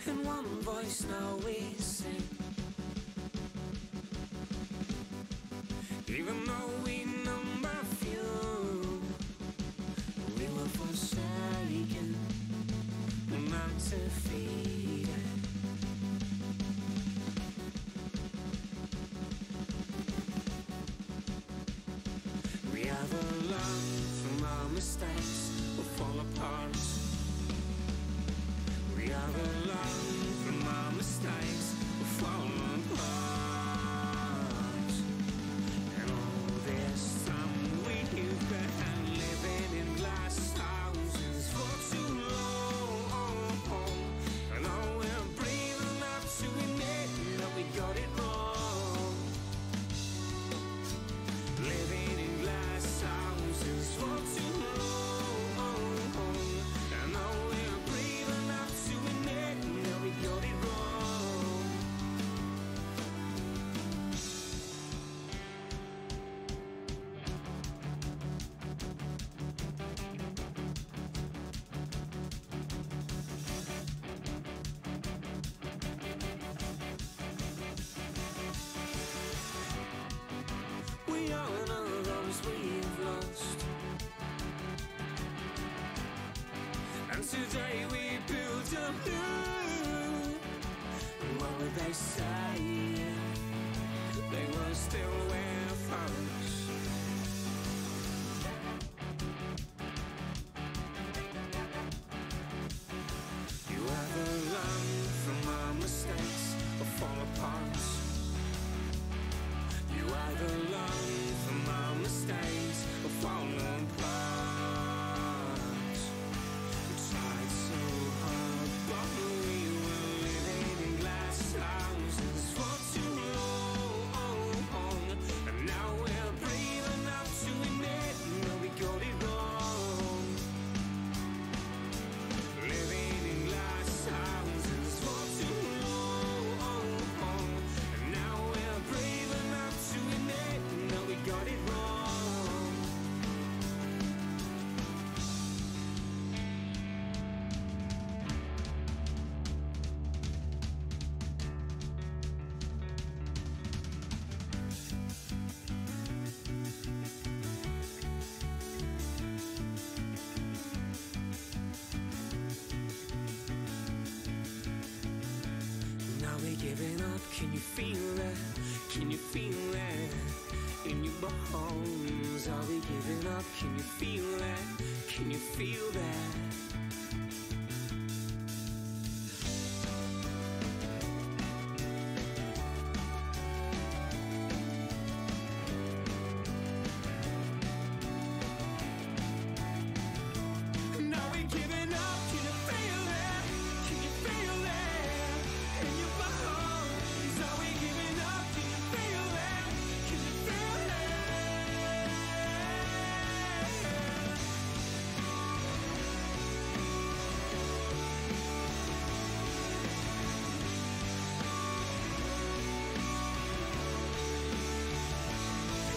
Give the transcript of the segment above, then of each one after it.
In one voice now we sing. Even though we number few, we were forsaken, not defeated. We have learned from our mistakes, we'll fall apart. We have learned from our mistakes, we'll fall apart. And all this time we've been living in glass houses for too long. And now we're brave enough to admit that we got it wrong. Living in glass houses for too long. And now we're brave enough to admit that we got it wrong. We honor those we've lost, and today we build up new. And what would they say? They were still with us. You ever learn from our mistakes or fall apart? You either learn from our mistakes or fall apart. We tried so hard, but we were living in glass houses for too long. And now we're brave enough to admit that we got it wrong. Living in glass houses for too long. And now we're brave enough to admit that we got it wrong. Now we're giving up, can you feel that? Can you feel that in your bones? Are we giving up, can you feel that? Can you feel that? Now we're giving up, can you feel that? Can you feel that in your bones? Are we giving up, can you feel that? Can you feel that?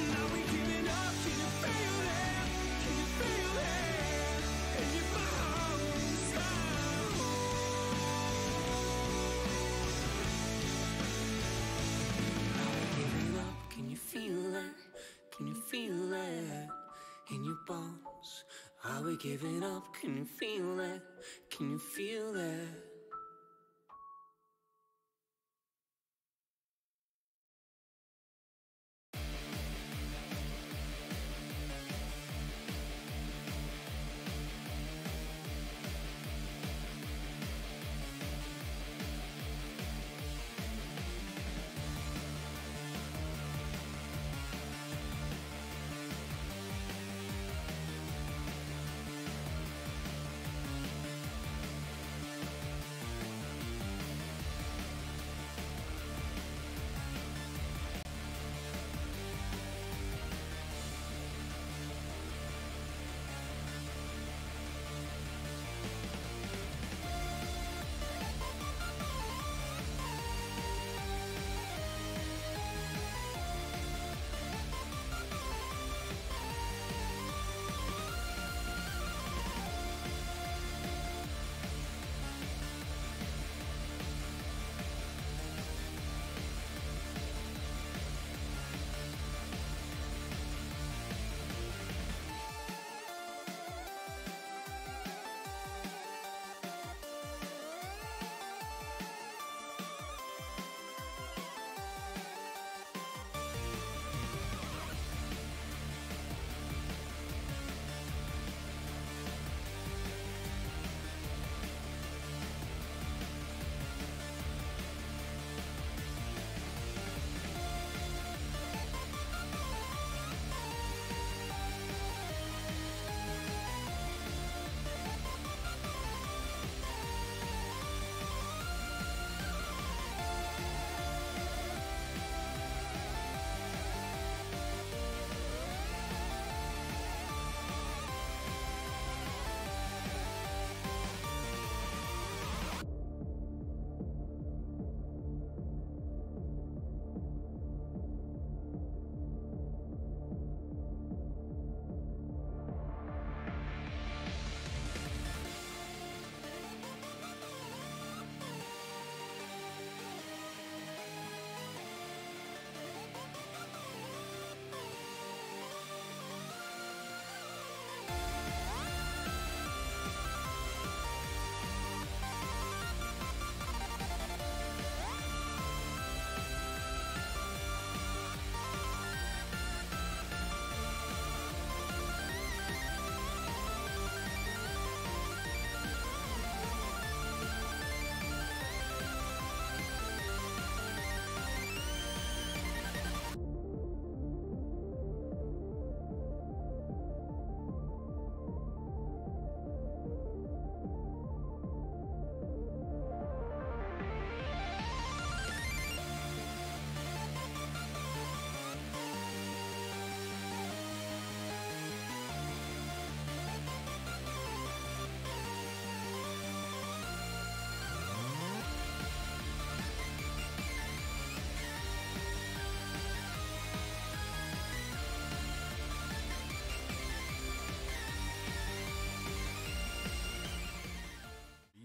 Now we're giving up, can you feel that? Can you feel that in your bones? Now we're giving up, can you feel that? Can you feel that in your bones? Are we giving up, can you feel that? Can you feel that?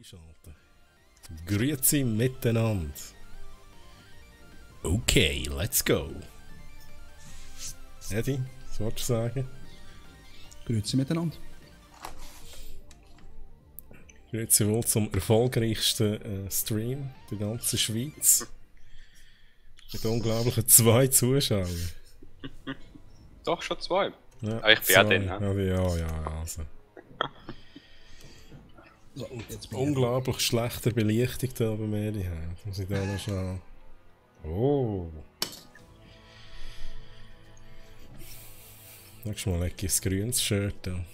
Einschalten. Grüezi miteinander. Okay, let's go. Eddie, was wolltest du sagen? Grüezi miteinander. Grüezi wohl zum erfolgreichsten Stream der ganzen Schweiz. Mit unglaublichen 2 Zuschauern. Doch, schon 2. Ja, Ah, ich bin ja 2. dann, ne? Ja, also. So, jetzt bin Unglaublich schlechter Belichtung da bei mir. Jetzt muss ich da noch schnell. Oh! Nächstes Mal lege ich ein grünes Shirt an.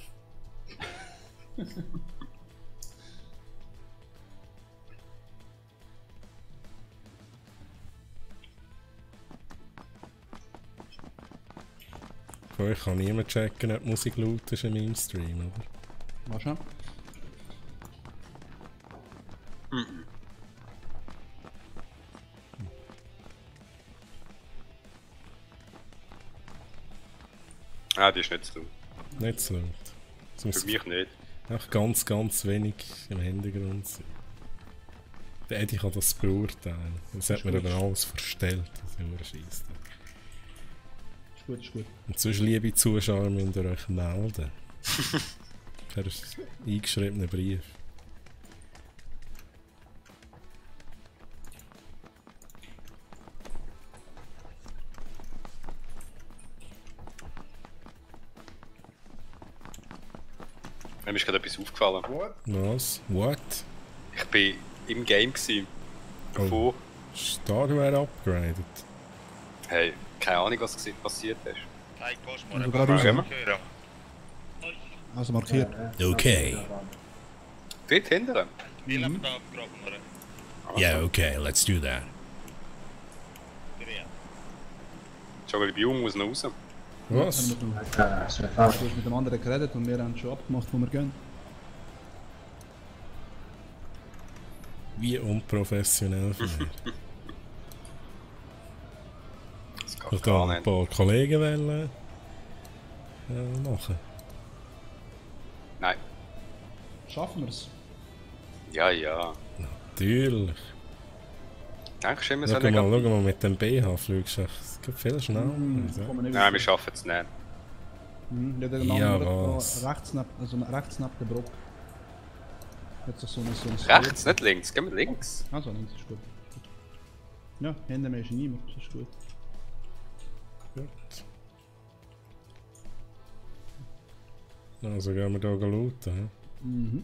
Ich kann niemand checken, ob die Musik laut ist in meinem Stream, oder? Was schon? Ah, die ist nicht so. Nicht so laut. Es muss Für mich nicht. einfach ganz, ganz wenig im Hintergrund sein. Der Eddie kann das beurteilen. Das hat mir aber alles verstellt, das ist scheisse. Ist gut, ist gut. Und sonst, liebe Zuschauer, müsst ihr euch melden. Per eingeschriebenen Brief. Mir ist gerade etwas aufgefallen. Was? What? Ich bin im Game gewesen. Bevor. Hardware upgraded. Hey, keine Ahnung, was passiert ist. Also gerade raus. Gehen Also markiert. Okay. Dort hinten. Yeah, okay, let's do that. Schau mal, bei Jung muss noch raus. Was? Du hast mit dem anderen geredet und wir haben schon abgemacht, wo wir gehen. Wie unprofessionell von mir. Das Ich geht da gar ein nicht. paar Kollegen wollen, machen. Nein. Schaffen wir es? Ja, ja. Natürlich. Denkst du immer so Schau negativ? mal, mit dem BH fliegst du echt. Es geht viel schneller. Nein, wir schaffen es nicht. Ja, der Ja, andere was? da rechts neben der Brücke. Hat sich so ein Rechts, nicht links. Gehen wir links. Also links ist gut. Ja, hinter mir ist niemand, das ist gut. Gut. Also gehen wir hier looten. Mhm.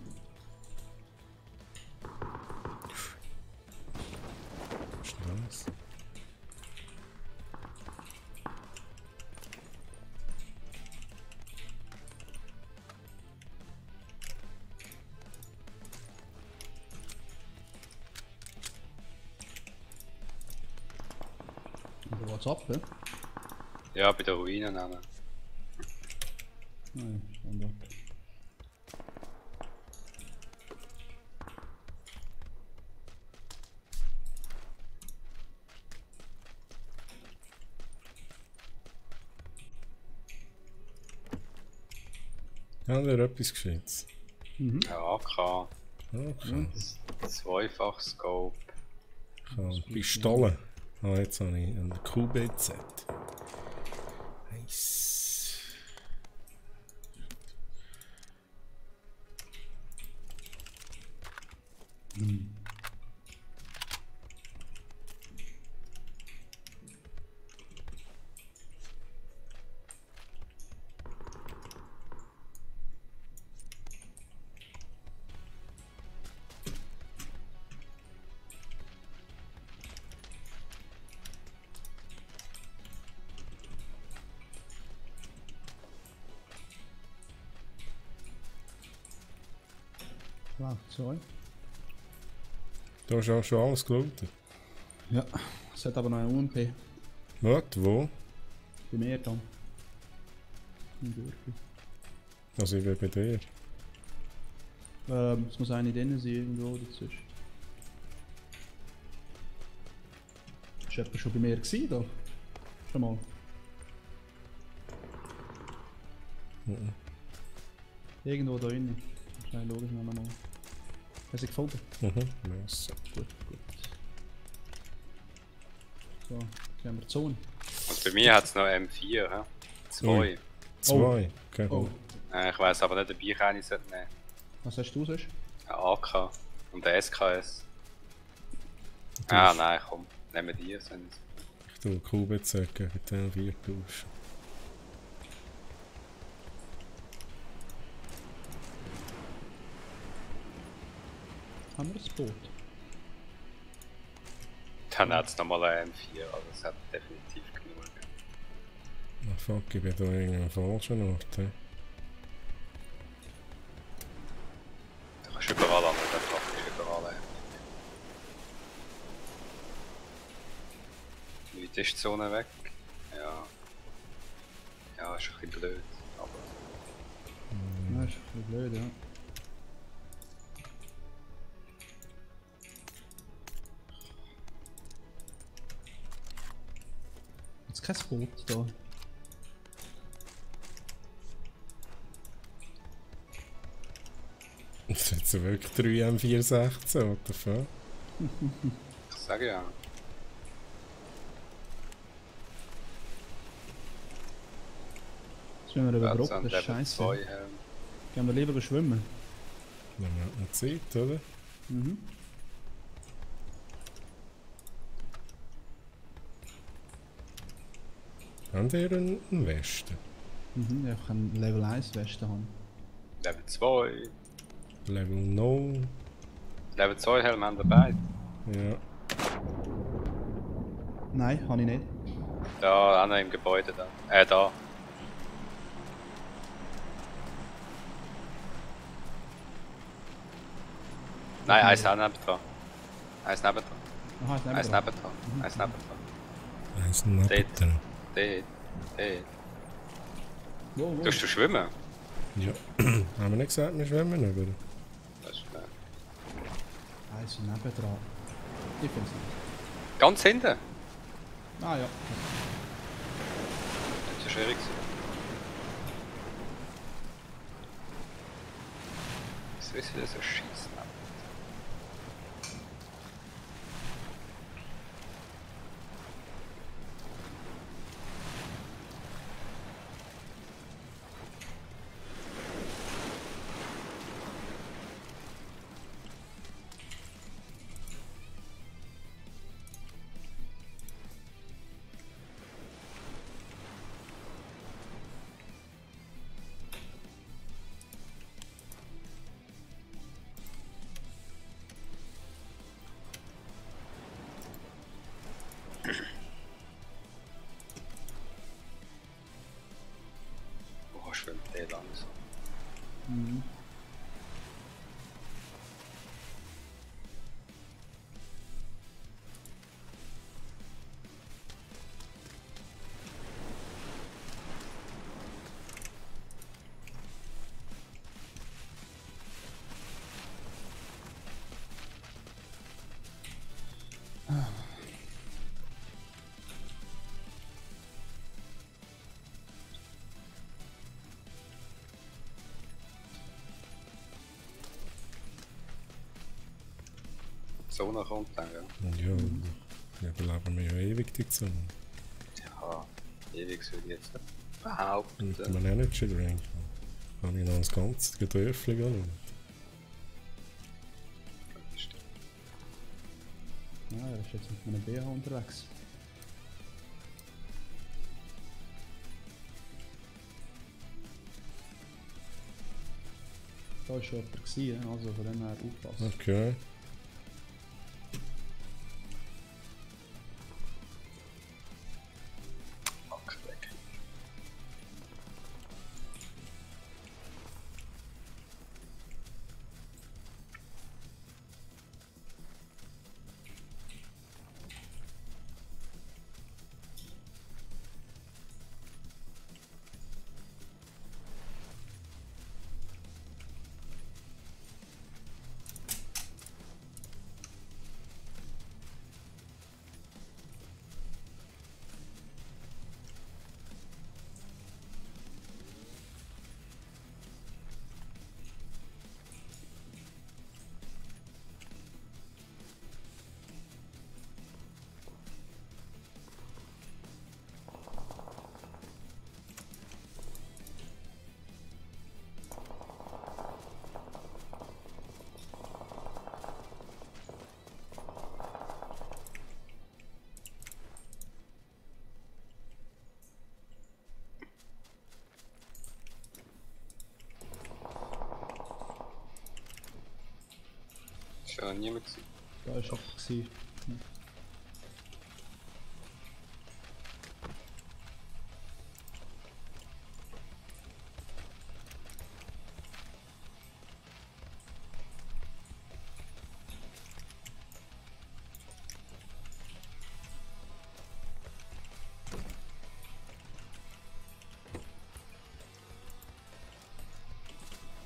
Was ist das? Über WhatsApp, ne? Ja, bei der Ruine nehmen. Nein, Standard. Haben wir etwas Gescheites? Ja, AK. Okay. Zweifach Scope. Ich habe Pistole. Ah, jetzt habe ich einen QBZ. Nice. Klar, sorry. Du hast auch schon alles gelootet. Ja, es hat aber noch einen UMP. Was? Wo? Bei mir dann. Im Dörfli. Also ich bin bei dir. Es muss eine drin sein, irgendwo dazwischen. Ist jemand schon bei mir gewesen, da? Schon mal? Irgendwo da innen. Wahrscheinlich logisch noch mal. Hast du gefunden? Nice. Gut. So, gehen wir die Zone. Und bei mir hat es noch M4, hä? 2. Ui. 2. Okay. Oh, Ich weiss aber nicht, ob ich eine sollte nehmen. was hast du sonst? Ein AK und ein SKS. Ah nein, komm, nehmen die sind. Ich tue QBZ gegen den 4 tauschen. Haben wir ein Boot? Dann hat es nochmal ein M4, also es hat definitiv genug. Ah fuck, ich bin da irgendwo am falschen Ort. He. Du kannst überall an, der Platz ist überall ein. Wie weit ist die Zone weg? Ja. Ja, ist ein bisschen blöd, aber Ja, ist ein bisschen blöd, ja. Jetzt kein Boot da. Das sind jetzt wirklich 3 M416, what the fuck? ich sage ja. Jetzt müssen wir über Ja, Brücke, an das ist Level scheiße. 2 Gehen wir lieber schwimmen. Dann hat man Zeit, oder? Mhm. Haben die einen Westen? Mhm, ich kann Level 1 Weste haben. Level 2. Level 0. Level 2 Helm haben wir beide. Ja. Nein, habe ich nicht. Da, auch noch im Gebäude da. Da. Nein, eins auch nebendran. Eins nebendran. Aha, ist Eins neben nebendran. Eins nebendran. Eins noch Dort. bitte. Dort. Wo? Tust du schwimmen? Ja. Haben wir nicht gesagt, wir schwimmen über? Das ist klar. Eins nebendran. Ich finde es nicht. Ganz hinten? Ah ja. Das ist schwierig. Wieso ist wieder so scheiße? Oh, schwimmt der langsam. Mhm. Die Sonne kommt dann, ja. Ja, wir überleben wir ja ewig die Zone. Ja, ewig würde ich jetzt nicht behaupten. Mit einem Energy Drink. Kann ich noch das ganze Dörfli gehen. Ja, er ist jetzt mit einem BH unterwegs. Da war schon jemand gewesen, also von dem her aufpassen. Okay. Fuck, weg. Ist ja noch niemand gewesen. Da war einfach. Gewesen.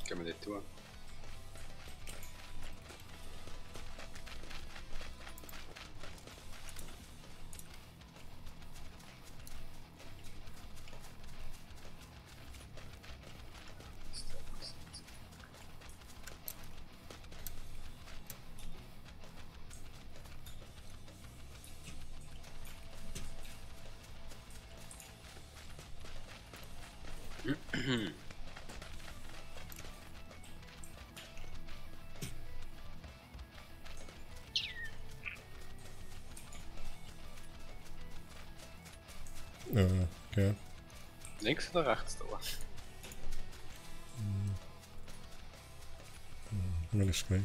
Gehen wir nicht tun. Okay. Links oder rechts da? Mir ist gleich.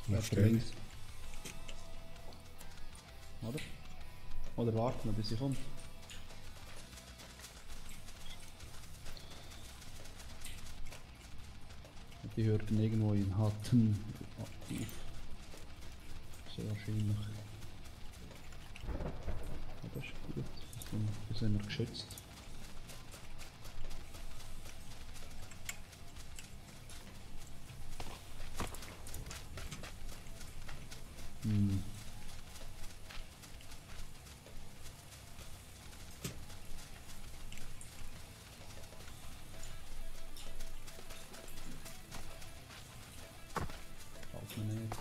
Noch Einfach stehen. links. Oder warten wir, bis sie kommt. Die hört dann irgendwo in Hatten auf. Sehr wahrscheinlich. Ja, das ist gut. Das sind wir geschützt. Hm. Braucht man nicht.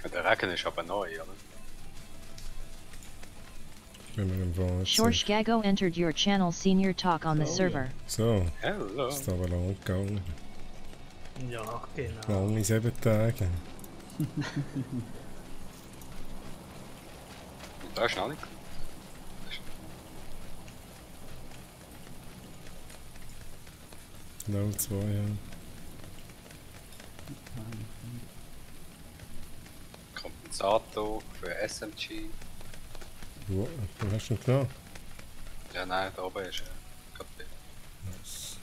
Ja, der Regen ist aber neu, oder? Wenn wir im Wald Shorsh Gago entered your channel senior talk on the Oh, server. So, Hallo. ist aber lang gegangen. Ja, genau. Lange 7 Tage. Und da ist noch nicht. Genau 2, ja. Kompensator für SMG. Wo hast du ihn genommen? Ja, nein, da oben ist gerade der. Nice.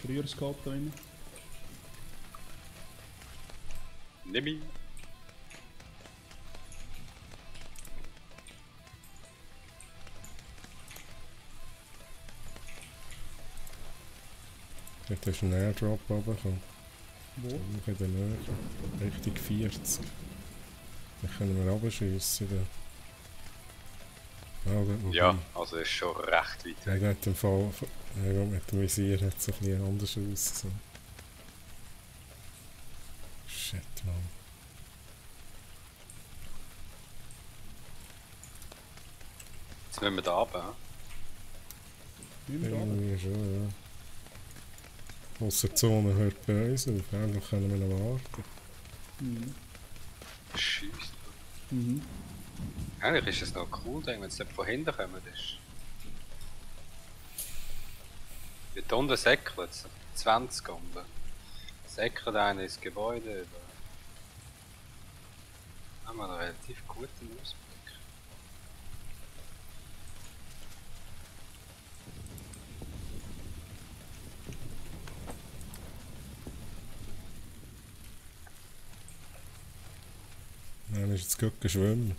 Früher Scope da rein. Nimm ihn. Dort ist ein Airdrop runtergekommen. Wo? Ich in der Nähe. Richtung 40. Dann können wir runterschiessen. Ja, also ist schon recht weit Er weg. hat im Fall, ja, mit dem Visier hat es ein bisschen anders ausgesehen. Shit, man. Jetzt müssen wir da runter. Nicht mehr da. Irgendwie schon, ja. Ausser die Zone hört bei uns auf, eigentlich können wir noch warten. Mhm. Scheiße. Mhm. Eigentlich ist es noch cool, wenn es nicht von hinten kommt. Ist. Dort unten säckelt es. 20 unten. Säckelt einer ins Gebäude. Über. Haben wir einen relativ guten Ausblick. Dann ist jetzt gut geschwommen.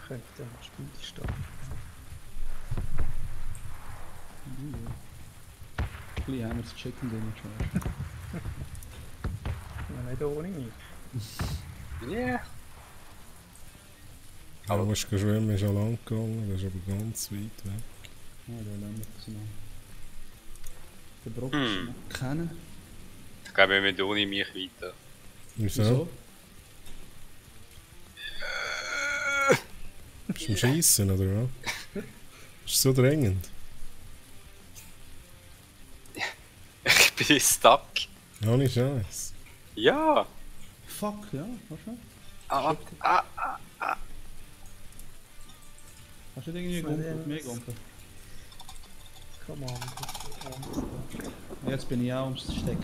Könnte noch Spiel starten. Ein bisschen haben wir das Chicken Dinner schon. Ja, nicht ohne mich. Yeah. Du musst schwimmen, ist schon lang gegangen, das ist aber ganz weit weg. Ja, da lernen wir das mal. Den Brock noch kennen. Ich glaube, wir müssen ohne mich weiter. Wieso? Bist du am Schiessen, oder was? Ist es so dringend? Ich bin stuck. Ohne Scheiß. Ja. Fuck, ja, was schon? Ah, Hast du nicht irgendwie Gumpel? Mehr Gumpel? Come on. Jetzt bin ich auch ums Stecken.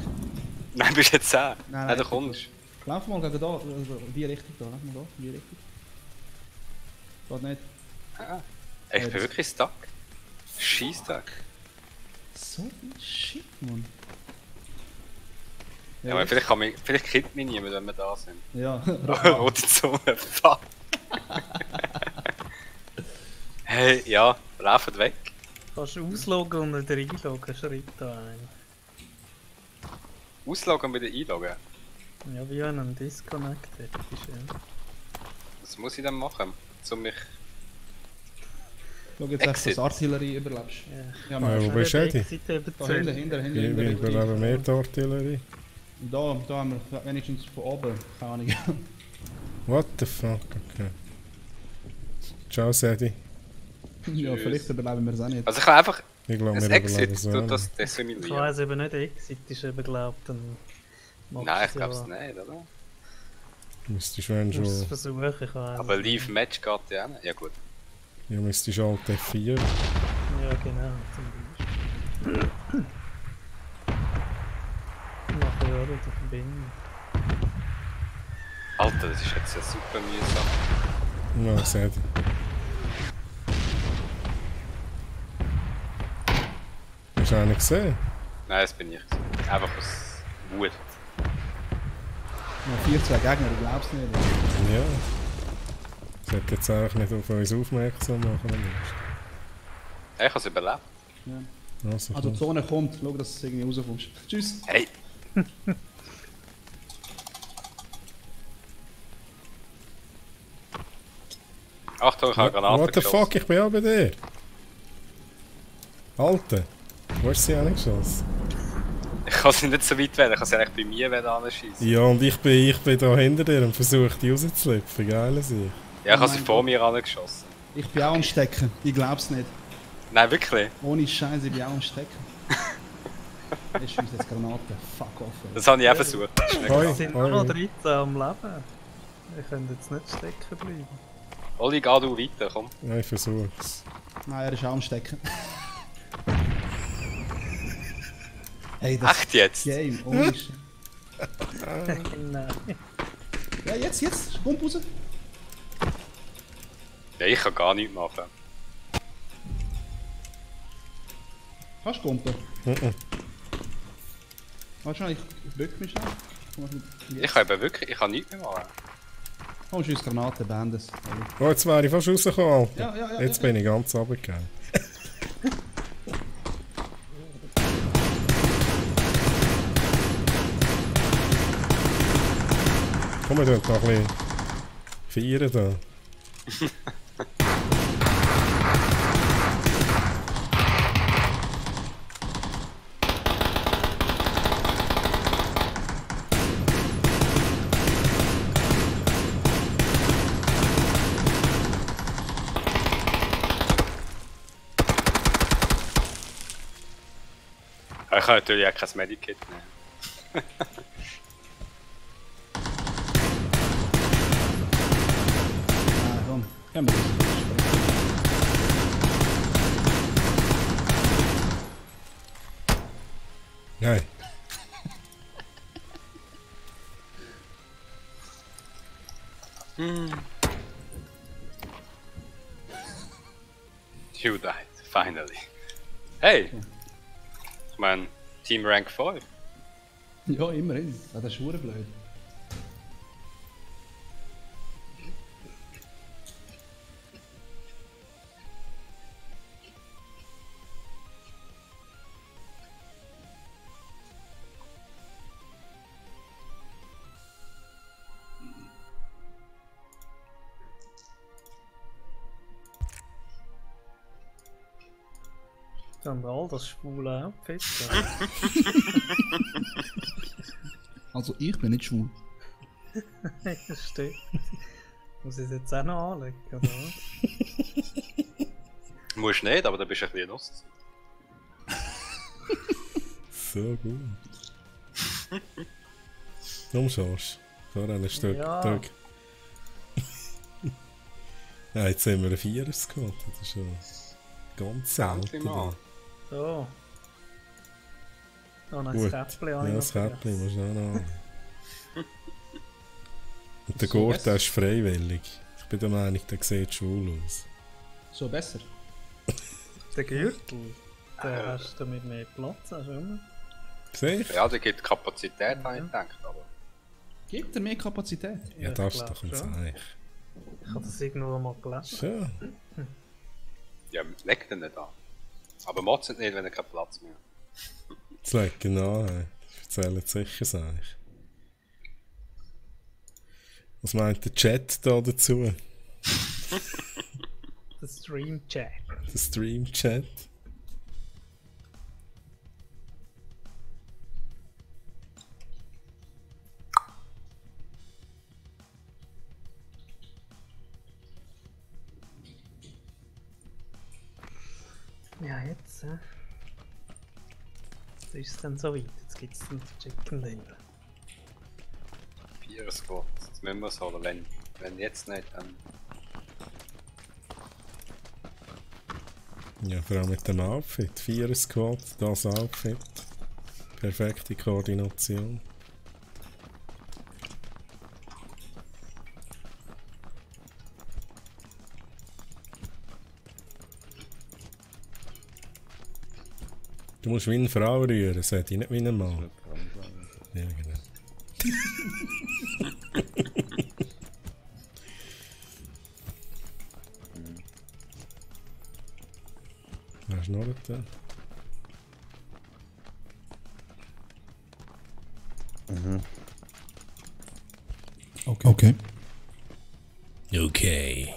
nein, bist du jetzt 10. Nein, Nein, du kommst. Lauf mal gegen da, also die Richtung da, lauf mal da, die Richtung. Geht nicht. Ich bin wirklich stuck. Scheisstag. So viel Shit, Mann. Ja, aber vielleicht killt mich niemand, wenn wir da sind. Ja, Rote Zunge, fuck. Hey, ja, laufen weg. Kannst du ausloggen und wieder einloggen, schreibt da ein. Ausloggen und wieder einloggen. Ja, wie wenn ein Disconnect hätte, schön. Was muss ich dann machen, um mich... schau jetzt echt, dass Exit. Artillerie überlebst. Ja. Ja, Wo bist du denn? Exit eben Da zu hinten. Ich überlebe mehr die Artillerie. Da haben wir wenigstens von oben, keine Ahnung. What the fuck, okay. Ciao, Sedi. Ja, vielleicht überleben wir es auch nicht. Also ich kann einfach Ich glaube, ein wir überleben Exit es auch durch nicht. das Ich desimilieren. weiss eben nicht, Exit ist eben glaubt, dann machst Nein, du ich glaube es nicht, oder? Müsstest wenn Du musst es schon... versuchen, ich kann Aber Leave Match geht ja auch nicht. Ja gut. Ja, müsstest halt F4. Ja, genau, zum Beispiel. Nachher ja wieder verbinden. Alter, das ist jetzt ja super mühsam. Ja, Sedi. Hast du einen gesehen? Nein, das bin ich. Einfach aus Wut. Noch 4-2 Gegner, ich glaub's nicht. Ja. Ich sollte jetzt eigentlich nicht auf uns aufmerksam machen. Ich habe es überlebt. Also, Also die Zone kommt, schau, dass du irgendwie rauskommst. Tschüss! Hey! Achtung, ich habe Granaten What the geschossen. fuck, ich bin auch bei dir. Alter, wo hast du sie angeschossen? Ich kann sie nicht so weit wählen, ich kann sie eigentlich bei mir anschießen. Ja, und ich bin da hinter dir und versuche die rauszulöpfen. Geil sie. Ja, ich habe Oh sie mein vor mir angeschossen. Ich bin auch am Stecken, ich glaub's nicht. Nein, wirklich? Ohne Scheiße, ich bin auch am Stecken. Ich schieße jetzt Granaten, fuck off. Ey. Das habe ich auch versucht. Hoi, Es sind nur noch hoi. 13 am Leben. Wir können jetzt nicht stecken bleiben. Oli, geh du weiter, komm. Ja, ich versuch's. Nein, er ist auch am Stecken. Hey, das Echt jetzt? Game, ohne Scheiße. Nein. Ja, jetzt, komm raus. Ja, ich kann gar nichts machen. Kannst du kumpen? Mhm. Warte schnell, ich bück mich schnell. Ich kann eben wirklich, ich kann nichts mehr machen. Komm, schieß Granaten, Bandes. Oh, jetzt wäre ich fast rausgekommen, Alter. Ja. Jetzt bin ich ganz runtergegangen. Komm, wir dort noch ein bisschen feiern da. Aber ich kann natürlich auch kein Medikit nehmen. Ah, komm, gehen wir raus. Nein. You died, finally. Hey! Ich meine, Team Rank 5. Ja, immerhin. Ah, das ist verdammt blöd. Und all das schwule Outfit. Also ich bin nicht schwul. Das stimmt. Muss ich es jetzt auch noch anlegen, oder was? Musst nicht, aber dann bist du ein bisschen los. So gut. Komm schon. Vor einem Stück. Ja. Tag. Ja, jetzt haben wir einen Vierer gehabt. Das ist schon ganz selten. Mal. So. Oh, Gut. ein Käppchen Ja, habe ich das noch Käppchen musst du auch noch haben. Und der So Gurt, besser. der ist freiwillig. Ich bin der Meinung, der sieht schwul aus. So besser. Der Gürtel, der hast du mit mehr Platz, hast du immer. Siehst du? Ja, der gibt Kapazität, habe ich gedacht, aber... Gibt er mehr Kapazität? Ja, Ich das ist glaub doch ein schon. Zeichen. Ich habe das irgendwo mal gelesen. Schön. Ja, leg den nicht an. Aber motzt nicht, wenn er keinen Platz mehr hat. Jetzt leg genau, ey. Das erzählt sicher sein. Was meint der Chat da dazu? Der Stream-Chat. Der Stream-Chat? Ja, jetzt. Jetzt ist es dann so weit. Jetzt gibt es den Chicken Dinner. 4 Squad. Jetzt müssen wir es holen. Wenn jetzt nicht, dann... Ja, vor allem mit dem Outfit. 4 Squad, das Outfit. Perfekte Koordination. Du musst wie eine Frau rühren, sollte ich nicht wie ein Mann. Ja, genau. Wer schnurrt da? Okay. Okay.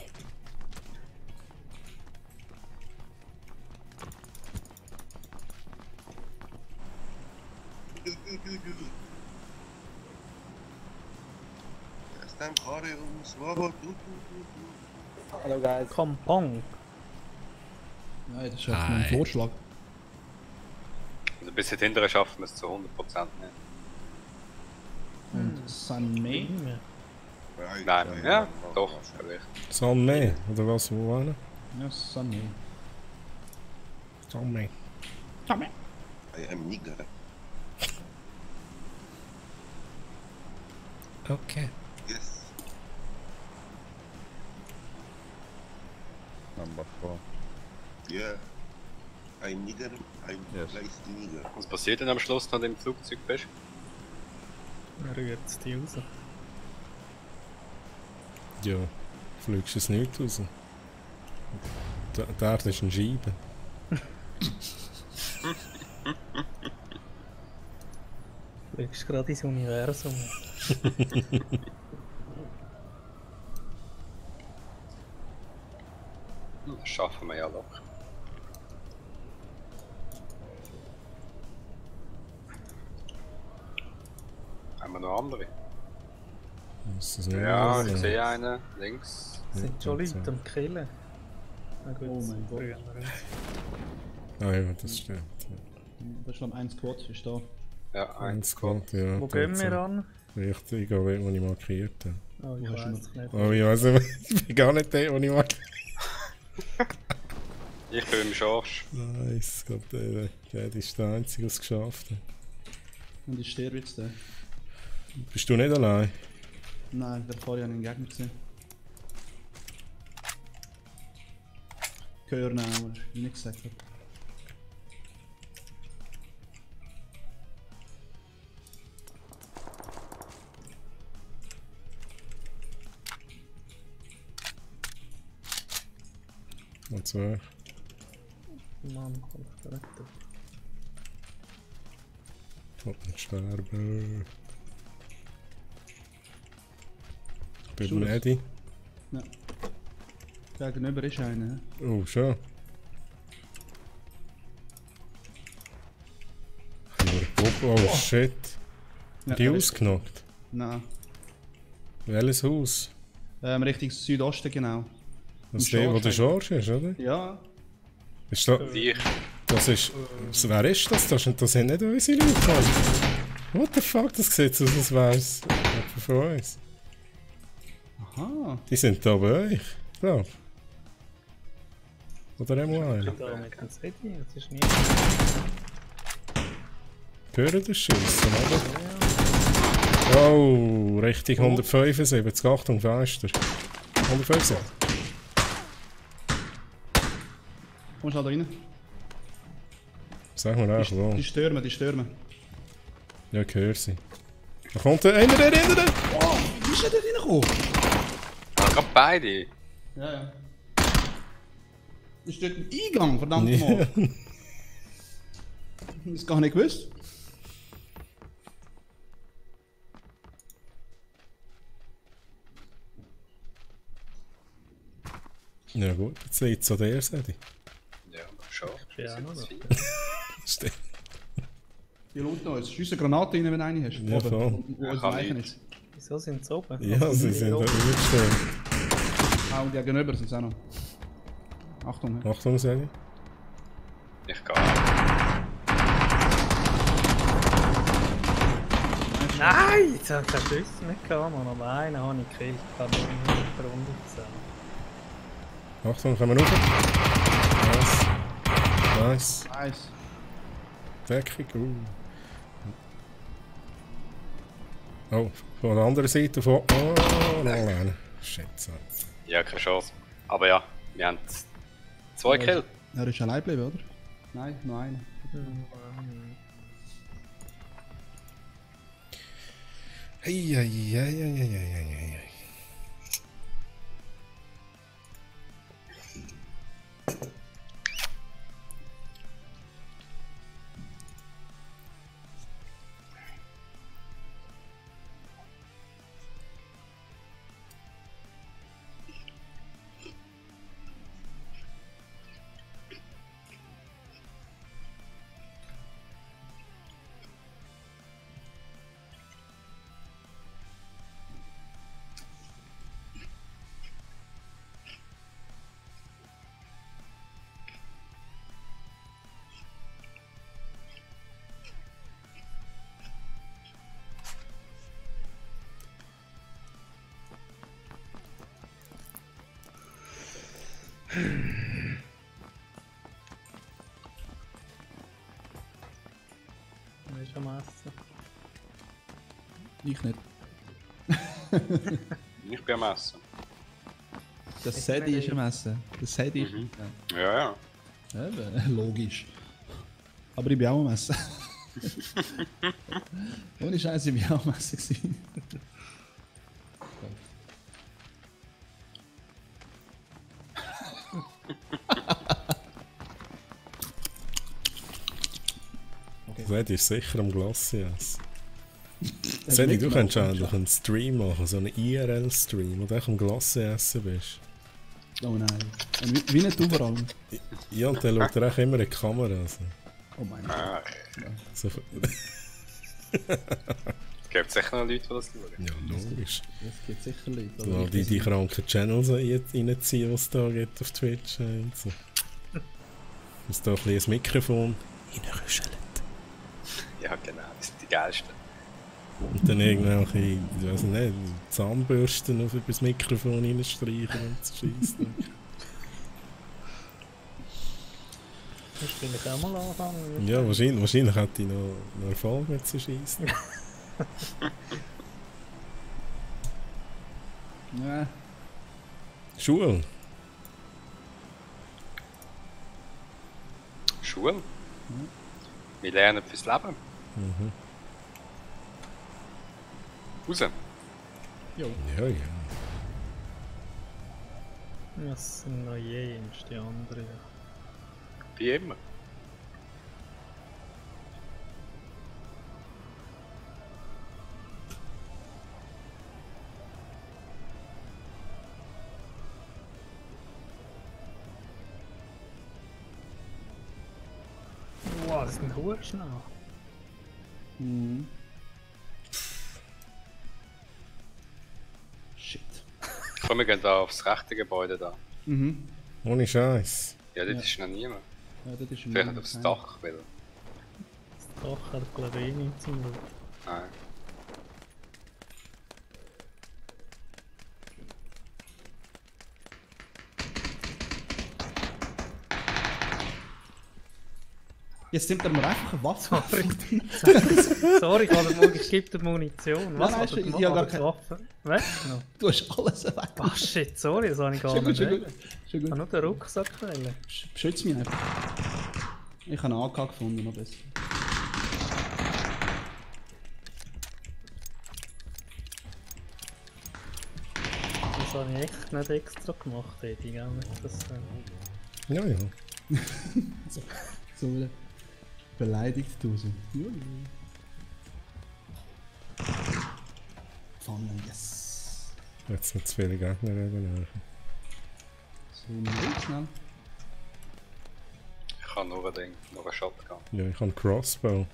Hello guys. Kampong. Nein, das ist einfach nur ein Vorschlag. Also bis hinterher schaffen wir es zu 100% nicht. Und Sanmei. Nein, ja, doch, vielleicht. Sanmei, oder was? Wo war er? Ja, Sanmei. Sanmei. Sanmei. I am nigger. Okay. Yes. Number 4. Yeah. I'm nigger. I'm Yes. place nigger. Was passiert denn am Schluss, wenn du im Flugzeug bist? Er rührt es die raus. Ja, fliegst du es nicht raus. Der ist ein Scheibe. Du fliegst gerade ins Universum. Das schaffen wir ja locker. Haben wir noch andere? Ist das nicht Ja, mehr ich so? sehe einen, links. Sind schon Ja, Leute am Killen. Na gut, Oh mein Gott. früher. Ah ja, das stimmt. Da ist noch ein Squad, ist da. Ja, Ein eins. Squad, ja. Wo gehen wir an? Richtig, wo ich markiert habe. Oh, ich Wo hast du weiß es nicht. Oh, ich weiß nicht, ich bin gar nicht der, den ich markiert Ich bin im Schorsch. habe. Nice, Gott, der ist der Einzige, der es geschafft hat. Und ich sterbe jetzt da. Bist du nicht allein? Nein, der vorher einen Gegner gesehen. Hören auch, was ich nicht gesagt habe. Und so. Mann, komm ich retten. Kommt nicht sterben. Ich bin Schulz. Eddie. Gegenüber ist einer. Oh, schon. Oh shit. Ja, Die der ist- ausgenockt. Nein. Welches Haus? Richtung Südosten genau. Das ist Im der, wo der Schorsch Schorsch ist, oder? Ja. Ist da, Wie? das ist... Wer ist das? Das sind nicht unsere Leute. What the fuck? Das sieht so aus, als wäre es jemand von uns. Aha. Die sind da bei euch, glaub. Oder einmal einer. Da mit dem City, das ist nie. Hören das Schiessen, oder? Oh, Richtung 175. Achtung, Fenster. 175. Kommst du da rein? Sag mir auch, wo. Die stürmen, die stürmen. Ja, ich höre sie. Da kommt einer da hinten! Oh, wie ist der da reingekommen? Ah, gerade beide. Ja, ja. Ist dort ein Eingang, verdammt mal. Das gar nicht gewusst. Ja gut, jetzt liegt es an der Seite. Ja, schon. Ja, auch noch. Stimmt. Die looten uns. Schiessen Granate rein, wenn du eine hast. Ja, Oben, voll. Wo Ja, unser kann Leichen nicht. ist. Wieso sind sie oben? Ja, sie sind da übergestellt. Ah, und die gegenüber sind es auch noch. Achtung. he. Achtung, Sally. Ich gehe. Nein! Jetzt hat er Schüsse nicht gehabt, Mann. Aber einen habe ich gekillt. Ich kann nicht in der Runde zusammen. Achtung, kommen wir rauf. Nice. Nice. Nice. Deckung, Oh, von der anderen Seite von... Oh, nein. Shit, so. Ja, keine Chance. Aber ja, wir haben 2 Kills. Er ist allein geblieben, oder? Nein, nur einer. Hey, hey, hey, hey, hey, hey, hey. Das ist am Essen. Ich nicht. Ich bin am Essen. Das Sadie ist am Essen. Das Sadie ist... Ja, ja. Ja, eben, logisch. Aber ich bin auch am Essen. Ohne Scheiße, ich bin auch am Essen gewesen. Das ist sicher am Glaciers. Sally, du könntest eigentlich einen Stream machen, so einen IRL-Stream, wo du echt am Glassi essen bist. Oh nein. Wie nicht überall. Ja, und dann schaut er auch immer in die Kamera. Also. Oh mein Gott. Ah, So, es gibt sicher noch Leute, die das schauen. ja, logisch. Es gibt sicher Leute. Da die kranken Channels reinziehen, die es da gibt auf Twitch. Und so. Muss da ein bisschen das Mikrofon reinrüscheln. Ja, genau, das sind die geilsten. Und dann irgendwelche, ich weiß nicht, Zahnbürsten auf das Mikrofon reinstreichen und zu schießen. Das will ich auch mal anfangen. Ja, wahrscheinlich hätte ich noch Erfolg mit zu schießen. Ja. Schule. Schule. Wir lernen fürs Leben. Mhm. Raus. Ja, ja. Das sind noch jenes, die anderen. Wie immer. Wow, das sind hohe schnell. Mhm. Shit. Komm, wir gehen da aufs rechte Gebäude da. Mhm. Ohne Scheiß. Ja, dort Ja. ist noch niemand. Ja, das ist Vielleicht nicht aufs Dach will. Doch, hat glaube ich nichts zum Schauen. Nein. Jetzt nimmt er mir einfach eine Waffe. Sorry, ich habe mal gegeben die Munition. Was Nein, hat er ich gemacht? hab gar Hat er die Waffe? Weißt du noch? Du hast alles weg. Ah shit, sorry, das habe ich gar Schon gut, nicht schon gut. wollen. Schon Ich habe gut. nur den Rucksack wählen. Beschütze mich einfach. Ich habe einen AK gefunden, noch besser. Das habe ich echt nicht extra gemacht, Eddie, gell? Nicht, dass, Ja, ja. So wieder beleidigt du so. Pfanne, yes. Jetzt mit zu viele Gegner reden. So, mal schnell. Ich habe nur ein Ding, nur ein Shotgun. Ja, ich habe einen Crossbow.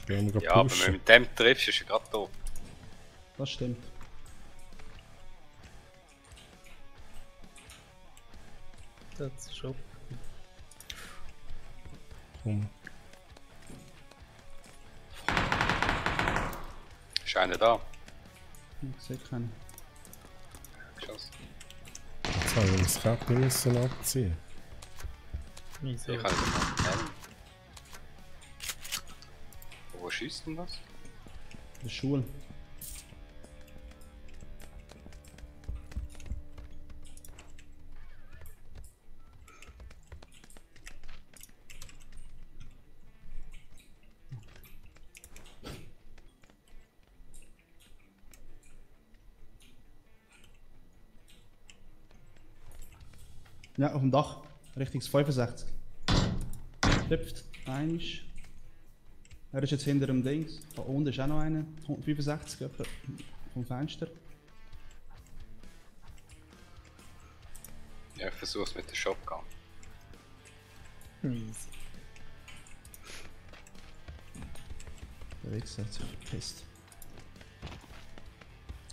Gehen wir Ja, aber wenn du pushen. mit dem triffst, ist er gerade tot. Das stimmt. das ist schon. Komm. Ist einer da? Ich sehe keinen. Geschossen. Jetzt habe ich das Käppchen müssen abziehen. Wieso? Ich kann nicht mehr nennen. Wo schießt denn das? In der Schule. Ja, auf dem Dach. Richtung 65. Trifft. Eins. Er ist jetzt hinter dem Dings. Da unten ist auch noch einer. 65 etwa vom Fenster. Ja, ich versuch's mit der Shotgun. Mies. Der Wichser hat sich verpisst.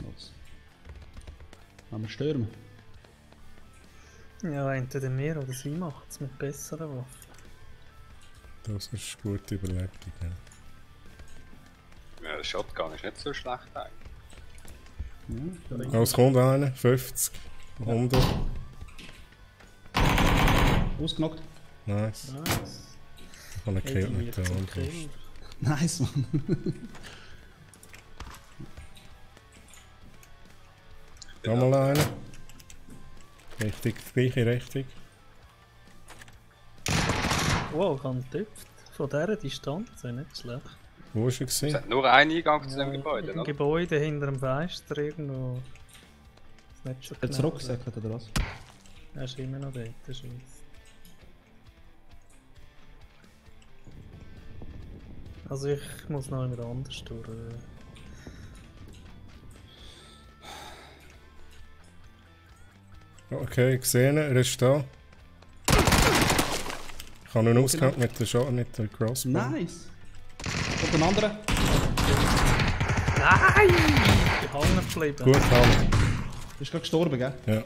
Los. Wollen wir stürmen? Ja, entweder mir oder sie macht es mit besseren Waffen. Das ist eine gute Überlegung. Ja. Ja, der Shotgun ist nicht so schlecht eigentlich. Ja, Oh, es kommt einer. 50. 100. ausgenockt. Nice. Nice. Ich habe einen Kill Eddie mit wird der zum Hand. Kill. Nice, Mann. Nochmal einer. Richtig, gleiche Richtung. Wow, ich habe getüpft. Von dieser Distanz, nicht schlecht. Wo war er? Es hat nur einen Eingang zu dem Gebäude, Im oder? Gebäude hinter dem Fenster irgendwo. Ist nicht schon Jetzt genau. zurückgesäckelt oder was? Er ist immer noch dort, der Scheiß. Also ich muss noch jemand anders durch. Okay, gesehen, er ist da. Ich habe ihn ausgehabt mit der Crossbow. Nice! Und den anderen? Nein! Ich bin hängen geblieben. Gut, Hand. Du bist gerade gestorben, gell? Ja.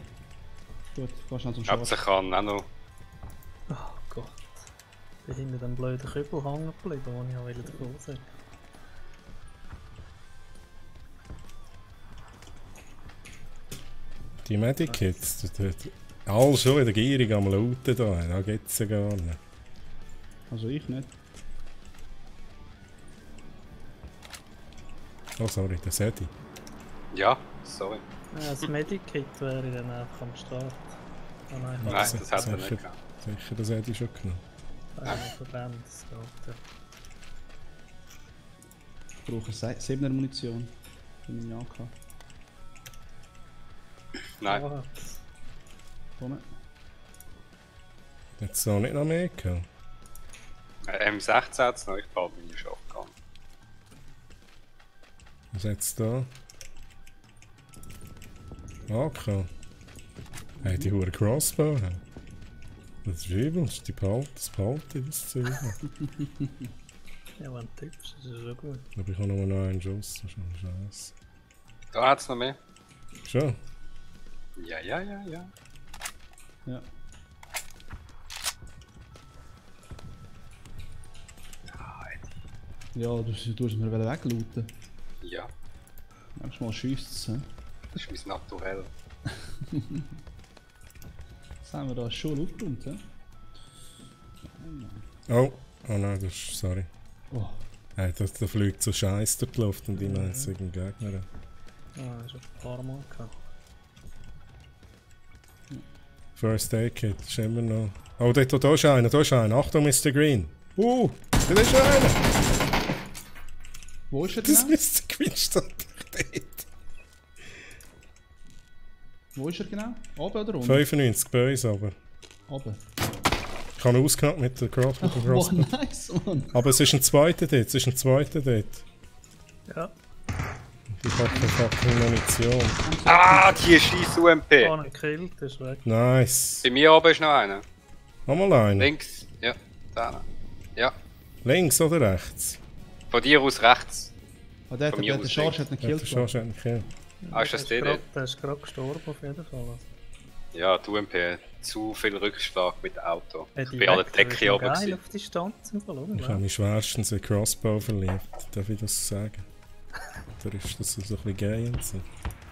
Gut, gehst schnell zum Aber Schatz. sie kann auch noch. Oh Gott. Ich bin hinter dem blöden Kübel hängen geblieben, wo ich auch wieder davon sein. Die Medikits, alles schon wieder gierig am Lauten da geht's ja gar nicht. Also ich nicht. Oh sorry, der Sedi. Ja, sorry. Ja, das Medikit wäre dann einfach am Start. Oh nein, Nein, das hat er nicht sicher, gehabt. sicher der Sedi schon genommen. einer verbrennt, das geht ja. Ich brauche 7er Munition. Für meine AK. Nein, Ah, Komm. Jetzt noch nicht noch mehr gehabt. M16 hat es noch, ich behalte meine Shotgun. Was jetzt da? AK. Hey, die hure Crossbow haben. Das ist übel, das behalten das Zeug. Ja, wenn du tippst, das ist schon gut. Aber ich habe nur noch einen Schuss, das ist schon scheiße. Da hat's noch mehr. Schon? Ja. Ja. Ja, du hast mir weglooten. Ja, Manchmal schiesst es. das ist mein Naturell. Jetzt haben wir da schon aufgeräumt. Oh nein, das ist, sorry. Oh, Hey, da fliegt so Scheiß durch die Luft und die einzigen Gegner. Ah, das ist ein paar Mal gehabt. First Aid Kit, ist immer noch. Oh, da ist einer, da ist einer. Achtung, Mr. Green. Da ist einer. wo ist er Das genau? Mr. Green steht dort. Wo ist er genau? Oben oder unten? 95 bei uns aber. Oben. Ich habe ihn ausgenommen mit der Oh, Crossbow. nice, Mann. Aber es ist ein zweiter dort, es ist ein zweiter dort. Ja, Ich habe keine fucking Munition. Ah, die scheiß UMP. einer gekillt, ist weg. Nice. Bei mir oben ist noch einer. Nochmal einen. Links. Ja, da. Ja, Links oder rechts? von dir aus rechts. Oh, der Von mir der aus Charge hat ihn Ja, der gekillt. Charge hat ihn gekillt. Ah, ist das der dort? Der ist gerade gestorben auf jeden Fall. Ja, die UMP. Zu viel Rückschlag mit dem Auto. Hat Ich bin an der Decke oben geil gewesen. auf Distanz im Fall, Ich habe mich schwerstens in Crossbow verliebt. Darf ich das sagen? Oder ist das so ein bisschen gay und so?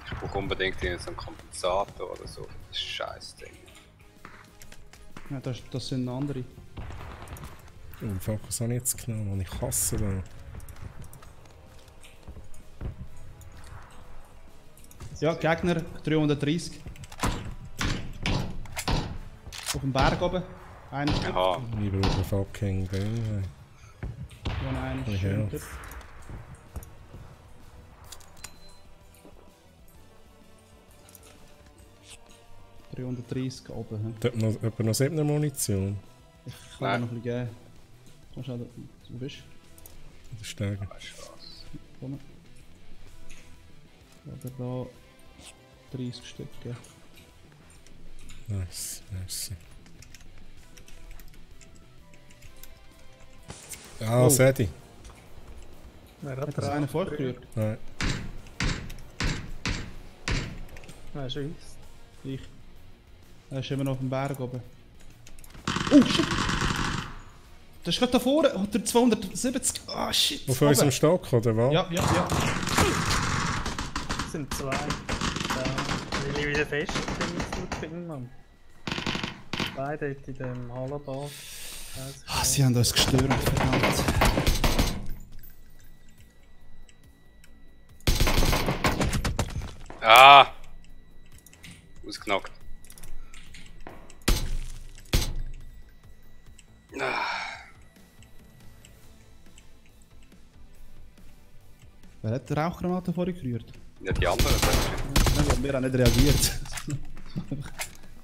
Ich brauche unbedingt so einen Kompensator oder so. Das ist scheiß Ding. Ja, das sind andere. Oh, fuck, was habe ich jetzt genommen? Und ich hasse da. Ja, Gegner 330. Auf dem Berg oben. Einer Stück. Aha. Ich brauche ein fucking Ding. Ja, einer Ich schön helfe. dort. hey. 330 oben. Da hat noch, jemand noch 7er Munition. Ich kann dir Nein. noch ein bisschen geben. Komm schnell, wo bist Das ist stärker. du? Komm. Oder da 30 Stück. Ja. Nice, nice. Ah, Oh. Sedi. Wer Hat das einer vorgerührt? Nein. Nein, scheiße. Ich. Er ist immer noch auf dem Berg oben. Oh shit! Das ist gerade da vorne, unter 270. Ah shit! Auf oben. unserem Stock, oder was? Ja, ja, ja. Es sind zwei. Da will ich wieder fest bin, Mann. Beide dort in dem Hallenbad. Ah, sie haben uns gestört, verdammt. Ah! Ausgenockt. Ah. Wer hat die Rauchgranate vorhin gerührt? Ja, die anderen. Ja, wir haben nicht reagiert.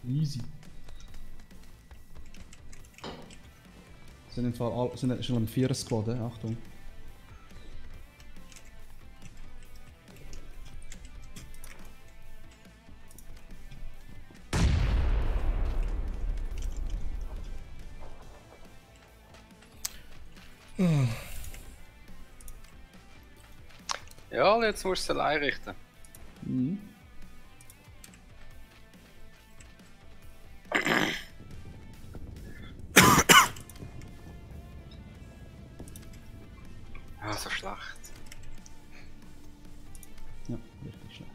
Easy. Sind im Fall all, sind schon am 4er Squad, Achtung. Ja, jetzt musst du es allein richten. Mhm. Ah, so schlecht. Ja, richtig schlecht.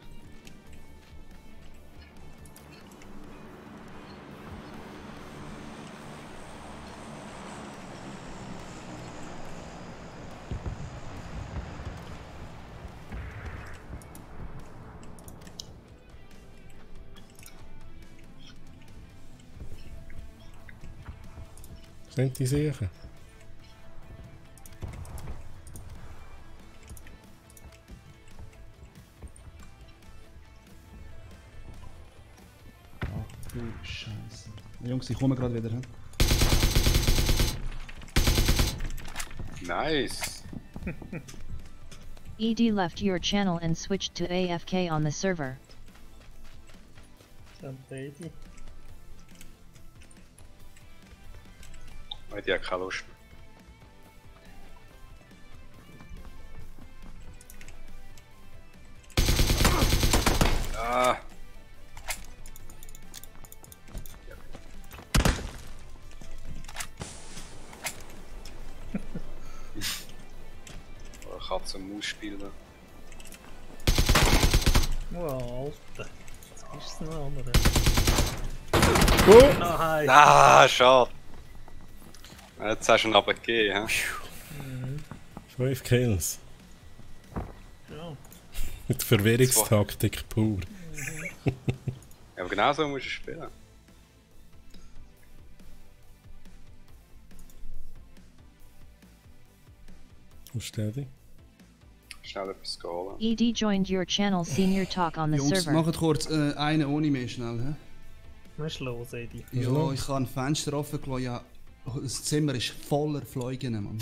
Sind die sicher? Ach du Scheiße. Jungs, ich komme gerade wieder. He? Nice. ED left your channel and switched to AFK on the server. Dann beide. Weil die hat keine Lust mehr. Spaß zum Ausspielen. Wow, Alter. Jetzt ist es noch andere. Oh! Nein! Ah, schade. Jetzt hast du ihn aber gegeben, hä? 5 Kills. Ja. Mit Verwirrungstaktik pur. Ja, aber genau so musst du spielen. Wo steht die? Schnell etwas holen. ED joined your channel senior talk on the Jungs, server. macht kurz einen ohne mehr schnell. Hä? Was ist los, Edi? Ja, los? ich habe ein Fenster offen gelassen. Ja, das Zimmer ist voller Fliegen, Mann.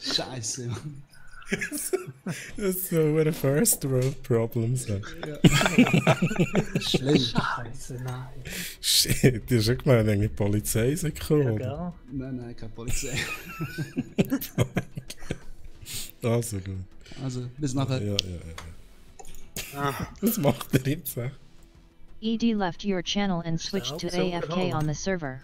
Scheiße, Mann. Das ist so eine First World Problem. So. Schlimm. Scheiße, nein. Shit, du hast schon gemeint, irgendwie die Polizei ist Ja, gekommen. gell? Nein, keine Polizei. Also gut. Also, bis nachher. Ja. Was macht er jetzt? ED left your channel and switched to so AFK genau. on the server.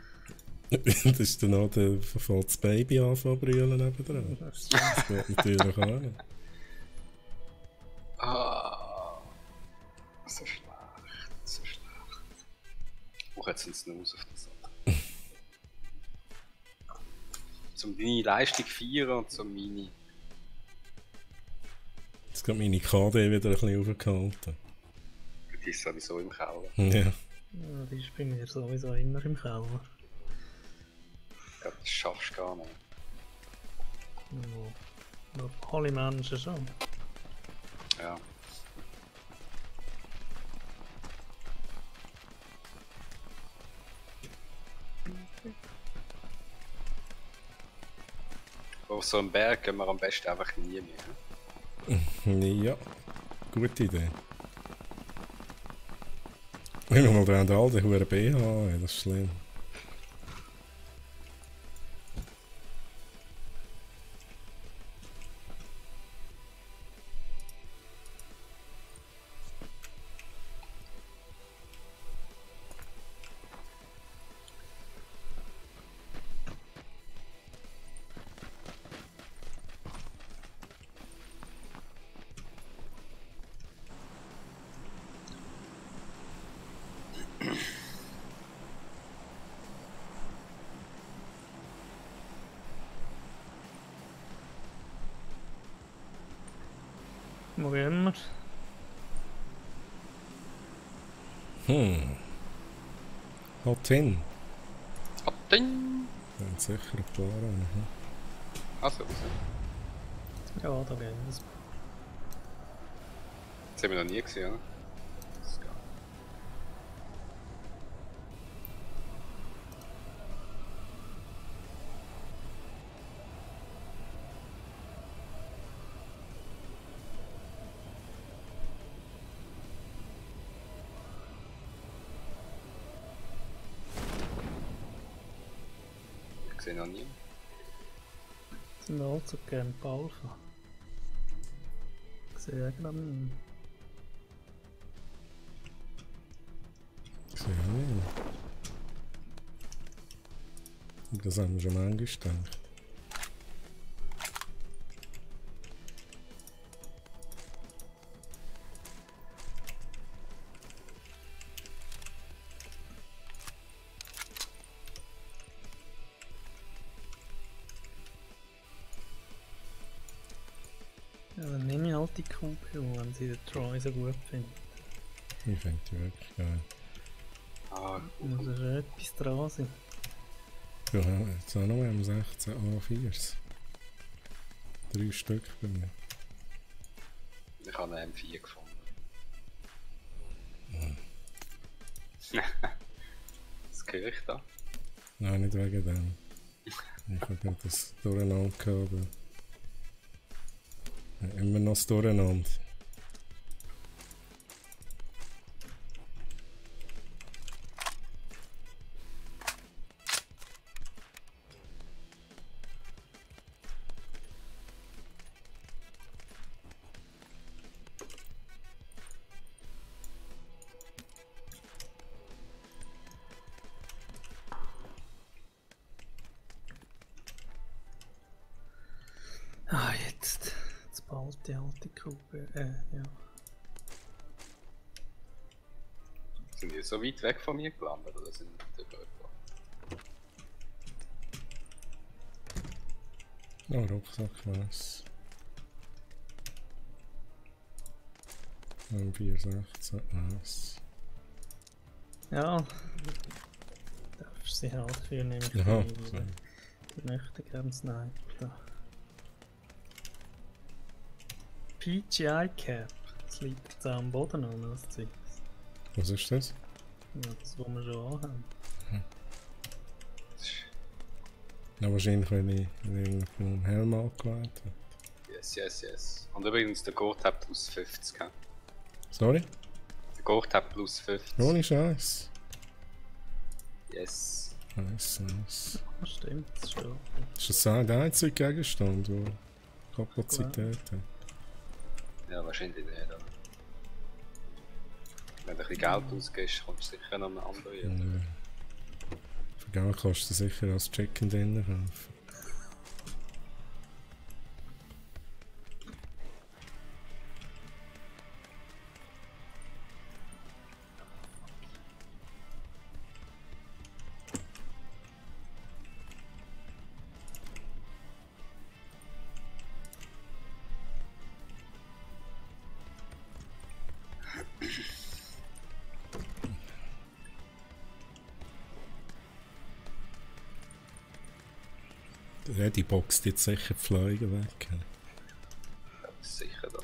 Das ist dann auch der fängt das Baby an zu brüllen nebendran. Das geht natürlich auch nicht. Ah. So schlecht, so schlecht. Ich brauche jetzt einen Snooze auf der Sache. Zum deine Leistung feiern und zum meine. Jetzt geht meine KD wieder ein bisschen aufgehalten. Die ist sowieso im Keller. Ja. Ja, die ist bei mir sowieso immer im Keller. Ich glaube, das schaffst du gar nicht. Ja. Aber alle Menschen schon. Ja. Auf so einem Berg gehen wir am besten einfach nie mehr. Ja. Gute Idee. Ich muss mal dran, der alte Hure BH, ey, das ist schlimm. Wo gehen wir? Halt hin. Ding! Ja, sicher ein paar. Mhm. Also, Ja, da gehen wir. das haben wir noch nie gesehen, oder? Das ist geil. Ich sehe noch nie. Sind wir also gerne Alpha? Ich sehe gerade nicht. Sehr nicht. Das haben wir schon mal gedacht. Ja, dann nehme ich halt die QPU, wenn sie den Troy so gut findet. Ich finde die wirklich geil. Ah, Muss ja schon etwas dran sein. Ja, jetzt auch noch mal 16 A4s. 3 Stück bei mir. ich habe einen M4 gefunden. Was höre ich da? Nein, nicht wegen dem. Ich habe gerade das Durcheinander gehabt. Ja, immer noch das Durcheinander. Ah, jetzt bald die alte Kugel. Ja. Sind die so weit weg von mir gelandet oder sind die dort? Oh, Rucksack, was? 416, was? Ja. Darfst sie halt für nämlich Aha, die, die möchte gerne snipen. Da. PGI Cap. Das liegt jetzt auch am Boden an, das Zeug. Was ist das? Ja, das, was wir schon anhaben. Ja, wahrscheinlich, wenn ich einen Helm angewählt habe. Yes. Und übrigens, der Gurt hat plus 50. He? Sorry? Der Gurt hat plus 50. Ohne Scheiß. Yes. Nice. Ja, stimmt, das schon. Ist das der einzige Gegenstand, der Kapazität hat? Ja, wahrscheinlich nicht. Oder? Wenn du ein bisschen Geld ausgibst, kommst du sicher noch einen anderen. Ja. Für Geld kannst du sicher als Chicken Dinner kaufen. Ja, die boxt jetzt sicher die Fliegen weg. Ja, sicher da.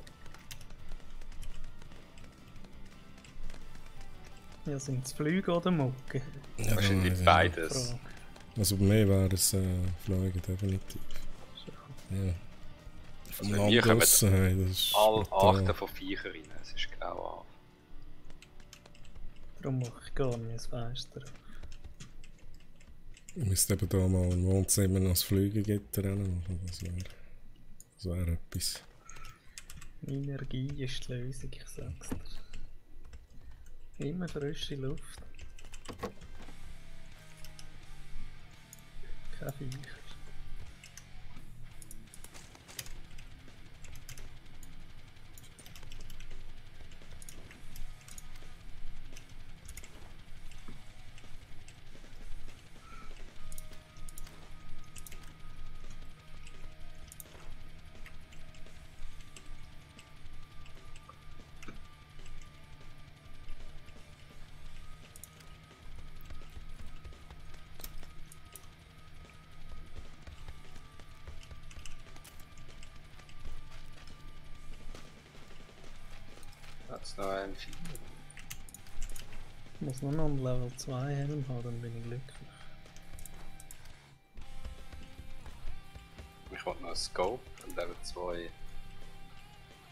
Ja, sind es Flüge oder Mucke? Ja, Wahrscheinlich beides. Frage. Also bei mir wäre es Fliegen definitiv. Ja. Vom Also bei mir Land kommen aussen, hey, das ist Alle brutal. Arten von Viechern rein, es ist grau an. Darum mache ich gar nicht das Fenster auf. Ich müsste eben da mal im Wohnzimmer noch das Flügelgitter machen. Das wäre etwas. Energie ist die Lösung, ich sag's dir. Immer frische Luft. Kein Viecher. Hat's noch einen Vieh? Ich muss nur noch einen Level 2 Helm haben, dann bin ich glücklich. Ich wollte noch einen Scope und Level 2.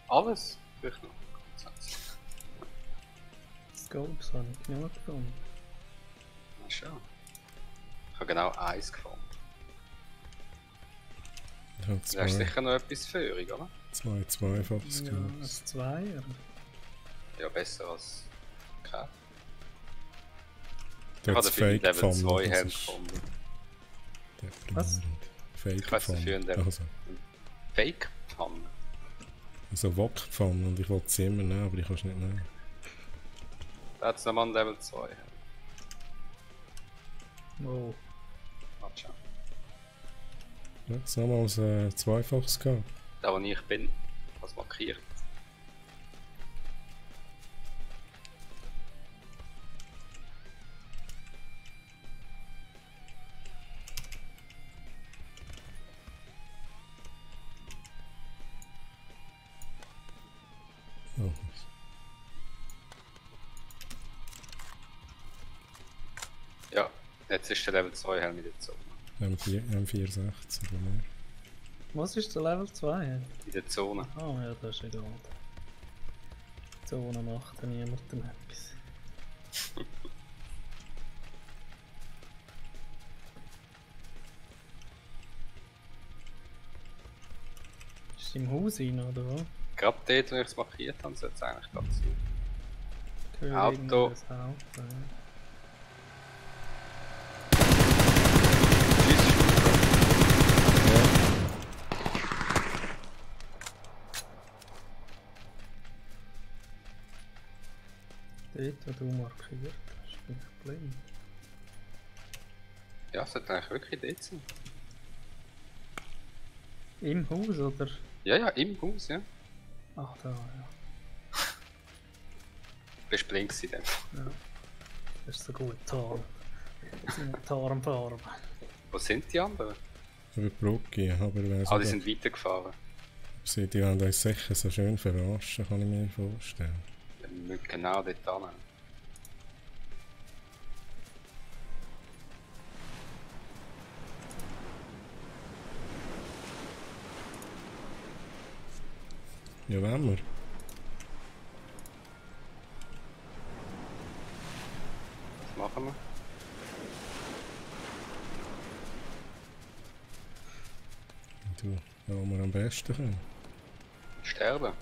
Alles? Vielleicht noch. Grundsätzlich. Scopes habe ich genug gefunden. Na schon. Ich habe genau eins gefunden. Ich habe Du hast sicher noch etwas Führung, oder? zwei zweifaches Ja, gehabt. ein 2er. Ja, besser als kein. Ich Du habe hast dafür einen Fake Level gefunden. 2 das Helm ist gefunden. Was? deprimierend. Fake Ich weiß dafür einen gefunden. Level. Fake Pfanne. Also Wok-Pfanne und ich wollte sie immer nehmen, aber ich kann es nicht nehmen. Da hat es nochmal einen Level 2 Helm. Oh, Warte schon. Jetzt haben wir uns zweifaches gehabt. Da wo ich bin, was markiert. Oh. Ja, jetzt ist der Level 2 Helm wieder gezogen. M460 oder mehr. was ist der Level 2 Helm? In der Zone. Ah ja, das ist egal. Die Zone macht ja niemandem etwas. Ist es im Haus rein, oder was? Gerade dort, wo ich es markiert habe, sollte es eigentlich gerade sein. Ich höre Auto. irgendwas Auto. Ja. Dort, wo du markiert hast, bin ich blind. Ja, es sollte eigentlich wirklich dort sein. Im Haus, oder? Ja, ja, im Haus, ja. Ach, da, ja. Bist blind gewesen, dann. Ja. Das ist so gut, Tarn. Das sind Tarnfarben. Wo sind die anderen? Über die Brücke, aber ich weiss Ah, die nicht, sind weitergefahren. ob sie die wollen uns sicher so schön verarschen, kann ich mir vorstellen. Wir müssen genau dort hin. Ja, wenn wir. Was machen wir? Du, wo wir am besten können. Sterben.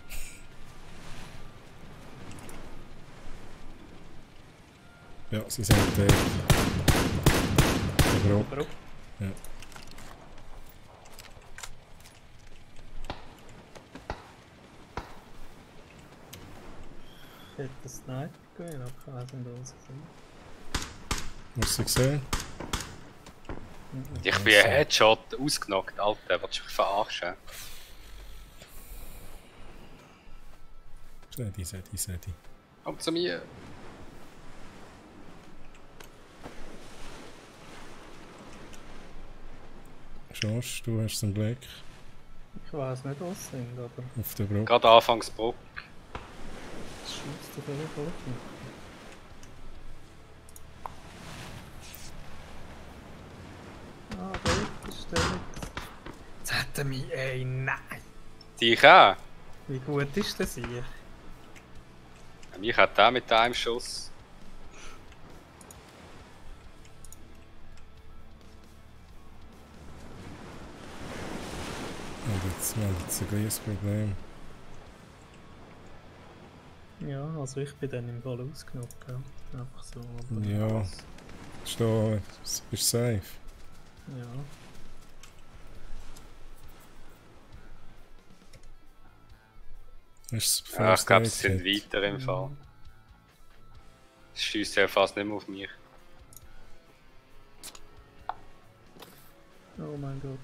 Ja, sie sind dort. Aber auch. Brücke. Ja. Ich hätte einen Sniper gewählt, aber ich weiss nicht, wo sie sind. Hast du sie gesehen? Ich bin ein Headshot ausgenockt, Alter. Willst du mich verarschen? Sedi. Komm zu mir. Schorsch, du hast zum Glück Ich weiss nicht, wo sie sind, aber auf der Brücke. Gerade Anfangsbruch. es schießt auf jeden Fall auf mich. Ah, dort ist der nicht. Jetzt hat er mich, ey, nein! Dich auch. Wie gut ist das hier? Mich hat der mit einem Schuss. Und jetzt haben wir jetzt ein kleines Problem. Ja, also ich bin dann im Fall ausgenockt, gell? Einfach so, aber Ja, steh, bist safe. ja. Hast du Ja, ich glaube, sie First sind Aid Kit? weiter im Fall. Es schießt ja fast nicht mehr auf mich. Oh mein Gott.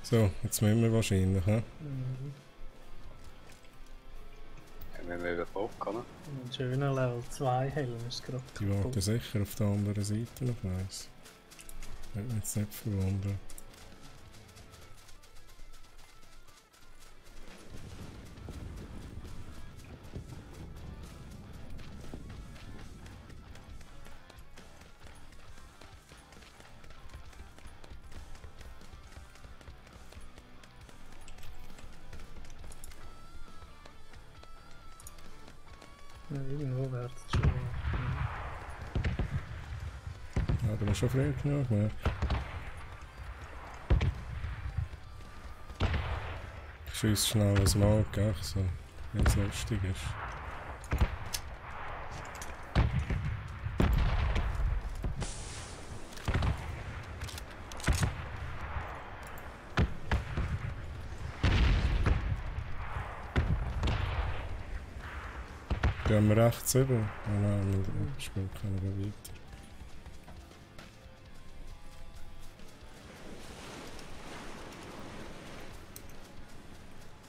So, jetzt müssen wir wahrscheinlich, hä? Mhm. Wenn wir über Bock, oder? Ein schöner Level 2 Helm ist gerade Die warten sicher auf der anderen Seite noch eins. Würde mich jetzt nicht verwundern. Ja, irgendwo wird es schon. Ja, du hast schon früh genug mehr. Ich schiesse schnell ein Mal, gell, so, wenn es lustig ist. Gehen wir rechts rüber? Oh nein, wir spielen können wir weiter.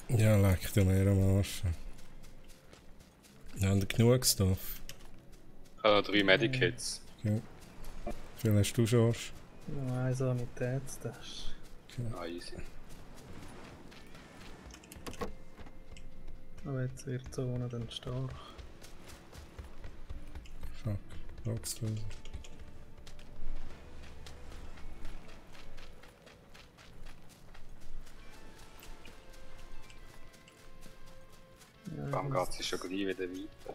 Ja, leck dir mehr am Arsch. Wir haben genug Stuff. Ich habe noch 3 Medikits. Okay. Wie viel hast du schon? Ja, eine Sanitätstasche. Ah, easy. Aber jetzt wird die Zone dann stark. Fuck, Boxdose. Ja, Dann ich geht muss es schon gleich wieder weiter.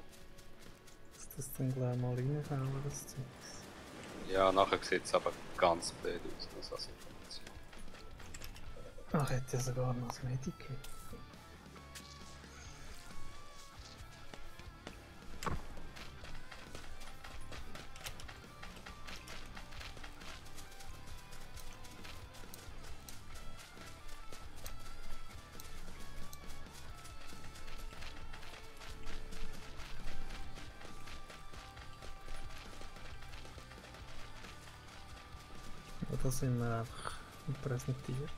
das dann gleich mal reinfällen, das Zeug. Ja, nachher sieht es aber ganz blöd aus. Das als Information. Ach, ich hätte ja sogar noch das Medikit. da sind wir einfach präsentiert.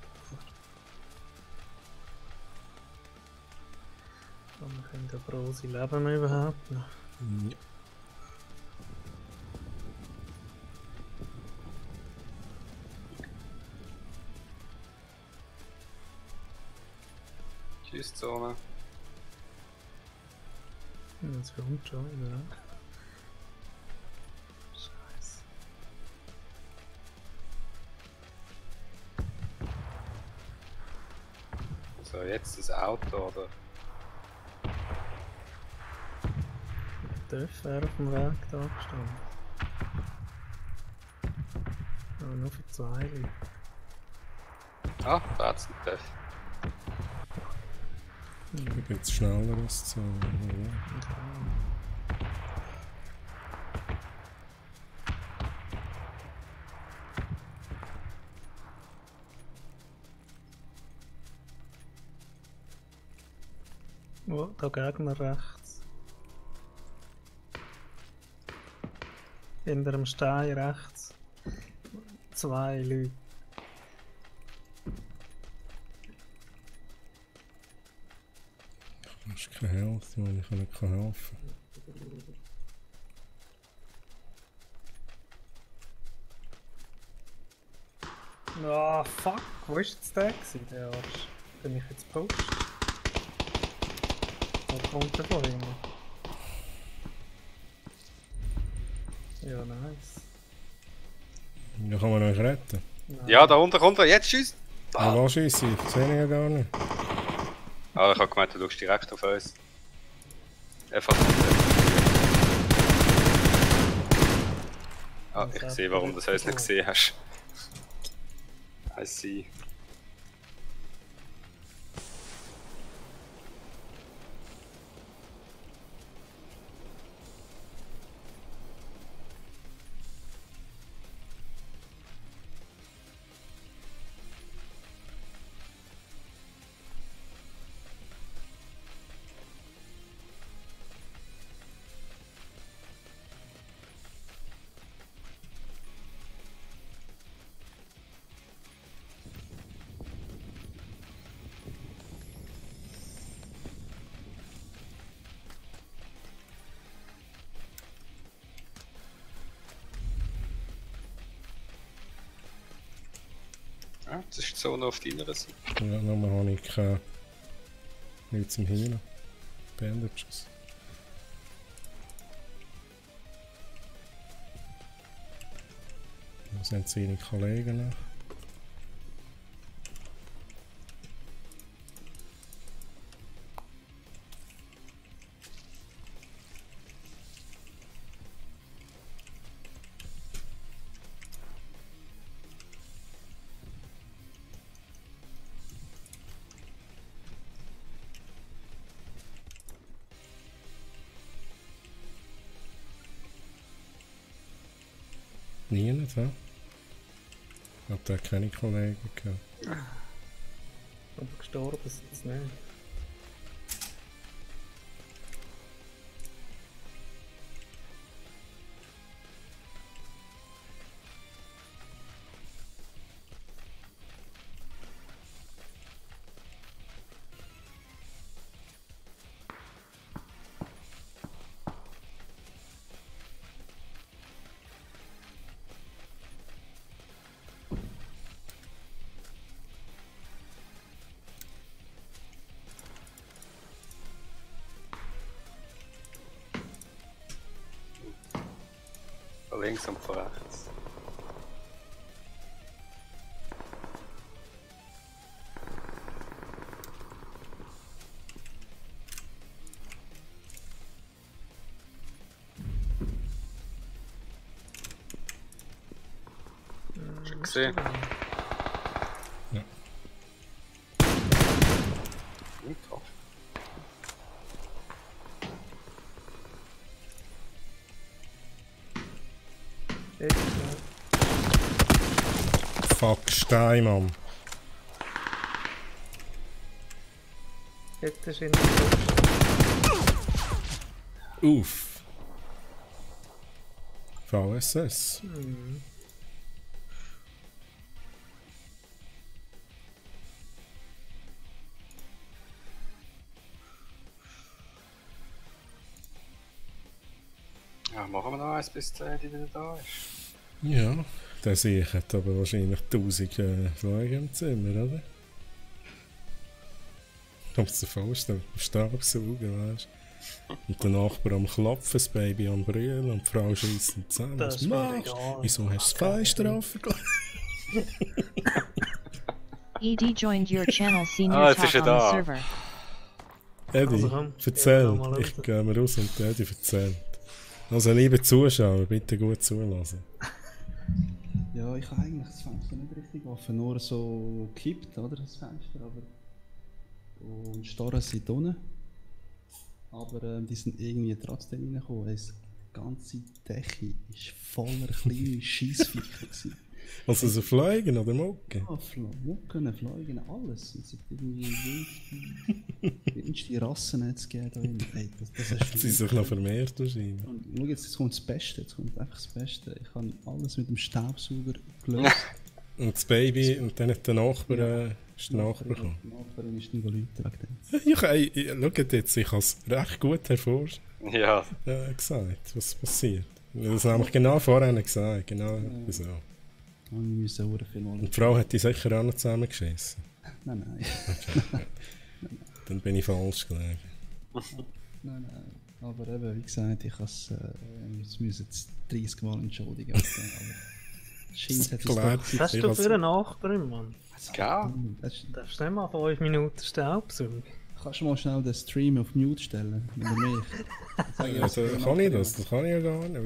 Und wir können ja große Leben überhaupt noch. Ja. Schiesszone. Das kommt schon, ja. Scheiße. So, jetzt das Auto, oder? Dörf wäre auf dem Weg da gestanden. Aber nur für 2 Leute. Ah, da hat's einen Töff. Ich bin jetzt schneller als so. Oh, da Gegner rechts. Hinter dem Stein rechts. 2 Leute. Du hast keine Health, Mann, ich kann nicht helfen. Ah, fuck, wo ist jetzt der gewesen, der Arsch? Bin ich jetzt post? Wo kommt der von hinten? Ja, nice. Da kann man euch retten. Nein. Ja, da unten kommt er, jetzt schießt! Ah, was schieße ich? Das sehe ich ja gar nicht. Ah, ich hab gemeint, du schaust direkt auf uns. Einfach. Ah, ich sehe, warum du das uns nicht gesehen hast. I see. Ja, das ist die Zone auf deiner Seite. Ja, nochmal habe ich nichts zum Heilen. Bandages. Wo sind seine Kollegen noch? Niemand, hä? Ich hab da keine Kollegen gehabt. Aber gestorben sind sie nicht. Von links und von rechts. Schon gesehen? Ja. Top. Jetzt, Fuck, Stein, Mann. jetzt ist in der Post. Uff. VSS. Ja, machen wir noch eins, bis der Eddie wieder da ist. Ja, der Sieg hat aber wahrscheinlich 1000 Flüge im Zimmer, oder? Kommst du dir vorstellen, mit dem Staubsaugen, weißt du? Und der Nachbar am Klopfen, das Baby am Brüllen und die Frau schiessen zusammen. Das Was ist mir machst du? egal. Wieso hast du das Feinstrafe gelegt? ED joined your channel senior Ah, jetzt top ist er on da. the server. Eddie, Also komm, erzähl. geh mal raus. Ich gehe mal raus und der Eddie erzählt. Also liebe Zuschauer, bitte gut zulassen. Ja, ich habe eigentlich das Fenster nicht richtig offen, nur so gekippt, oder, das Fenster, aber... Und Starren sind unten. Aber die sind irgendwie trotzdem reingekommen, weil das ganze Decke war voller kleiner Scheissviecher gewesen. Also so Fliegen oder Mucke? Ja, Mucken, Fliegen, alles. Es hat irgendwie winzige Rassen jetzt gegeben da drin. Hey, das ist Sie sich noch vermehrt wahrscheinlich. Und schau jetzt kommt das Beste, jetzt kommt einfach das Beste. Ich habe alles mit dem Staubsauger gelöst. Und das Baby, und dann hat der Nachbar, ist der Nachbar gekommen. Die Nachbarin ist nicht wegen dem. Schaut jetzt, ich habe es recht gut gesagt, Ja, was passiert. Das habe ich genau vorher gesagt, genau so. Und wir müssen auch viel mal... Und die Frau hat die sicher auch noch zusammengeschissen. Nein. Dann bin ich falsch gelegen. Nein. Aber eben, wie gesagt, ich muss jetzt 30 Mal entschuldigen. Aber Scheint hat es Klar. doch... Was hast du für einen Nachbarn, Mann? ja. Darfst du nicht mal 5 Minuten Staubsaugen? Kannst du mal schnell den Stream auf Mute stellen? Oder mich? Kann ich das? Das kann ich ja gar nicht.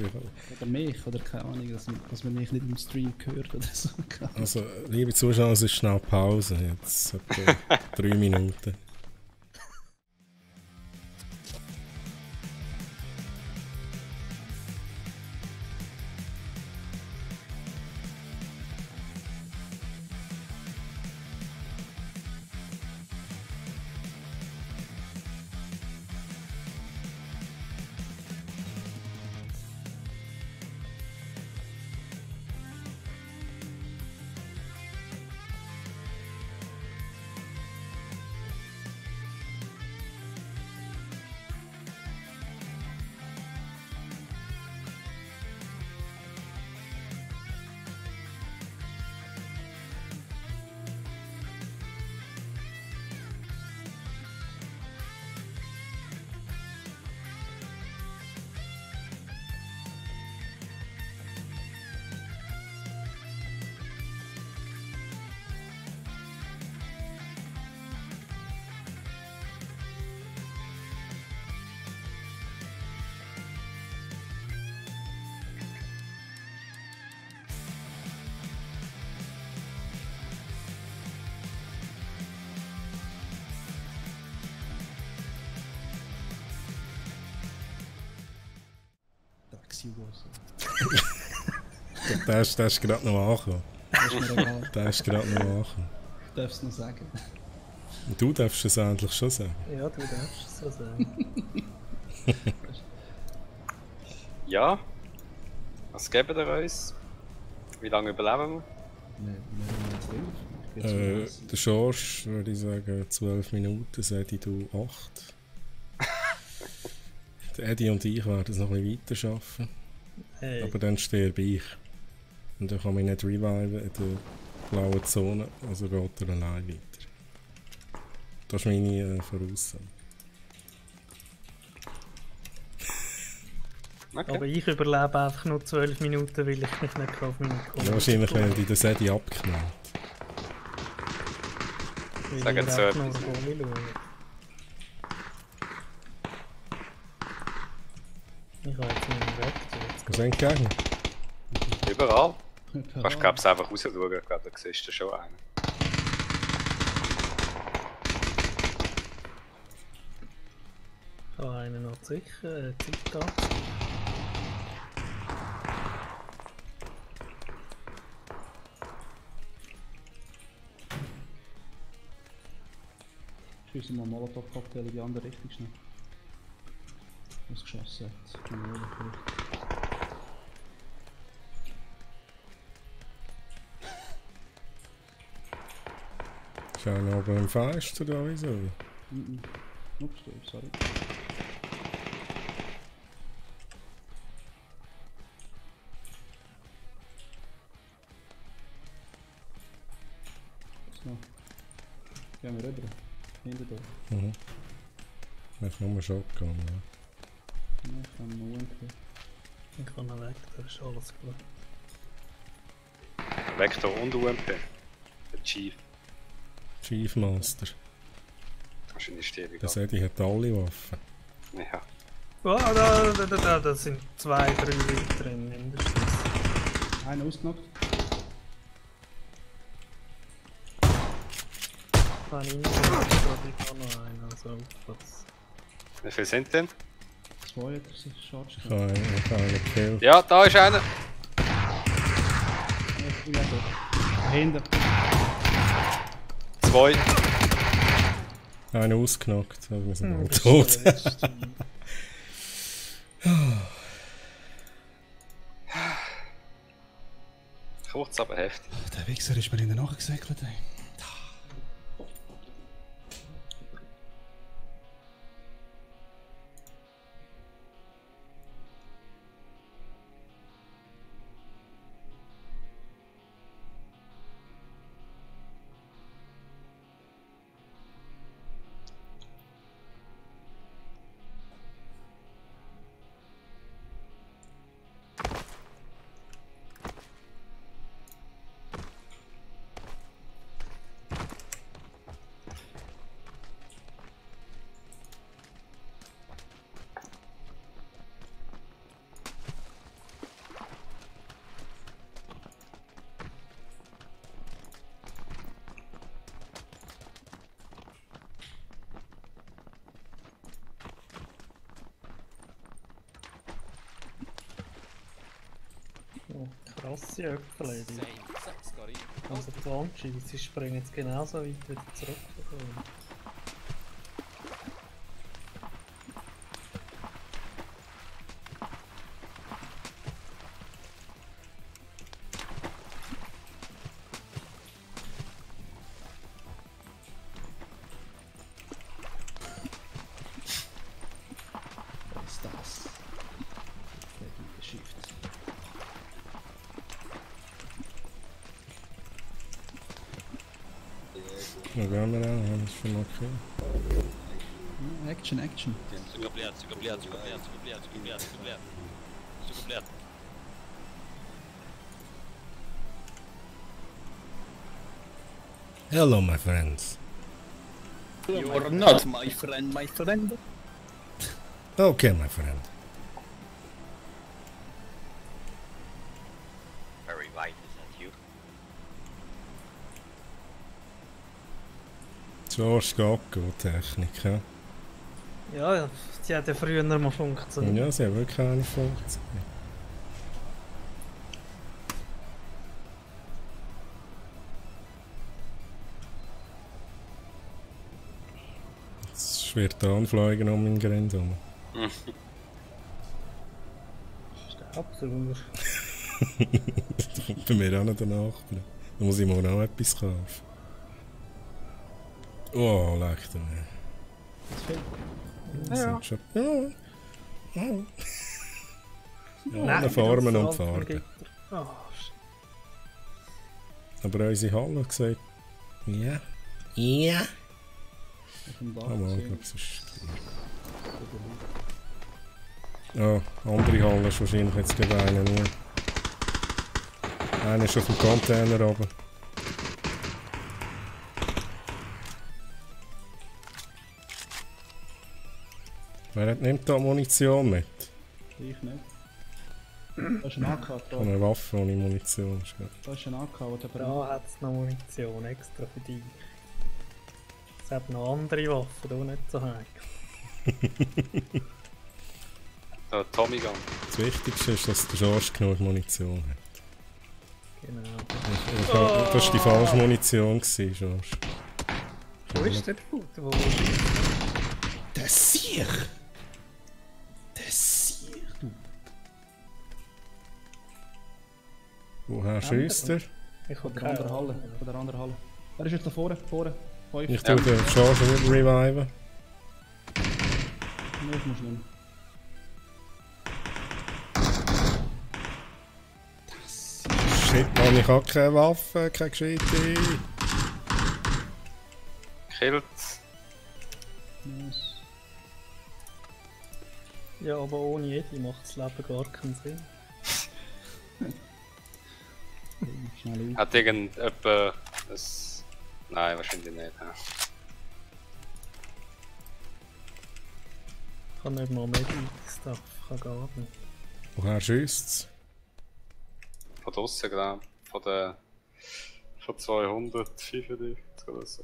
Oder mich, oder keine Ahnung, dass man mich nicht im Stream hört oder so. Also, liebe Zuschauer, es ist schnell Pause. Jetzt etwa 3 Minuten. Der ist gerade noch angekommen. Das ist mir egal. Der ist gerade noch angekommen. Ich darf es noch sagen. Und du darfst es endlich schon sagen. Ja, du darfst es so sagen. Ja. Was geben wir uns? Wie lange überleben wir? Der Schorsch würde ich sagen 12 Minuten, Eddie du 8. Der Eddie und ich werden es noch ein bisschen weiter arbeiten. Hey. Aber dann sterbe ich. Und dann kann ich nicht reviven in der blauen Zone, also geht er allein weiter. Das ist meine Voraussage. Okay. Aber ich überlebe einfach nur 12 Minuten, weil ich mich nicht auf meine Ja, wahrscheinlich werden die das Eddie abknallt. Sag jetzt so etwas. Ich habe jetzt nicht mehr weg. Was ist entgegen? Überall. Kannst glaubst einfach raus schauen, ich glaube, da siehst du schon einen. Ich habe einen noch sicher, Zitat. Schiessen wir mal Molotov-Cocktail in die andere Richtung schnell. Was geschossen hat. Ist er noch beim Fenster oder wieso? Ups, sorry. Gehen wir rüber. Hinten durch. Mhm. Ich habe nur Shotgun, ja. Ja, ich habe nur UMP. Ich kann ihn weg, da ist alles gut. Vector und UMP. Der Chief. Chief Master. Wahrscheinlich stehe ich Der Sedi hat alle Waffen. Ja. Oh, da sind 2, 3 Leute drin, mindestens. Einer ausgenockt. Kann ich nicht, ich habe noch einen, also aufpassen. Wie viele sind denn? 2 hat er sich Charge Ich gehabt. habe einen gekillt. Ja, da ist einer. Ich bin dort. Hinten. 2. Einen ausgenockt. Also wir sind alle Das tot. ist der letzte. Kurz, aber heftig. Der Wichser ist mir in den Nachen gesäckelt. Oh, krasse Öpfel, die. Also die Landscheibe, sie springen jetzt genauso weit wieder zurück. Was ist das? Der gute Shift. Wo gehen wir an? Das ist schon okay. Ja, Action, Action. Hello, my friends. You're not my friend, my friend. Okay, my friend. Very white, is that you? George Gacko, Technik, ja? Ja, die hat ja früher mal funktioniert. Ja, sie haben wirklich eine funktioniert. Jetzt wird der Anfliegen um den Grind herum. Absolut. Bei mir auch noch der Nachbar. Da muss ich mal noch etwas kaufen. Oh, leck dir mir. Das sind schon... Ja. Ja. Ja, alle Formen und Farben. Oh, Aber unsere Halle hat gesagt... Ja. Ja. Auf dem Dach. Ah, mal, ich glaube, es ist... Ja, andere Halle ist wahrscheinlich jetzt gerade eine nur. Einer ist auf dem Container oben. Wer nimmt da Munition mit? Ich nicht. Da ist ein AK drauf. Eine Waffe ohne Munition. Ist gut. Da ist ein AK, der da braucht. hat es noch Munition extra für dich. Es hat noch andere Waffen, die nicht so heikel. Da, Tommy Gun. Das Wichtigste ist, dass der George genug Munition hat. Genau. Das war die falsche Munition, George. Wo ist der Food? Wo Der Sieg! Der Sieg, du! Woher schießt er? Ich Von habe der anderen Halle. Von der anderen Halle. Er ist jetzt da vorne. Vorne. 5. Ich tue den George nicht reviven. Ich muss nicht. Shit, Mann, ich habe keine Waffe, keine gescheite. Killt. Nice. Ja, aber ohne Jedi macht das Leben gar keinen Sinn. Schnell auf. Hat irgendjemand ein... Nein, wahrscheinlich nicht. Ja. Ich kann nicht mal Medic-Stuff, kann gar nicht. Woher schießt's? Von draussen, glaube ich. Von 245 oder so.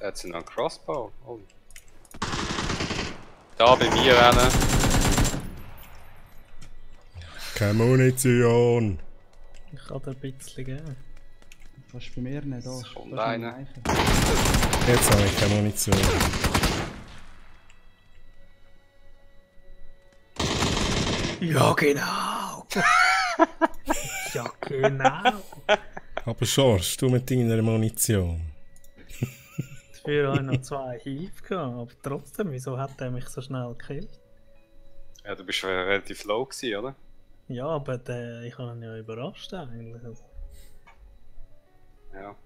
Hat sie noch einen Crossbow? Oh. Da bei mir rennen. Keine Munition! Ich kann dir ein bisschen geben. Kannst du bei mir nicht, da kommt da ist einer. ein Eichen. Jetzt habe ich keine Munition. Ja, genau! Ja, genau! Aber Schorsch, du mit deiner Munition. Dafür habe ich noch 2 Hive gehabt, aber trotzdem, wieso hat er mich so schnell gekillt? Ja, du bist schon relativ low gewesen, oder? Ja, aber ich habe ihn ja überrascht eigentlich. Ja.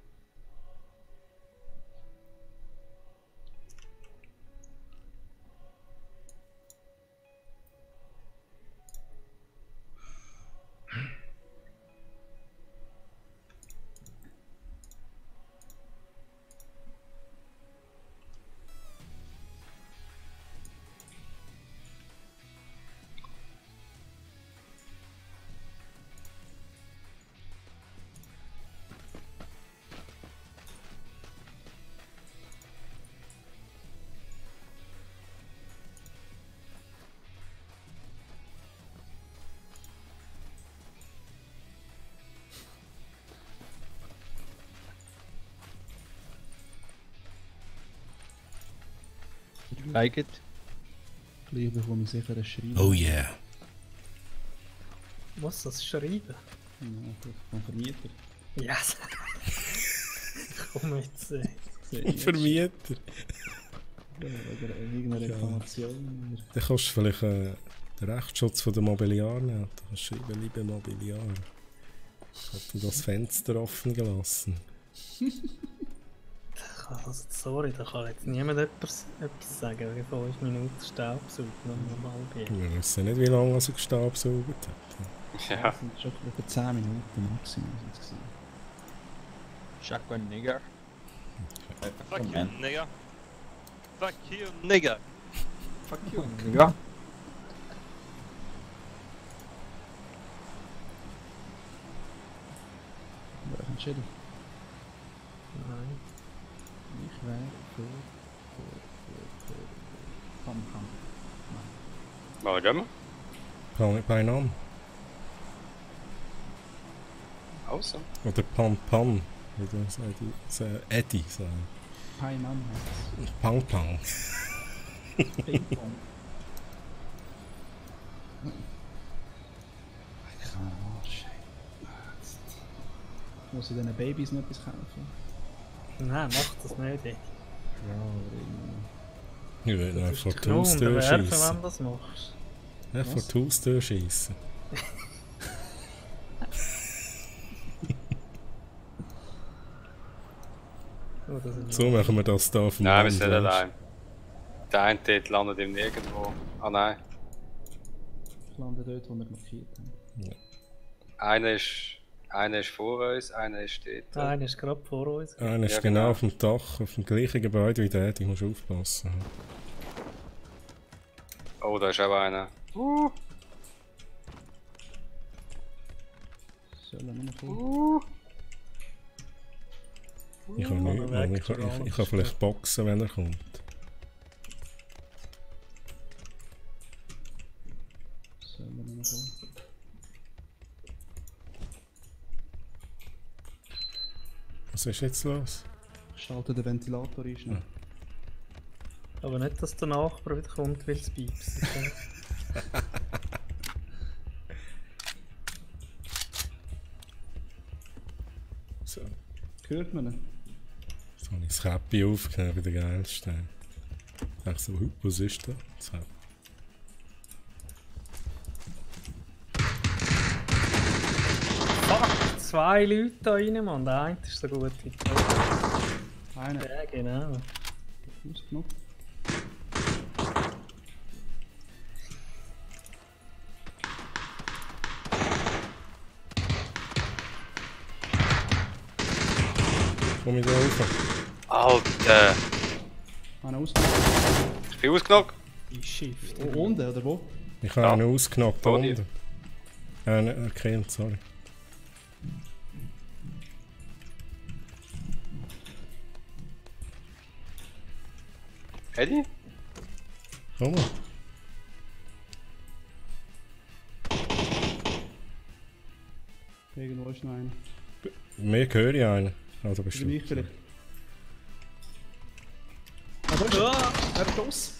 Like it? Gleich bekomme ich sicher einen Schreiben. Oh yeah. Was, das Schreiben? Ja, vom Vermieter. Yes! Komm jetzt. Vermieter. Oder irgendeine Reklamation. Dann kannst du vielleicht den Rechtsschutz von der Mobiliar nehmen. Du kannst schreiben, liebe Mobiliar. Ich habe das Fenster offen gelassen. Also, sorry, da kann jetzt niemand etwas sagen, wie 5 Minuten Staubsaugen normal gehen. Wir wissen nicht, wie lange er gestaubsaugt hat. Ja. Das sind schon etwa 10 Minuten Maximum. Shotgun nigger. Fuck you, nigga. Fuck you, nigga. Fuck you, nigger. Wer ist chillen? Nein. Ich wäre für Pam. Mal gehen wir. Bei Namen. Also. Oder Pam, wie du sagst. Eddie sagen. Painan heißt Pang. es. Ping-Pong. Keine Arsch. Muss ich diesen Babys noch etwas kaufen? Nein, mach das nicht. Ey. Ja, aber irgendwie. Ich will einfach vor die Genug Haustür unterwerfen, wenn schießen. du das machst. Ja, vor die Haustür schießen. Oh, das ist So machen wir das da auf dem Nein, wir Land, sind weisst. allein. Der eine dort landet im Nirgendwo. Ah nein. Ich lande dort, wo wir markiert haben. Einer ist vor uns, einer ist dort. Einer ist gerade vor uns. Einer ist Ja, genau genau. auf dem Dach, auf dem gleichen Gebäude wie der, die musst du aufpassen. Oh, da ist auch einer. Soll er nur kommen? Ich kann nicht, Mann. Ich kann vielleicht boxen, wenn er kommt. Soll er nur kommen? Was ist jetzt los? Ich schalte den Ventilator ein schnell. Aber nicht, dass der Nachbar wieder kommt, weil es piepst. So, Hört man ihn? jetzt habe ich das Käppi aufgenommen, bei der geilsten. Ich so, was ist das? So. Fuck, 2 Leute da rein, Mann. Der eine ist so gut. Einer. Ja, genau. Ausgenockt. Komm ich da rauf? Alter! Einer ausgenockt. Ich bin ausgenockt. Die Shift. Oh, unten, oder wo? Ich habe einen ausgenockt da Vor dir. unten. Okay, sorry. Eddie? Komm mal. Irgendwo ist noch einer. Mehr höre ich einen. Also bist Bin du. ich vielleicht. Ah, da ist er! Er ist los!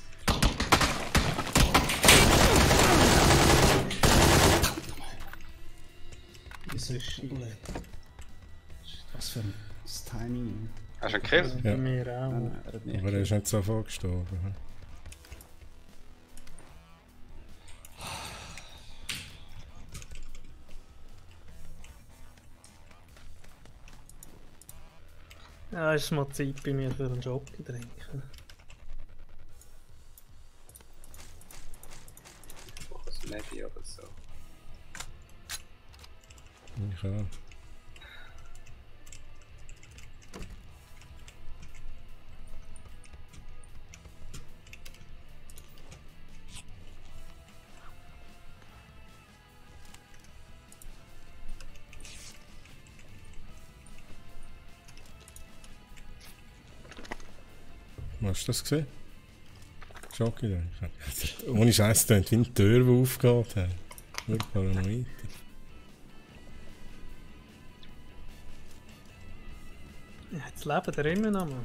Wieso ist blöd? Was für ein Timing. Hast du einen Kill? Ja. Mir auch. Nein, er hat nicht. Aber er ist nicht sofort gestorben. Ja, ist mal Zeit bei mir für einen Jockey trinken. Doch, ein Medi oder so. Ich auch. Hast du das gesehen? Jockey da. Ohne Scheiß, da wie eine Tür, die aufgeht. Hey. Nur Paranoid. Ja, jetzt leben wir immer noch mal.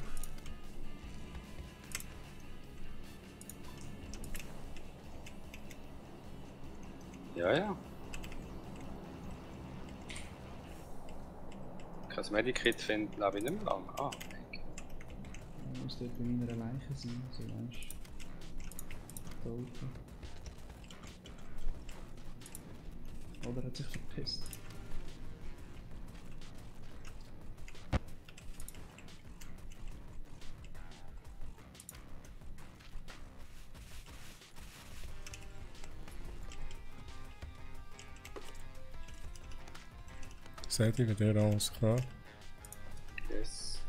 Ja, ja. Kein Medikit finden, glaube ich nicht mehr lange. Ah, okay. Er muss dort bei meiner Leiche sein, so weißt du. Tote. Oder er hat sich verpisst. Seht ihr, bei dir alles klar? Yes.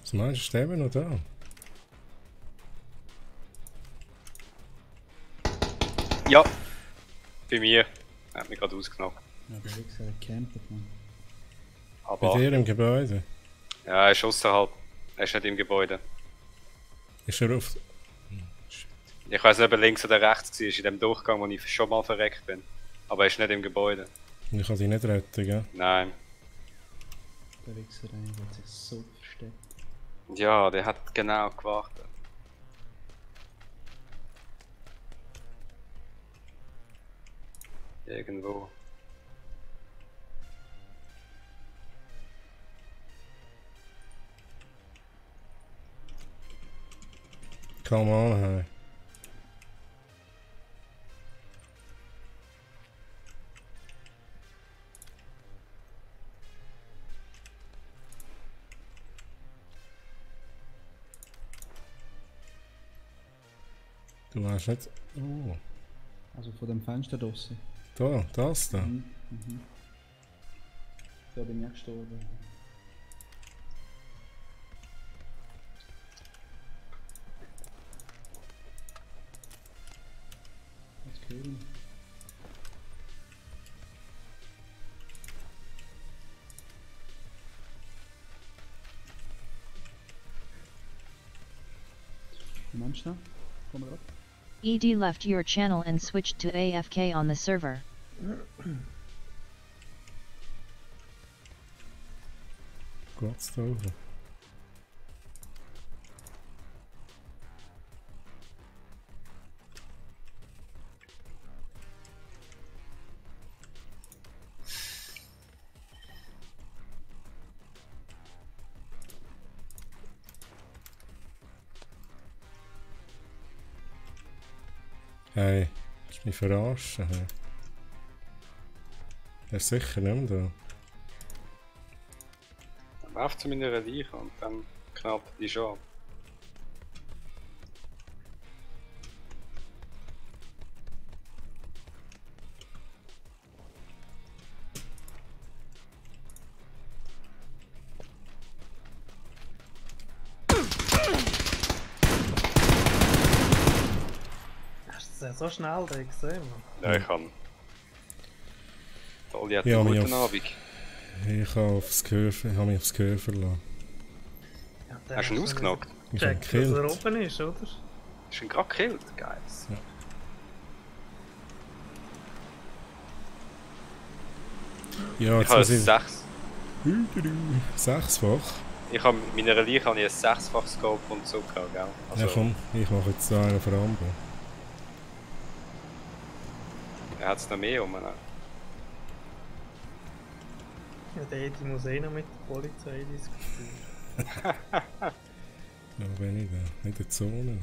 Was meinst du, sterben noch da? Ja, bei mir. Er hat mich gerade ausgenommen. Ja, der Wichser hat gecampt, man. Aber Bei dir im Gebäude? ja, er ist außerhalb. Er ist nicht im Gebäude. Ist er auf... Ich weiß nicht, ob er links oder rechts war, in dem Durchgang, wo ich schon mal verreckt bin. Aber er ist nicht im Gebäude. Ich kann dich nicht retten, gell? Nein. Der Wichser hat sich so versteckt. Ja, der hat genau gewartet. Irgendwo. Come on, hey. Du weißt nicht... Oh. Also von dem Fenster draussen. Da, das da. Mhm. Da bin ich gestorben. Was hören? Wie meinst du noch? Komm mal ab. ED left your channel and switched to AFK on the server. Geht's da oben? Hey, willst du mich verarschen? Hey. Er ist sicher nicht mehr da. Dann werft zu meiner Leiche und dann knallt er die schon ab. Hast du das so schnell da gesehen, Mann? Ja, ich kann. Toll, ja, Ja, guten mich Abend. Ich habe mich aufs Gehör verlassen. Ja, der Hast du ihn ausgenockt? Ich habe ihn Check, dass er gekillt. oben ist, oder? Ist ihn gerade gekillt? Geil. Ja, Ich habe jetzt ein muss 6. ich... Sechsfach? Ich habe mit meiner Leiche habe ich ein 6-fach Scope und so gehabt, gell? Also, Ja komm, ich mache jetzt da einen für Rambo. er hat es noch mehr um. Ne? Ja, der muss eh noch mit der Polizei diskutieren. Ja, bin ich da? In der Zone.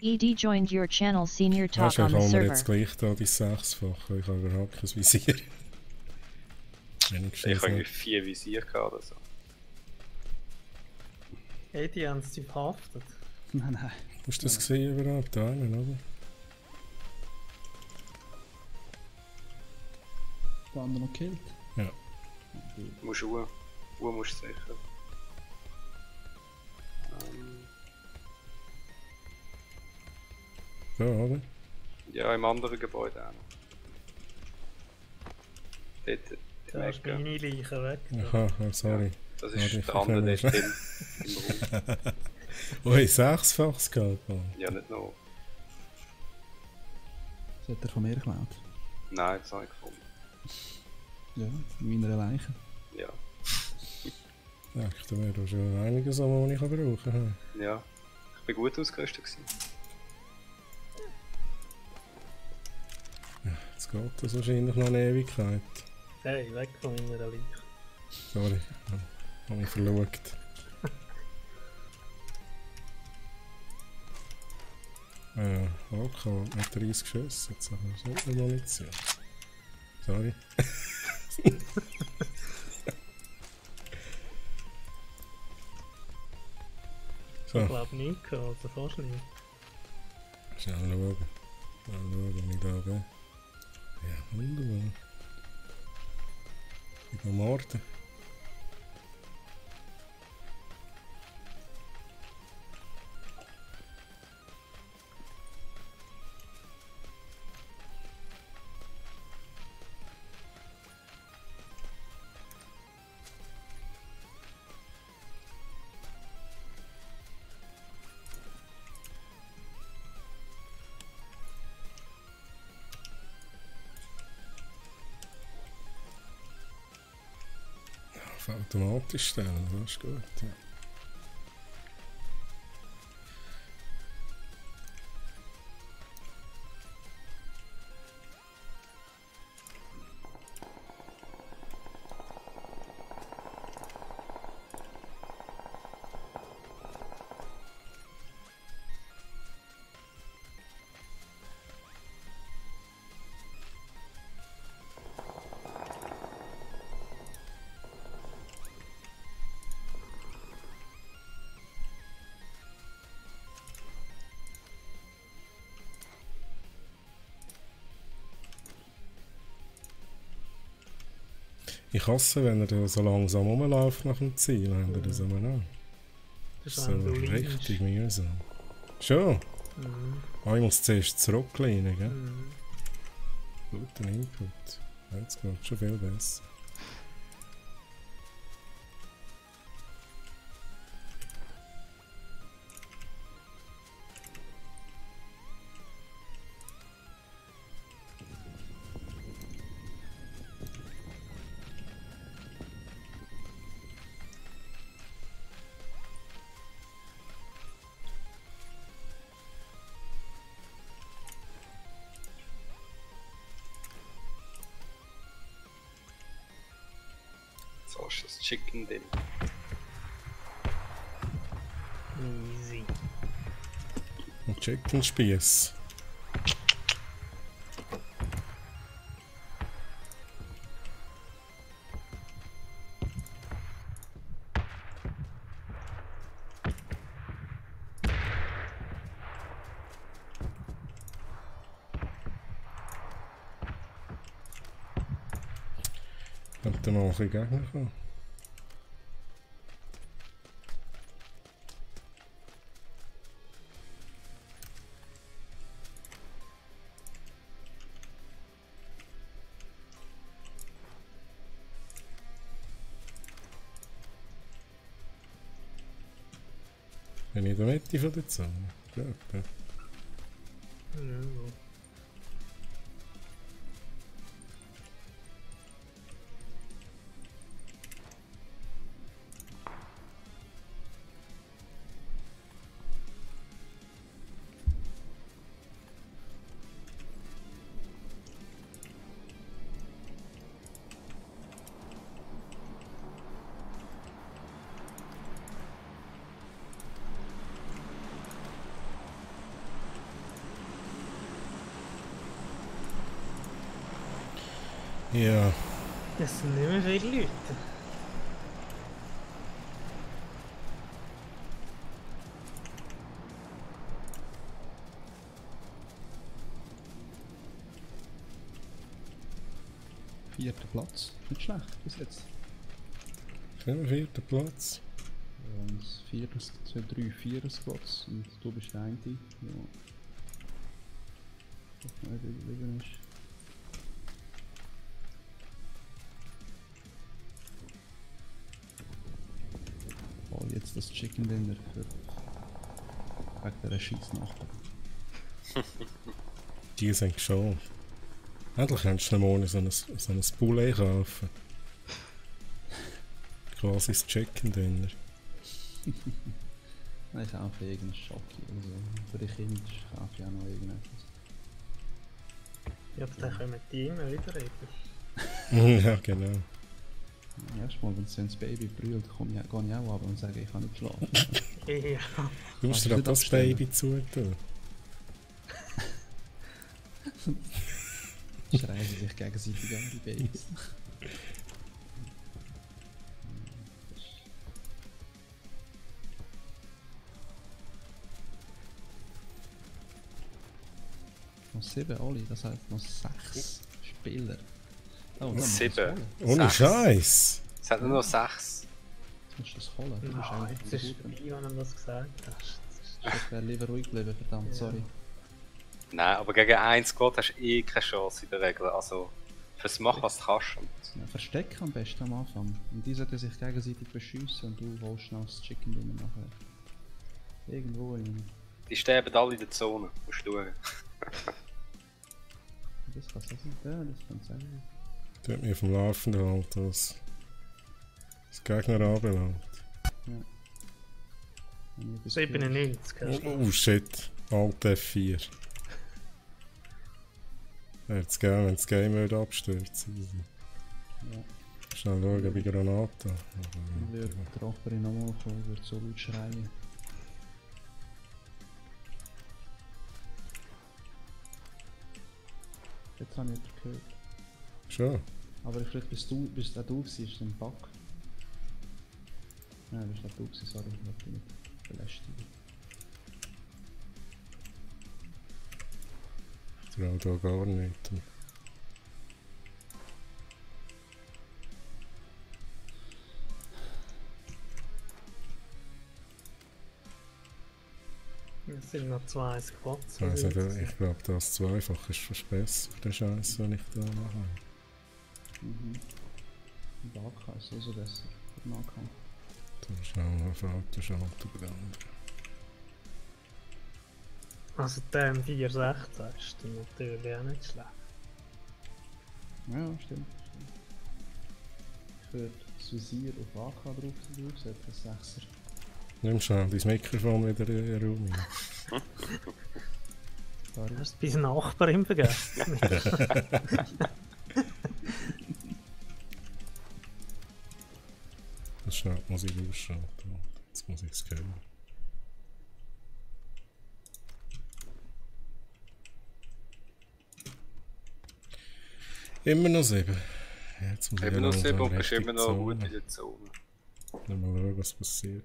ED joined your channel senior talk Weißt du, on the haben wir server. jetzt gleich da die Sechsfache. Ich habe überhaupt kein Visier. Ich habe irgendwie 4 Visier gehabt oder so. Hey, die haben sie verhaftet. Nein, nein. Hast du das gesehen überhaupt? Da einen, oder? Der andere noch gekillt. Ja. Du musst Uhr musst du sicher. Da, oder? Ja, im anderen Gebäude auch. Dort, Da ist meine Leiche weg. Aha, sorry. Das Ja, ist die der andere dort verkennen im Raum. Ui, sechsfaches gehabt. Ja, nicht noch. Das hat er von mir geklaut. Nein, das habe ich gefunden. Ja, in meiner Leiche. Ja. Ja, da wäre schon einiges, was ich brauchen kann. Ja. Ich bin gut ausgerüstet gewesen. Jetzt geht das wahrscheinlich noch eine Ewigkeit. Hey, weg von meiner Leiche. Sorry, ich habe mich verlaugt. Okay, mit 30 Schüssen. Jetzt haben wir so eine Munition. Sorry. So, Ich glaube nicht, also fast nicht. schnell schauen. Schnell schauen, wie ich da bin. Ja, wunderbar. Ich bin Morden. Auf automatisch stellen, das ist gut. Ja. Ich hasse, wenn er da so langsam rumläuft nach dem Ziel, wenn er das immer noch. Das So richtig mühsam. Schon? Ich muss zuerst zurücklehnen, gell? Guter Input. Jetzt geht schon viel besser. So ist das Chicken Dinner. Easy. Ein Chicken Spieß. Könnte mal ein bisschen Gegner kommen. Bin ich in der Mitte von der Zone? Ja, ja. Ja, Das sind nicht mehr viele Leute. Vierter Platz. Nicht schlecht bis jetzt. schon vierter Platz. Und viertes, 3 Vierer-Spots und du bist der eine. Ja. Das nicht überlegen ist. Oh, jetzt das Chicken Dinner für wegen der Scheissnachbar. Die sind schon. Endlich kannst du morgen so ein Poulet kaufen. Quasi das Chicken Dinner. Nein, ich kaufe irgendeinen Schocki oder so. Für die Kinder kaufe ich auch noch irgendetwas. Ja, aber dann können die immer wieder reden. Ja, genau. Erstmal, wenn das Baby brüllt, gehe ich auch ab und sage, ich kann nicht schlafen. Ja. Du musst dir das Baby zutun. Schreien sie sich gegenseitig an, die Babys. Noch 7 alle, das heißt noch 6 Spieler. Oh, dann musst du das 7. holen. Ohne Sechs. Scheiß! Es hat nur noch 6. Jetzt musst du das holen. Du bist Nein, eigentlich jetzt der ist Gute. vorbei, wenn du das gesagt hast. Ich wäre lieber ruhig geblieben, verdammt, Ja. sorry. Nein, aber gegen 1 Squad hast du eh keine Chance in der Regel. Also, fürs Machen, was du kannst. Und Ja, versteck am besten am Anfang. Und die sollten sich gegenseitig beschiessen und du holst noch das Chicken Dinner nachher. Irgendwo in... die sterben alle in der Zone. Musst du schauen. Das kann so sein. Ja, das kann sein. Das hat mich auf dem Laufenden halten, was das Gegner anbelangt. Wenn ich etwas 97, hast du. Oh shit, Alt F4. Wäre es geil, wenn das Game würde abstürzen. Ja. Schnell schauen bei Granata. Dann würde die Nachbarin nochmal kommen, würde so laut schreien. Jetzt habe ich nicht gehört. Schon? Aber ich glaube, bis auch du warst, ist ein Bug. Nein, bist auch du gewesen, sorry, ich wollte dich nicht belästigen. Ich traue da gar nicht. sind noch 2 Squads. Also ich glaube, das Zweifach ist fast besser, der Scheiß, den ich da mache. Mhm. Der AK ist also besser. Der Nahkampf. Da ist auch noch Vaterschalter bei den anderen. Also der M416 ist dann natürlich auch nicht schlecht. Ja, stimmt. Ich würde das Visier auf AK draufsetzen, das 6er. Nimm schnell dein Mikrofon wieder in den Raum rein. Du hast deine Nachbarin vergessen. Das schnell die Musik ausschalten. Jetzt muss ich es hören. Immer noch 7. Jetzt muss ich Immer noch 7 und bist richtig immer noch gut Zone. in der Zone. Dann mal schauen, was passiert.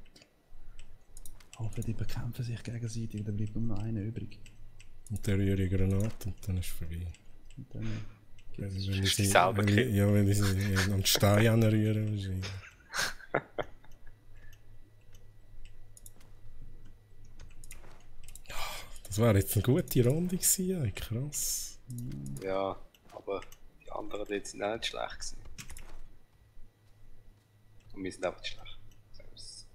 Aber die bekämpfen sich gegenseitig, da bleibt nur noch einer übrig. Und der rühre ich Granate und dann ist es vorbei. Und dann Wenn gibt's ich dich sie, selber killen. ja, wenn ich sie an die Steine anrühre, wahrscheinlich. Das wäre jetzt eine gute Runde gewesen, ey, krass. Ja, aber die anderen dort sind auch nicht schlecht gewesen. Und wir sind einfach nicht schlecht. Sagen wir's.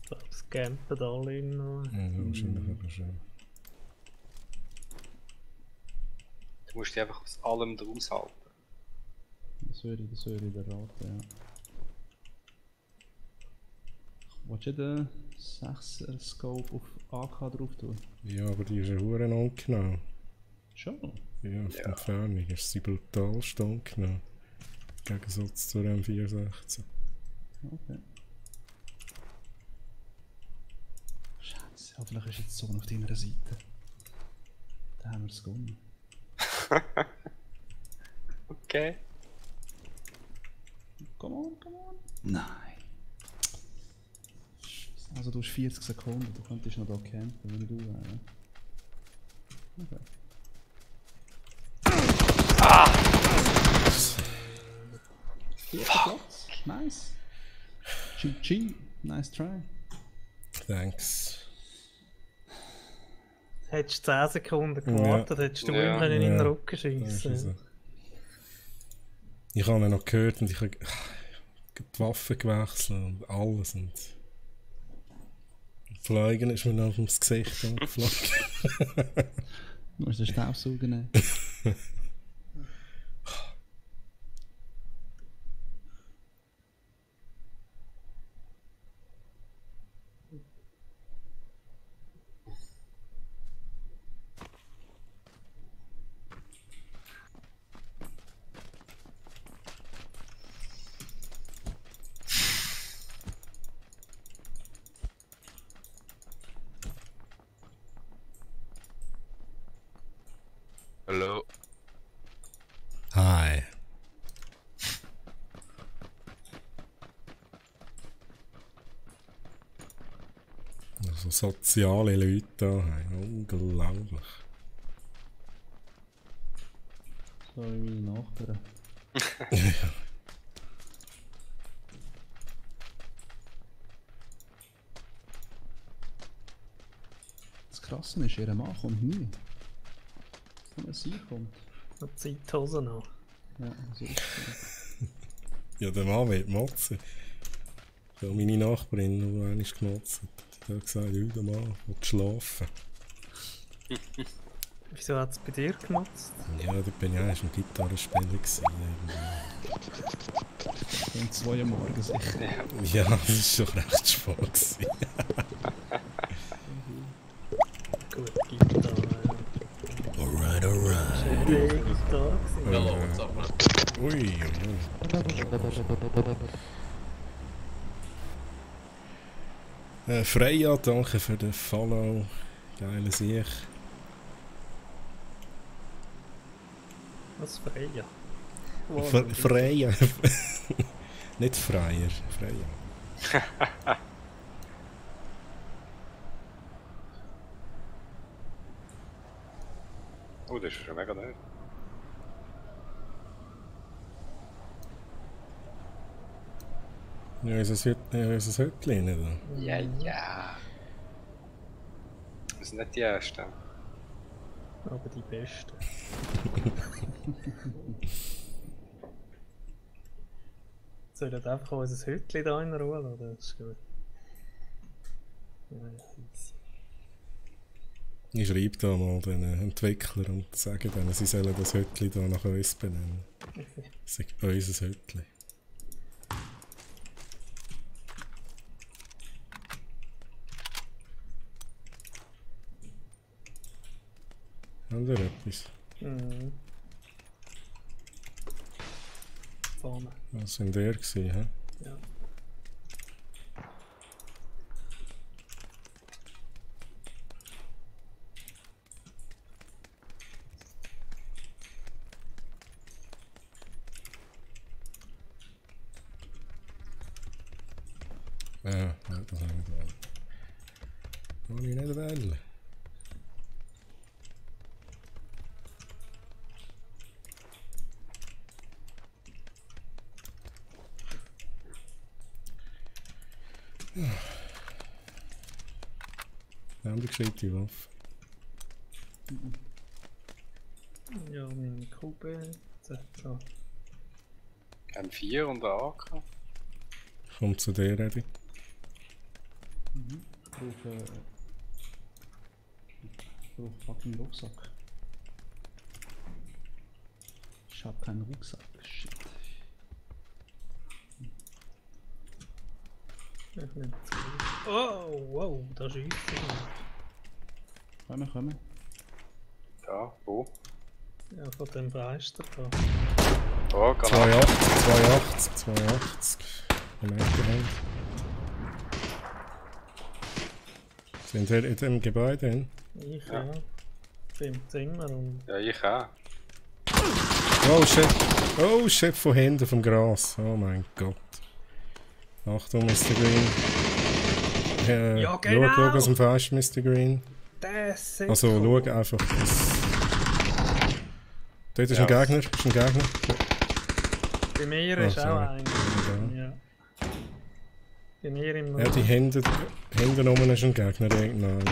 Das campen alle noch. Ja, wahrscheinlich aber schon. Du musst dich einfach aus allem draus halten. Das höre ich der raten, ja. Willst du den 6er Scope auf AK drauf tun? Ja, aber die ist ja verdammt ungenau. Schon? Ja, auf der Entfernung ist sie brutal ungenau. Im Gegensatz zur M416. Okay. Scheiße, ja, vielleicht ist jetzt die Zone auf deiner Seite. Da haben wir es gewonnen. Okay. Come on. Nein. Also du hast 40 Sekunden, du könntest noch da campen, wenn du Okay. Vierter Platz. Nice. GG. Nice try. Thanks. Hättest du 10 Sekunden gewartet, hättest du ihm in den Rücken Das schiessen. ist so. Ich habe ihn noch gehört und ich habe die Waffen gewechselt und alles. Und Fliegen ist mir noch ums Gesicht angeflogen. Du musst den Staubsauger nehmen. Hallo. Hi. Also soziale Leute da, hey, unglaublich. Sorry, meine Nachbarn. Das Krasse ist, ihr Mann kommt nie. Wenn sie kommt. Noch Zeithose noch. Ja, so ist es. Ja, der Mann wird motzen. Ja, meine Nachbarin, die einmal gemotzt hat, die hat gesagt, ja, der Mann will schlafen. Wieso hat es bei dir genutzt? Ja, da bin ich eigentlich ein Gitarrenspieler gewesen. Um 2 Uhr morgens sicher. Ja, das ist schon recht spät gewesen. Gut, Gitarre. Alright. Schöne Gitarre gewesen. Ja, what's up, man? Ui. Freya, danke für den Follow. Geile Sieg. Was Freya? Freya. Nicht Freier, Freya. Oh, das ist schon mega neu. Ja, unser Hütchen nicht. Ja, ja. Das sind nicht die Ersten. Aber die Besten. Soll das einfach unser Hütchen da in Ruhe lassen? Das ist gut. Ja, easy. Ich schreibe da mal den Entwicklern und sage denen, sie sollen das Hütchen da nach uns benennen. Das ist unser Hütchen. Haben wir etwas? Mhm. Vorne. Was waren der gewesen, hä? Ja. Ja, das habe ich nicht wollen. Wollte ich nicht wollen. Wir haben die gescheite Waffe. Ja, meine Kube. So. M4 und ein AK. Kommt zu dir, Eddie. Ich brauche fucking Rucksack. Ich hab keinen Rucksack. Shit. Ich nehme das Bild. Oh, wow, da schießt er. Kommen. Da, wo? Ja, von dem Fenster da. Da, kann 82. Im Ecke. Sind wir in dem Gebäude hin? Ich ja. Ich bin im Zimmer und... Ja, ich auch. Oh shit! Oh shit, von hinten vom Gras. Oh mein Gott. Achtung, Mr. Green. Ja, genau! Schau aus dem Fenster, Mr. Green. Das ist Also, cool. schau einfach. Dort ist ein Gegner. Bei mir ist auch einer. Ja. Bei mir im Ja, die hinten rum ist ein Gegner, irgendwann.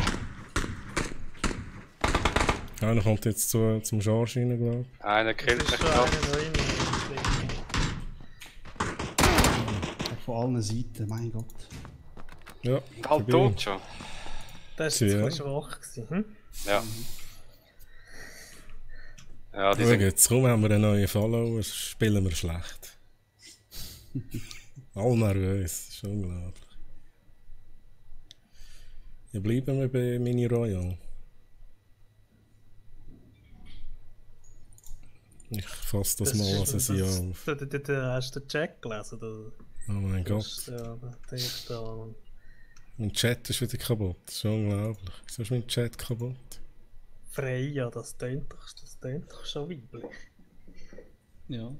Einer kommt jetzt zum Charge rein, glaube ich. Einer killt mich gerade. Von allen Seiten, mein Gott. Ja, Und halt tot schon. Das war jetzt ein bisschen schwach gewesen, hm? Ja. Ja, die Schau sind... jetzt, kaum haben wir einen neuen Follower, spielen wir schlecht. All nervös, das ist unglaublich. Ja, bleiben wir bei Mini Royal. Ich fasse das mal als ein Ja auf. Hast du den Chat gelesen? Oh mein Gott. Ja, der ist da. Mein Chat ist wieder kaputt, das ist unglaublich. Wieso ist mein Chat kaputt? Freya, das tönt doch schon weiblich. Ja.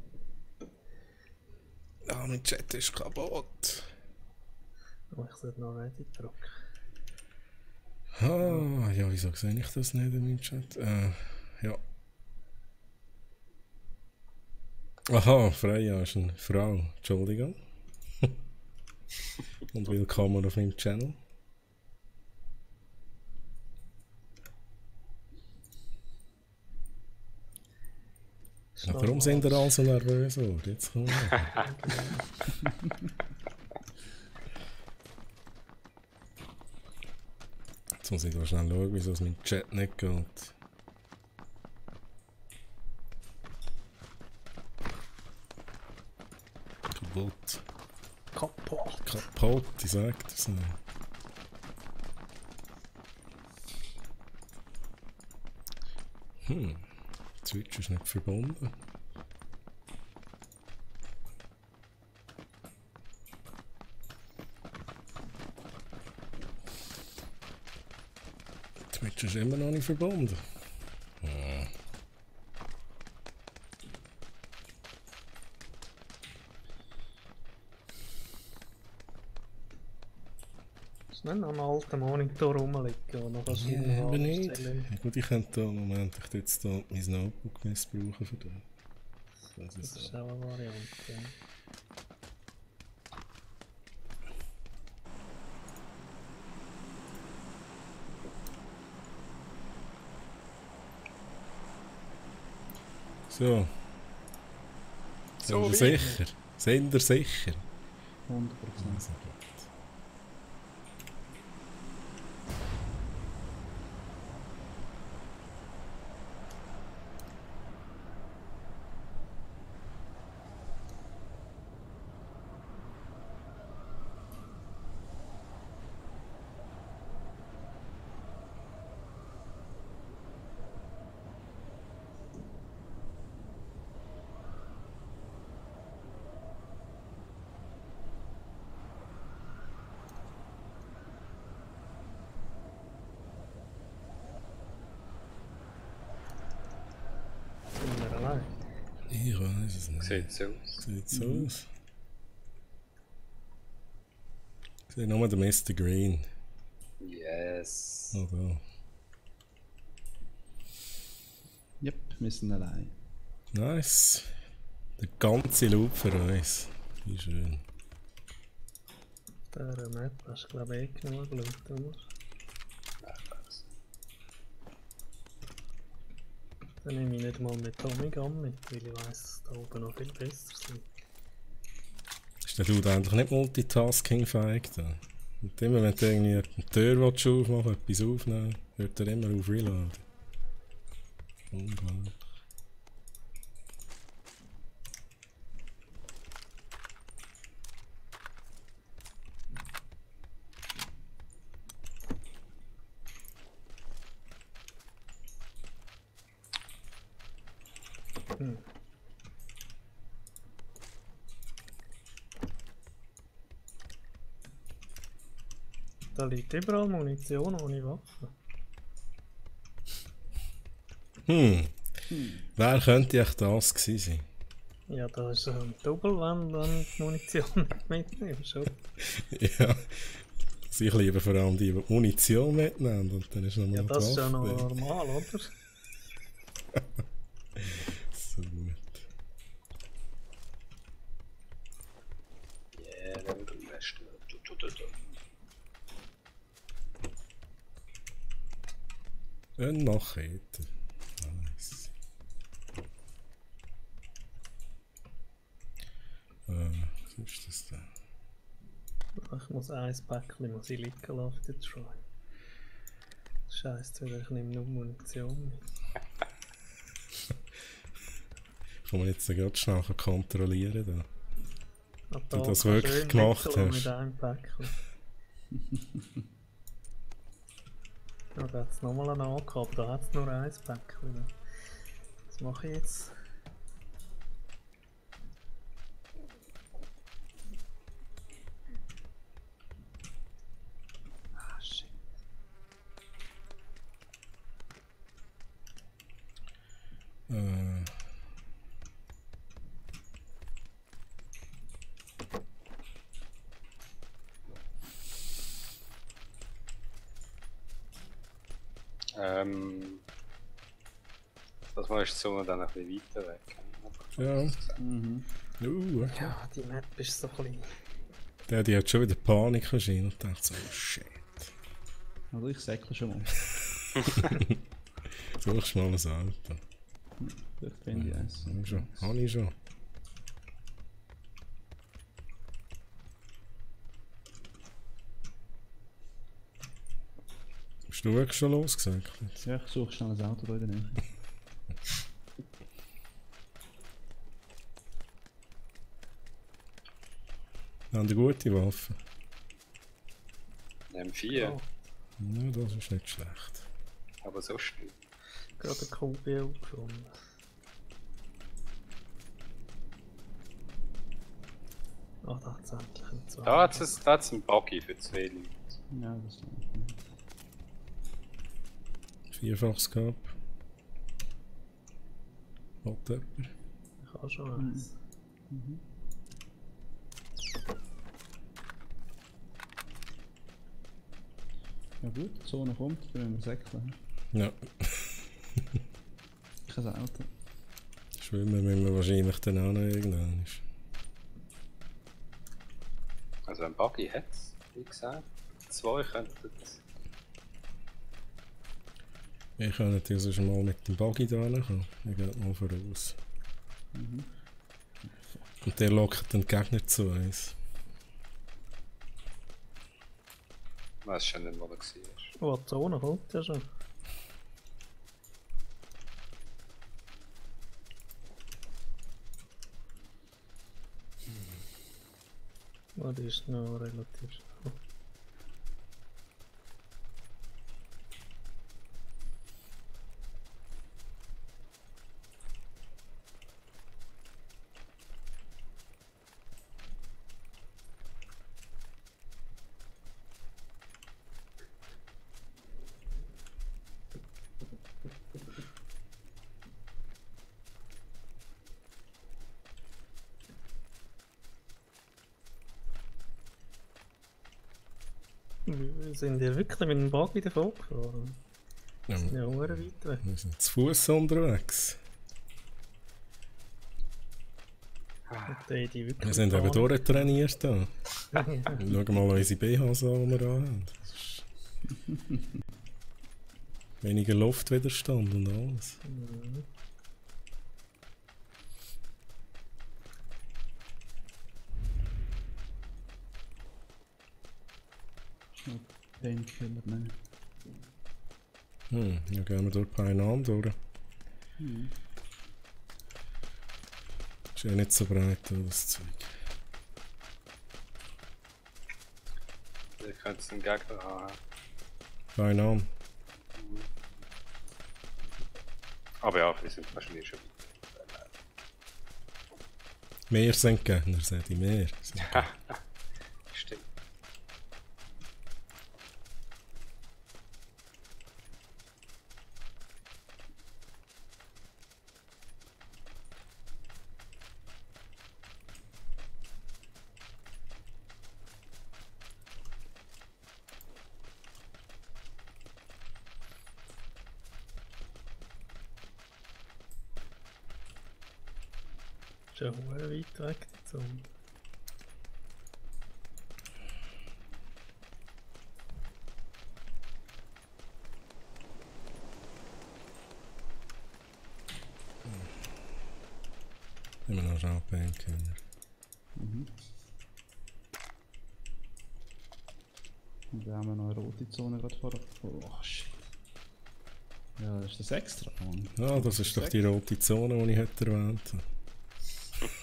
Ah, mein Chat ist kaputt. Oh, ich sollte noch nicht drücken. Ah, ja, wieso sehe ich das nicht in meinem Chat? Ja. Aha, Freya ist eine Frau. Entschuldigung. Und willkommen auf meinem Channel. Ja, warum sind ihr alle so nervös? Jetzt komm Jetzt muss ich da schnell schauen, wieso es mit dem Chat nicht geht. Kaputt, ich sag das nicht. Twitch ist nicht verbunden. Twitch ist immer noch nicht verbunden. Nicht noch einen alten Monitor rumliegen, wo noch was Ja, aber nicht. Ja, gut, ich könnte da im Moment jetzt da mein Notebook missbrauchen für das. Das ist auch eine Variante, ja. So. So Sind ihr sicher? Sind ihr sicher? 100%. Also gut. Sind wir allein? Ich weiß es nicht. Sieht so aus. Sieht so aus. Ich sehe nur den Mr. Green. Yes. Oh, da. Yep, wir sind allein. Nice. Der ganze Loop für uns. Wie schön. Der Map hast du glaube ich genug geschaut, oder? Dann nehme ich nicht mal mit Tommy Gun mit, weil ich weiss, dass da oben noch viel besser sind. Ist der Dude eigentlich nicht multitasking-fähig da? Und immer wenn du irgendwie eine Tür aufmachen etwas aufnehmen, hört er immer auf Reload. Unglaublich. Da liegt überall Munition ohne Waffen. Wer könnte echt das gewesen sein? Ja, da ist ein Double, wenn du Munition mitnimmst, oder? Ja. Also ich liebe vor allem die Munition mitnehmen und dann ist nochmal Ja, das ist ja noch drin. normal, oder? So gut. Yeah, der wird am besten. Eine Machete. Nice. Was ist das da? Ich muss ein Päckchen muss ich liegen lassen für den Try. Scheiße, ich nehme nur Munition mit. Kann man jetzt gerade schnell kontrollieren da? Ah, Du das kannst wirklich schön gemacht wechseln hast. Mit einem Päckchen. Ja, da hat es nochmal einen AK, aber da hat es nur ein Päckchen. Was mache ich jetzt? Ah, shit. Das mal ist so dann ein bisschen weiter weg. Ja. Okay. Ja, die Map ist so klein. Der hat schon wieder Panik wahrscheinlich und denkt so, oh shit. Also ich säckle schon mal. Suchst mal ein Auto. Vielleicht finde ich eins. Habe ich schon. Habe ich schon. Bist du wirklich schon losgesagt? Ja, ich suche schnell ein Auto da in der Nähe. Haben die gute Waffe? M4, Oh, Ja, das ist nicht schlecht. aber so schnell. gerade ein QBL gefunden. Ah, da hat es endlich einen zweiten. Da hat es einen Buggy für 2 Leute. Ja, das ist Vierfaches gehabt. Hat jemand? Ich habe schon eins. Ja gut, die Zone kommt, dann müssen wir säckeln. Ja. Ich habe ein Auto. Schwimmen müssen wir wahrscheinlich dann auch noch irgendwann. Also ein Buggy hat es, wie gesagt. 2 könnten. Ich kann natürlich sonst mal mit dem Buggy da kommen. Ich gehe mal voraus. Und der lockt den Gegner zu uns. Ich weiß schon nicht, wo er war. Oh, die Zone kommt ja schon. Oh, die ist noch relativ schnell. Sind die wirklich mit dem Bug wieder vorgefahren? Ja, Ja, weit weg. wir sind zu Fuß unterwegs. Die wirklich Wir sind eben durchtrainiert da. Ja. Schau mal unsere BHs an, die wir anhaben. Weniger Luftwiderstand und alles. Painkiller, nein. Dann gehen wir dort beieinander durch. Ist ja nicht so breit, das Zeug. Ihr könnt einen Gegner haben. Beieinander. Aber ja, wir sind wahrscheinlich schon weit. Mehr sind Gegner, sag ich, mehr. Stimmt. Schon weit weg, die Zone. Immer noch schnell Painkiller. Und wir haben noch eine rote Zone gerade vor. Oh shit. Ja, ist das extra? Ja, das ist doch die rote Zone, die ich heute erwähnt habe.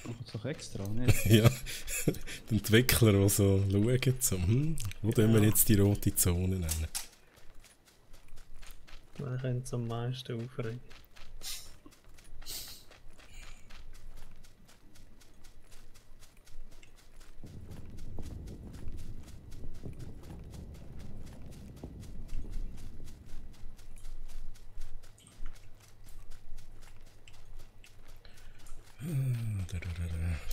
Macht es doch extra, nicht? Ja, die Entwickler, die so schauen, so, wo tun wir jetzt die rote Zone nennen? Man könnte es am meisten aufregen.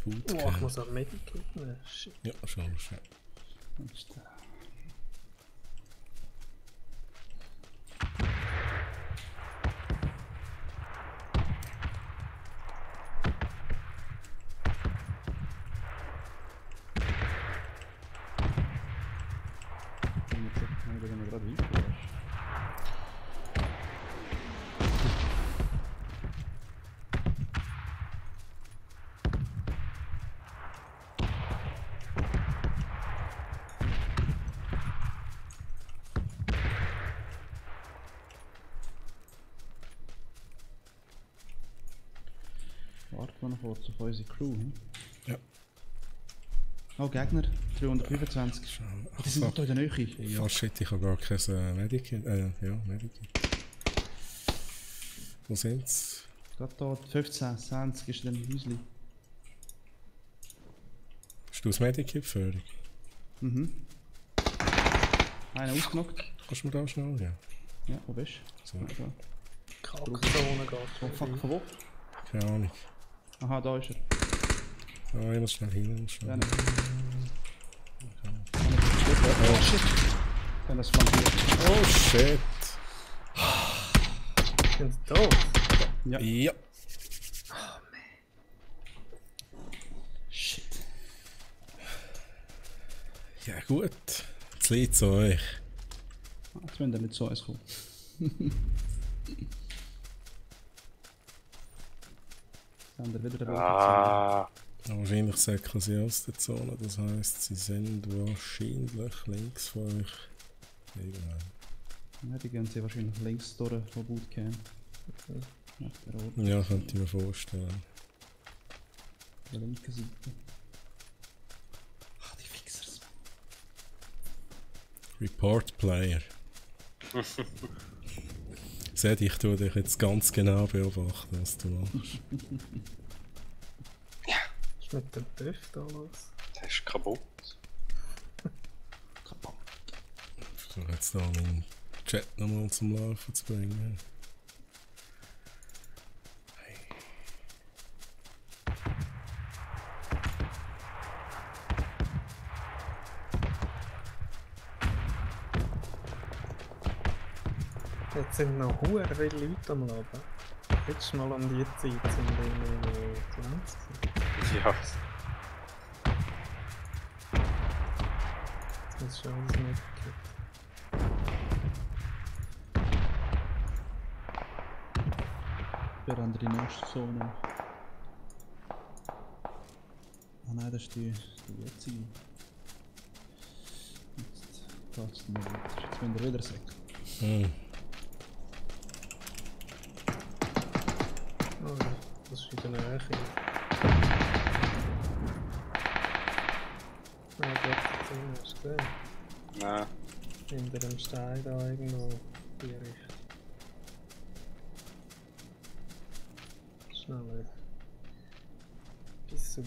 Bootcamp. Oh, ich muss auch Medikit nehmen. Shit. Ja, schon. Warten wir noch kurz auf unsere Crew. Ja. Oh, Gegner, 325. Die sind noch da in der Nähe. Ja, shit, ich habe gar kein Medikit. Ja, Medikit. Wo sind's? Gerade da, 15, 20 ist in dem Häuschen. Hast du das Medikit-Führung? Einer ausgenockt. Kannst du mir da schnell? Ja. Ja, wo bist So. du? Ja, Kackzone geht. oh fuck, von wo? Keine Ahnung. Aha, da ist er. Ah, ich muss schnell hin. Ja, nicht. Oh shit. Dann das flankiert. Oh shit. Sind sie tot? Ja. Ja. Shit. Ja gut. Jetzt liegt es an euch. Jetzt müssen wir nicht zu uns kommen. haben wir wieder eine Ah, Wahrscheinlich säckeln sie aus der Zone, das heisst, sie sind wahrscheinlich links von euch. Ja, die gehen sie wahrscheinlich links durch von Bootcamp. Nach der roten. Ja, könnte ich mir vorstellen. Auf der linken Seite. Ach, die Fixers. Report Player. Seht, ich tue dich jetzt ganz genau beobachten, was du machst. Was ist mit dem TÜV da los? der ist kaputt. Ich versuche jetzt da meinen Chat nochmal zum Laufen zu bringen. Jetzt sind noch hure viele Leute am Laden. Letztes Mal um die Zeit sind irgendwie 20. Ja, Jetzt ist schon alles mitgekriegt. Wir haben die nächste Zone. Ah nein, das ist die jetzige. Jetzt geht es nicht weiter. Jetzt müssen wir wieder säckeln. Hm. Oh, das ist in der Nähe. Ah, dort hast du gesehen. nein. Hinter dem Stein da irgendwo in die Richtung. Schnell. Bis auf.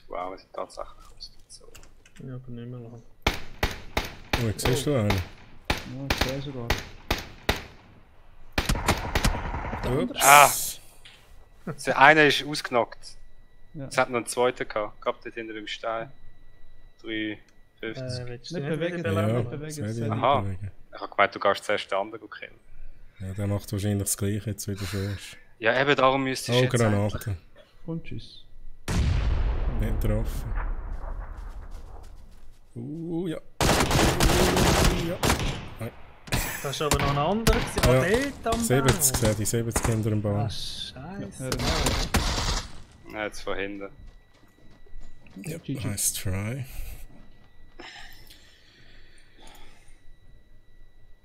Wow, wir sind tatsächlich aus der Zone. Ja, aber nicht mehr lang. Oh, jetzt siehst du einen. Ja, ich sehe sogar. Ups. Ah! Der eine ist ausgenockt. Ja. Es hat noch einen zweiten gehabt. Gehabt dort hinter dem Stein. 3,50. Willst du Nicht dich bewegen, wieder Ja, beleben? nicht bewegen. seht ihr Sehr nicht Aha. bewegen. Ich habe gemeint, du gehst zuerst den anderen killen. Ja, der macht wahrscheinlich das gleiche jetzt wieder first. Ja, eben darum müsstest du Oh, jetzt eigentlich- Granate. Und tschüss. Nicht getroffen. Ja. Ja. Das ist aber noch ein anderer. Ja. Dort am 70, Baum. seht ihr, 70 hinter dem Baum. Ah, Scheiße. Ja, jetzt von hinten. Ja, GG. nice try.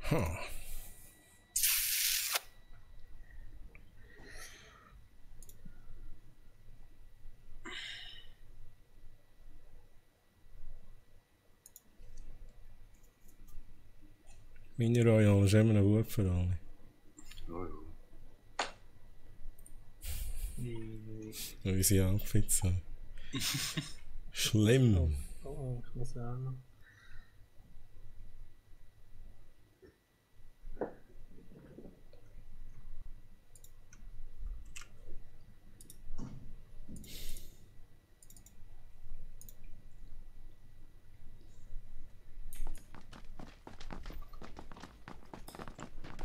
Huh. Meine Royal ist immer noch gut für alle. Wie sie Outfits haben. Schlimm. Oh, ich muss ja auch noch.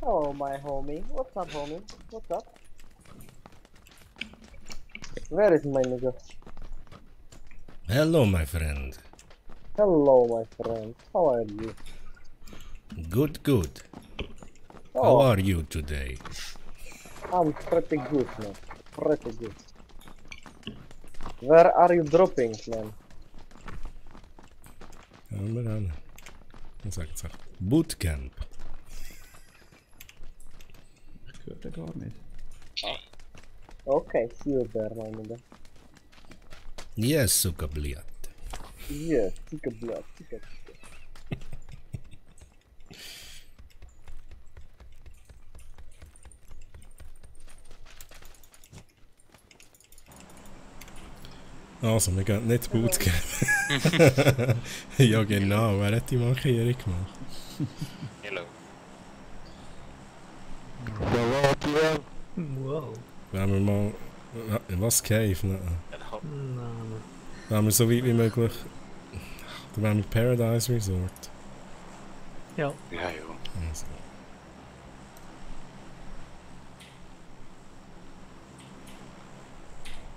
Oh, my homie. What's up, homie? What's up? Where is my nigga? Hello, my friend. Hello, my friend. How are you? Good, good. Oh, How are you today? I'm pretty good, man. Pretty good. Where are you dropping, man? Haben wir einen. Was sagt er? Bootcamp. Ich höre den gar nicht. Okay, see you there, my nigga. Yes, Sukabliat. Yes, take a blood, take a blood. Also, wir gehen nicht Bootcamp. Ja, genau. Wer hat die Markierung gemacht? Hello. Wow. Wenn wir mal... Was? Cave? Nein. Nein. Wenn wir so weit wie möglich... Dann wären wir Paradise Resort. Ja. Ja, ja. Also.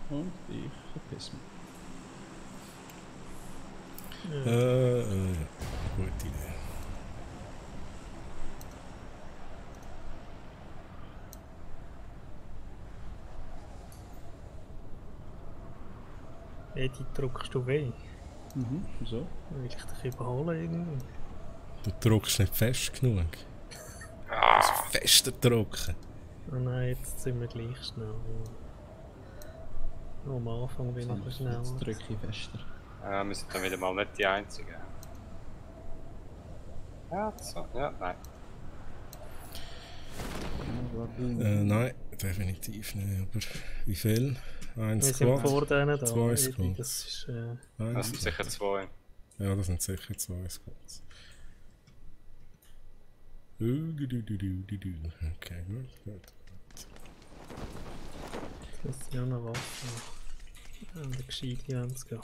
Und ich verpiss mich. Gute Idee. Edi, drückst du weh? Wieso? Will ich dich überholen irgendwie? Du drückst nicht fest genug. Also fester drücken. Oh nein, jetzt sind wir gleich schnell. Nur am Anfang bin ich Jetzt schneller. drücke ich fester. Wir sind dann wieder mal nicht die Einzigen. Ja, so. Ja, nein. Nein, definitiv nicht. Aber wie viel? Ein Wir Squad? sind vor denen da. 2 Edi, Squads. das ist, Das sind sicher 2. Ja, das sind sicher 2 Squads. Okay, gut. das ist ja noch Waffe. An der gescheite anzugehen.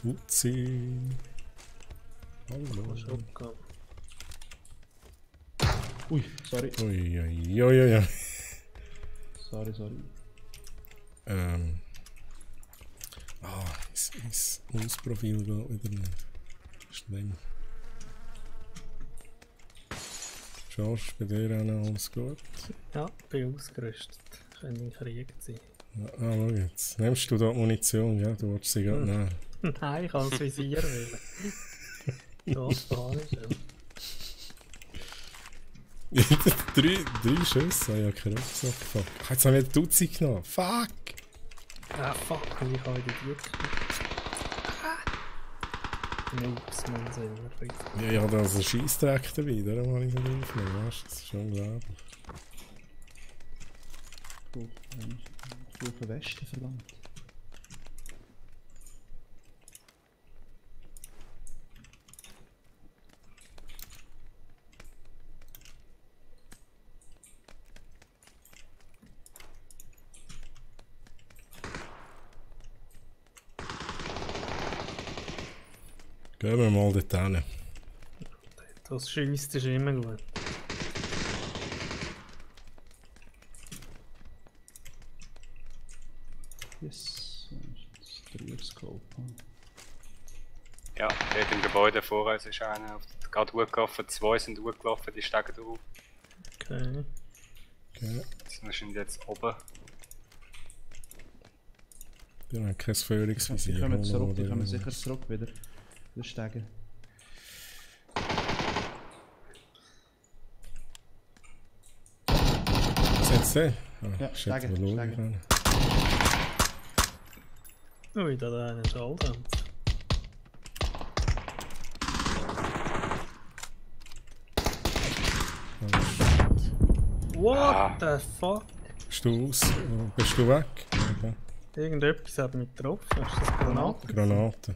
Uzi. Hallo. Shotgun. Ui, sorry. Ui. Sorry. Ins Mausprofil geht wieder nicht. Schlimm. George, bei dir auch noch alles gut? Ja, bin ausgerüstet. Könnte im Krieg sein. Schau jetzt. Nimmst du da Munition, ja? Du wolltest sie gerade nehmen. Nein, ich kann das Visier wählen. Das war ich schon. drei Schüsse, ich habe keinen Rucksack gefunden. Jetzt haben wir einen Dutzend genommen. Fuck! Ah, fuck, ich habe die Tür Ups, mein Sinn. Ja, ich habe da so einen Scheissdreck dabei, darum habe ich nicht aufgenommen, weißt du? Das ist unglaublich. Gut, ich habe Westen verlangt. Gehen wir mal dort hin. Das schiesst ist immer gut. Yes, das 3er-Scope. Ja, dort im Gebäude vor uns ist einer gerade hochgelaufen, 2 sind hochgelaufen, die steigen drauf. Okay. Wir sind jetzt oben. Die haben kein Führungsvisier. Die kommen zurück, die kommen sicher zurück wieder. Wieder steigen. Jetzt sehen? Ja, steigen. Ui, da hat einer Schalltanz. What the fuck? Bist du aus? Bist du weg? Okay. Irgendetwas hat mich getroffen. Ist das Granate? Granate.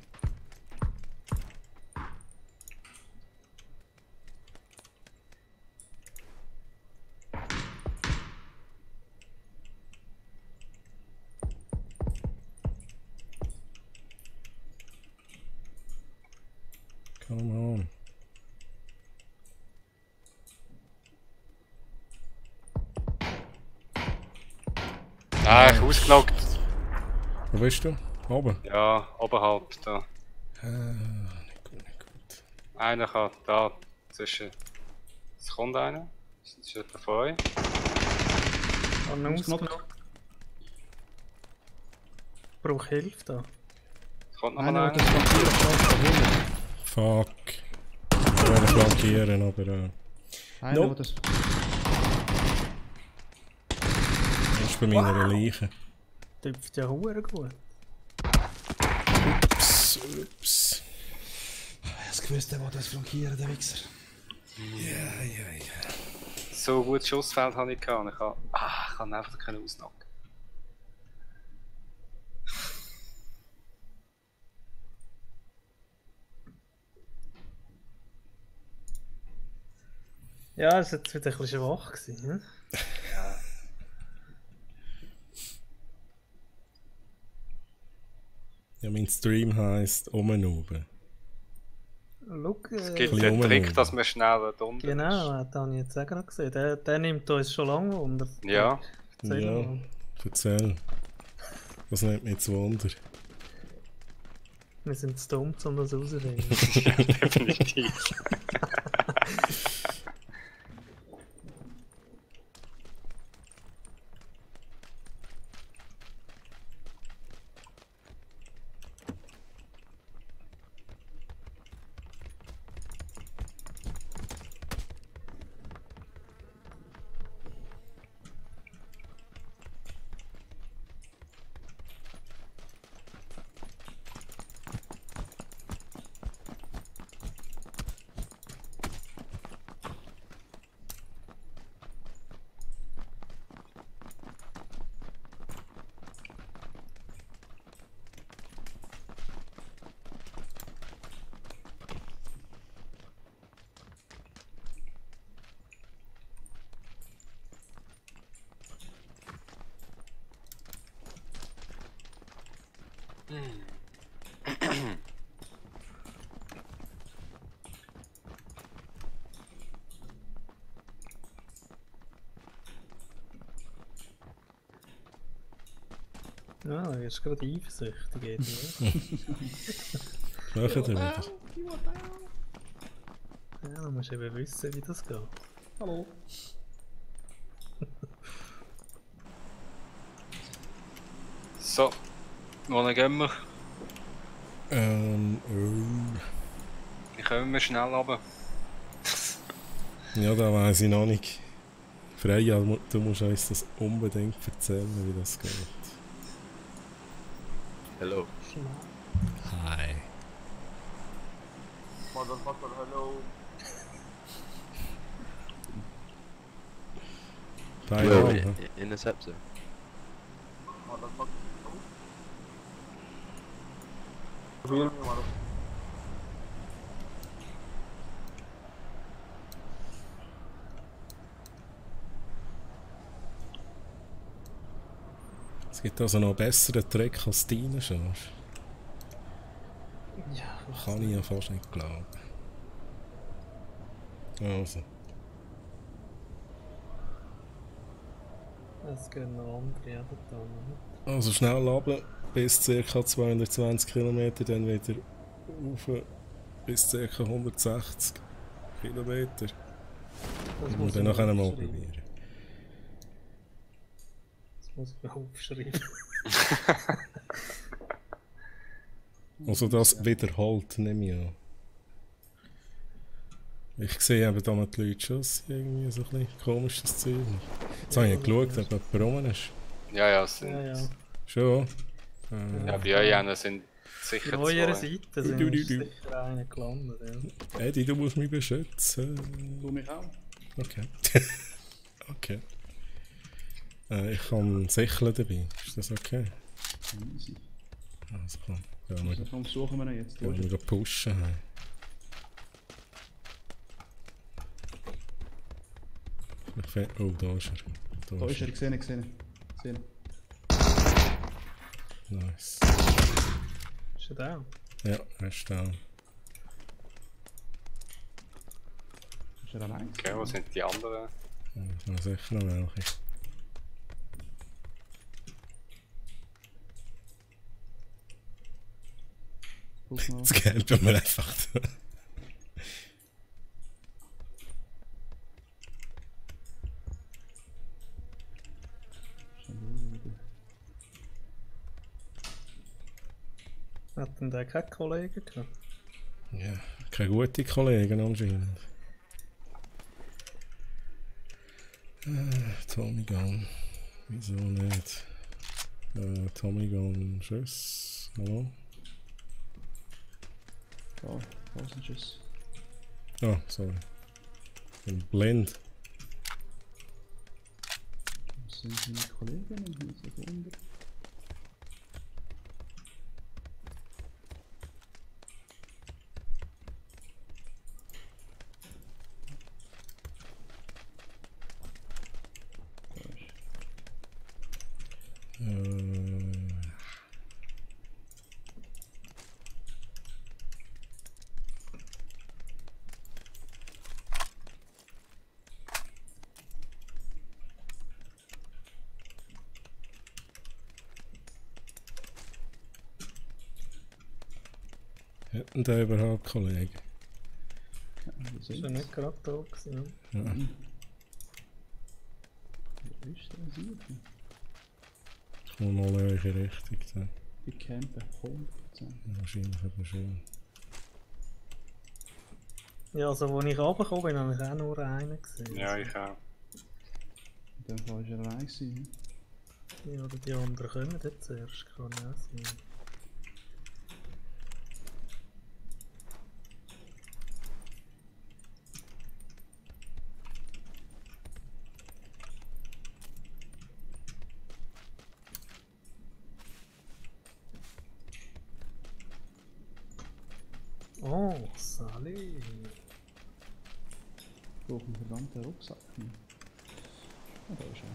Come on. Ah, ich ausgeloggt. Wo bist du? Oben? Ja, oberhalb da. Nicht gut. Einer kann da zwischen. Es kommt einer. Das ist etwa von euch. Kann er ausgelockt? Brauche Hilfe da. Es kommt noch mal Einer einer. will das Flankieren fast Fuck. Ich will flankieren, aber Einer Nope. will das... das ist bei meiner Leiche. Tüpft ja hure gut. Ups. Ich habe gewusst, der will das flankieren, der Wichser. Ja. So gutes Schussfeld habe ich gehabt. Ich kann einfach ausnocken. Ja, es war jetzt wieder ein bisschen schwach gewesen, hm? Ja, mein Stream heisst oben. Look, Es gibt Ein den bisschen Trick, rumlaufen. dass man schneller da unten genau, das habe ich jetzt auch noch gesehen. Der nimmt uns schon lange Wunder. ist. Ja, Erzähl Ja, mal. erzähl. Das nimmt mich zu Wunder. Wir sind zu dumm, um das rauszufinden. definitiv. Ja, er ist gerade eifersüchtig. Irgendwie. Machen wir wieder. Ja, du musst eben wissen, wie das geht. Hallo. So, wohin gehen wir? Wie kommen wir schnell runter? Ja, da weiss ich noch nicht. Freya, du musst uns das unbedingt erzählen, wie das geht. Hello. Hi. Motherfucker, hello. Hi, Hello, ja. Interceptor. Motherfucker. Hear me, motherfucker. Es gibt also noch einen besseren Trick als deinen schon. Ja, Kann ich ja fast nicht glauben. Also, es gehen noch andere eben da. Ne? also schnell runter bis ca. 220 km, dann wieder rauf bis ca. 160 km. Das Und muss dann ich nachher mal aufschreiben. probieren. Das muss ich aufschreiben. Also das wiederholt, nehme ich an. Ich sehe eben da mit den Leuten schon, dass sie irgendwie so ein bisschen komisches Zeug. Jetzt habe ich nicht geschaut, ob jemand rum ist. Ja, ja, es sind. Ja, ja. Schon? Ja, bei euch einen sind sicher Auf eurer zwei. Seite sind sicher einer gelandet. Ja. Eddie, du musst mich beschützen. Du mich auch. Okay. Okay. Ich kann sicheln dabei. Ist das okay? Easy. Also komm. Gehen wir, Warum suchen wir ihn jetzt? gehen wir pushen. Hey. Ich find, oh, da ist er. Da ist er, ich sehe ihn, ich sehe ihn. Ich sehe ihn. Nice. Ist er da? Ja, er ist da. Ist er allein? Okay, wo sind die anderen? Ich kann sicher noch welche. Guck mal. Jetzt campen wir einfach da. Hat denn der keinen Kollegen gehabt? Ja, keine gute Kollegen anscheinend. Tommy Gun. Wieso nicht? Tommy Gun, tschüss. Hallo? Da, da ist ein Schuss. Oh, sorry. Ich bin blind. Was sind meine Kolleginnen? Eine Sekunde. Hätten da überhaupt Kollegen? Ist ja nicht gerade da gewesen. Ja. Wo ist der Sieg? Ich muss mal in welche Richtung. Da. Die campen 100%. Wahrscheinlich aber schon. Ja, also als ich runtergekommen bin, habe ich auch nur einen gesehen. Ja, ich auch. In dem Fall war er allein gewesen. Ja, oder die anderen kommen jetzt zuerst, kann ja auch sein. Oh, Sally. Ich brauche einen verdammten Rucksack. Oh, da ist er.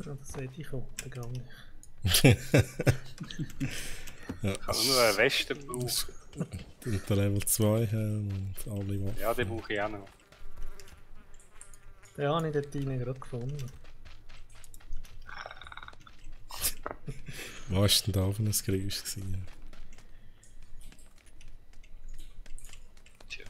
Ja, das hätte ich auch, der gar nicht. Ja. Ich kann nur eine Weste brauchen. Und der Level 2 Helm und alle Waffen. Ja, den brauche ich auch noch. Den habe ich dort rein gerade gefunden. Was war denn da für ein Geräusch gewesen? Tja.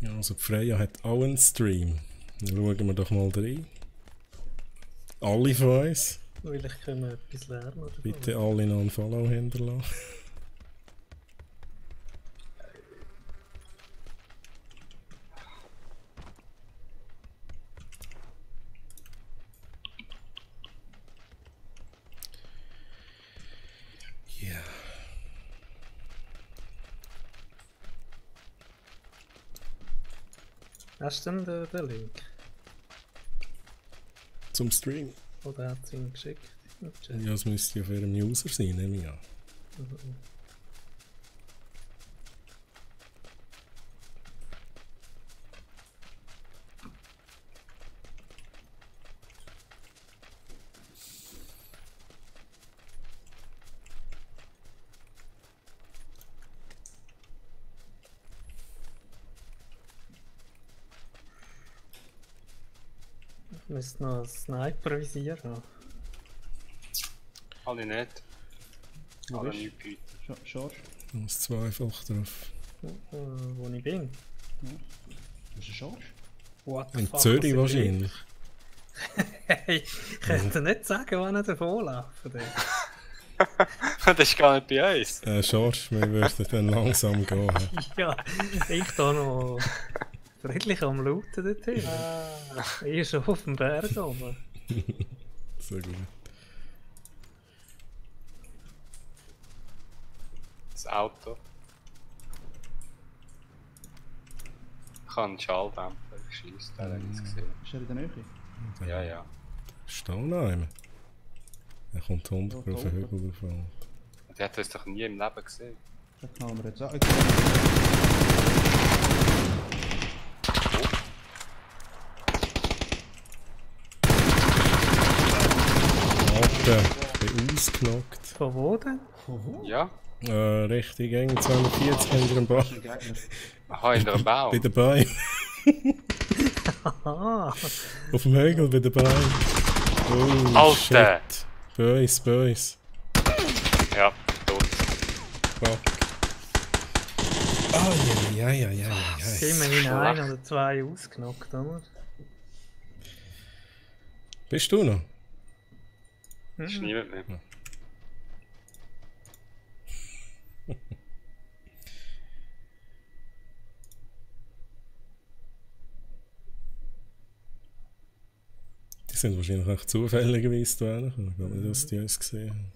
Ja, also die Freya hat auch einen Stream. Dann schauen wir doch mal rein. Alle von uns. Vielleicht können wir etwas lernen. Oder Bitte alle noch ein Follow hinterlassen. Ja. Hast du denn den Link? Zum Stream. Oder hat sie ihn geschickt? Ja, das müsste auf ihrem User sein, nehme ich an. Mhm. Ich müsste noch einen Sniper-Visier haben. Alle nicht. Wo Alle bist nicht bieten. du? Schorsch? Da muss zweifach drauf. Wo ich bin. Bist du Schorsch? What the In fuck, Zürich was ich wahrscheinlich. Hey, ich könnte nicht sagen, wann ich davon laufe. Das ist gar nicht bei uns. Schorsch, wir würden dann langsam gehen. Ja, ich da noch friedlich am Lauten dort hin. Ich bin schon auf dem Berg oben. So gut. Das Auto. Ich habe einen Schalldämpfer geschissen, da habe ich es gesehen. Ist er in der Nähe? Ja, ja. Ist da noch einer? Er kommt 100 Ja, auf den Hügel davon. Der hat uns doch nie im Leben gesehen. Da knallen wir jetzt an. Alter, ich bin ausgenockt. Von wo denn? Ja? Richtig eng, 240 hinter dem Baum. Aha, in der Baum. Bei den Bäumen. Aha. Auf dem Hügel bei den Bäumen. Oh, Alter! shit. Boys. Ja, tot. Fuck. Ah, ja. Immerhin ein oder zwei ausgenockt, oder? Bist du noch? Ist niemand mehr. Die sind wahrscheinlich auch zufälligerweise da reingekommen. Ich glaube nicht, dass die uns gesehen haben.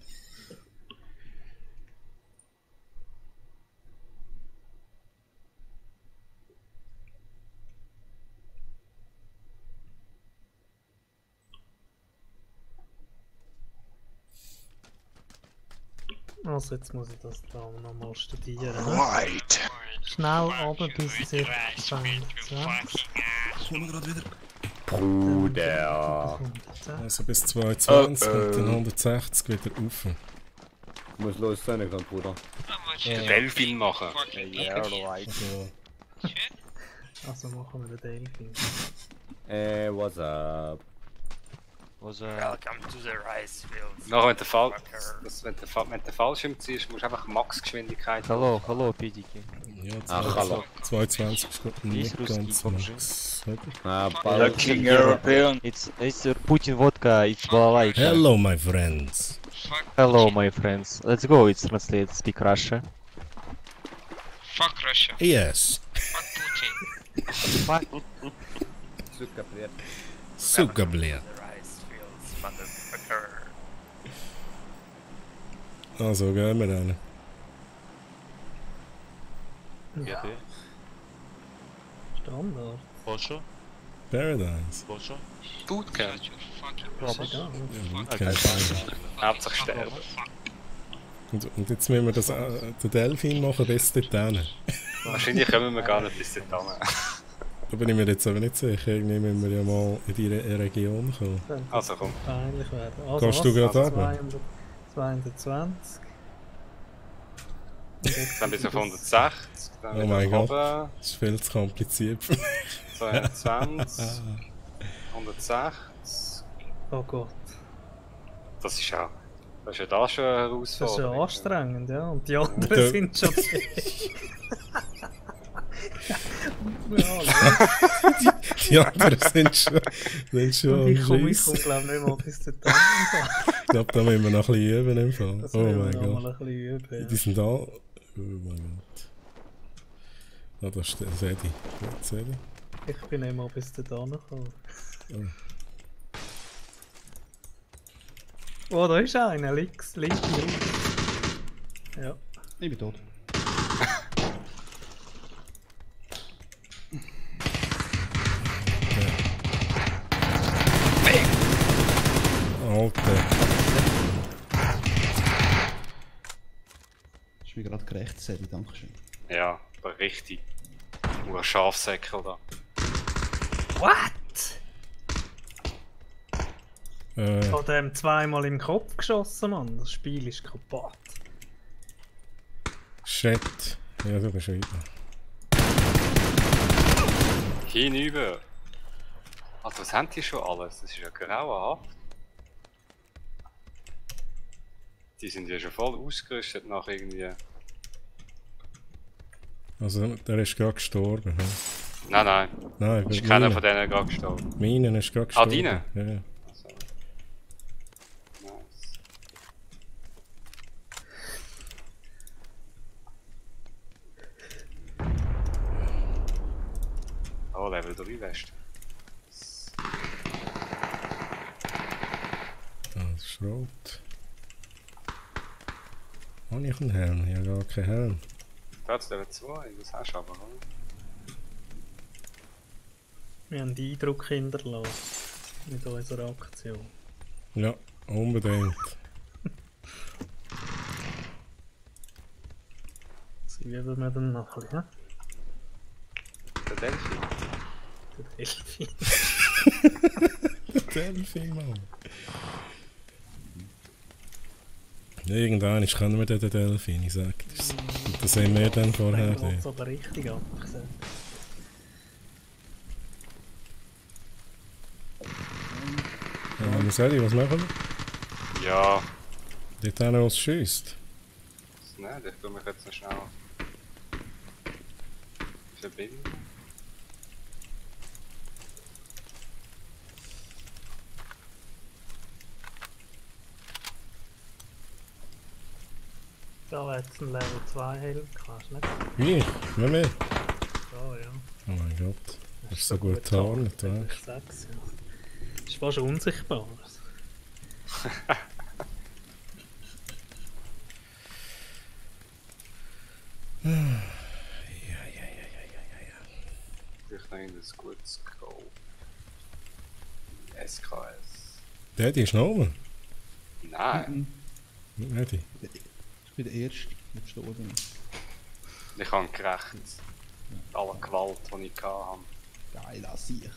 Also jetzt muss ich das da nochmal studieren. Right. Schnell runter bis es jetzt 20. Kommen wir gerade wieder. Bruder. Also bis 220 und dann 160 wieder rauf. Ich muss los sein, kann, Bruder. Den Delfin machen. Ja, right. Also machen wir den Delfin. What's up? Welcome to the rice fields. Nachher, wenn der Fallschirm ziehst, musst du einfach Maxgeschwindigkeit. Hallo, PDK. Ja, hallo. 22 ist gerade nicht ganz max. Looking European. It's Putin vodka, it's balalaika. Hello my friends. Hello my friends. Let's go, it's translate, speak Russia. Fuck Russia. Yes. Fuck Putin. Fuck. Suka, привет. Сука, блядь. The rice fields, motherfucker. Also gehen wir dann. Ja. Standard. Boscho? Paradise. Boscho? Bootcamp. Hauptsache sterben. Und jetzt müssen wir das, den Delfin machen bis dorthin. Wahrscheinlich kommen wir gar nicht bis dorthin. Da bin ich mir jetzt aber nicht sicher. Irgendwie müssen wir ja mal in die Region kommen. Also komm. Peinlich werden. Also Gehst du gerade runter? 220. Dann bis auf 160. Dann Oh wieder mein Gott. oben. Das ist viel zu kompliziert für mich. 220. 160. Oh Gott. Das ist ja da schon eine Das ist Herausforderung. ja anstrengend, ja. Und die anderen sind schon Die anderen sind schon Ich komme scheisse. glaube nicht mal bis zu da. Ich glaube, da müssen wir noch ein bisschen üben im Fall. Das Oh müssen wir mein noch mal Gott. ein bisschen üben, ja. Die sind da. Oh mein Gott. Ah, da steht Sedi. Sedi. Ich bin nicht mal bis da gekommen. Oh, da ist einer, links. Ja. Ich bin tot. Alter. Ist mir gerade gerecht, Sedi, dankeschön. Ja, aber richtig. Nur ein Schafsäckel da. What? Ich habe dem zweimal im Kopf geschossen, Mann. Das Spiel ist kaputt. Shit. Ja, du bist wieder. Hinüber. Also was haben die schon alles? Das ist ja grauenhaft. Die sind ja schon voll ausgerüstet nach irgendwie... Also, der ist gerade gestorben. He? Nein. Nein, Ist keiner von denen gerade gestorben. Meinen ist gerade gestorben. deine? Ja. Also. Oh, Level 3 Weste. Das ist rot. Habe ich einen Helm? Ich habe gar keinen Helm. Platz Level 2, das hast du aber, oder? Wir haben den Eindruck hinterlassen. Mit unserer Aktion. Ja, unbedingt. So üben wir dann noch ein bisschen, Der Delphi. Der Delphi. Der Delphi, Mann. Irgendwann können wir den Delphin, ich sag das. Und das haben wir dann vorher. Dann geht's aber richtig ab. Sally, was machen wir? Ja. Dort einer, was schießt. Nein, ich tue mich jetzt noch schnell verbinden. Da war jetzt ein Level 2 Helm, kannst du nicht? Wie? Wer mehr? Oh ja. Oh mein Gott. Das ist so gut getarnt, ja. Ich sag's ja. Das ist fast unsichtbar. Ich nehme das gutes Go. SKS. Der ist noch oben. Nein. Nicht. bin der Erste, der gestorben ist. Ich habe gerechnet. Alle Gewalt, die ich hatte. Geil, das sehe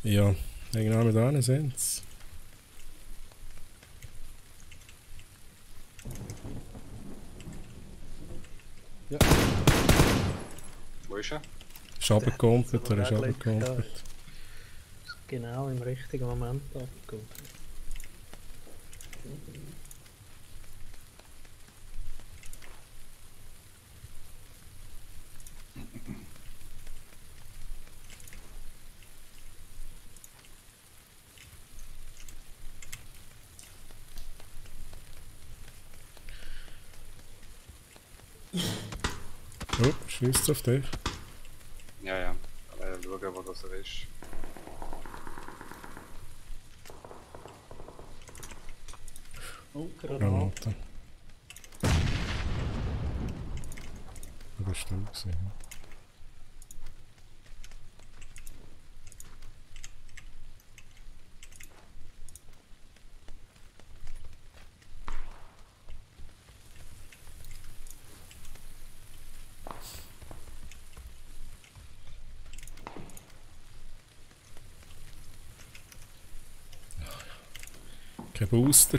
ich. Ja, genau mit denen sind sie. Ja. Wo ist er? Ist runtergekumpelt, er ist runtergekumpelt. Genau im richtigen Moment abgegangen. Oh, schießt auf dich. Ja, ja. Schauen, wo das ist. Oh, Granate. Du bist du gewesen. Kein Booster.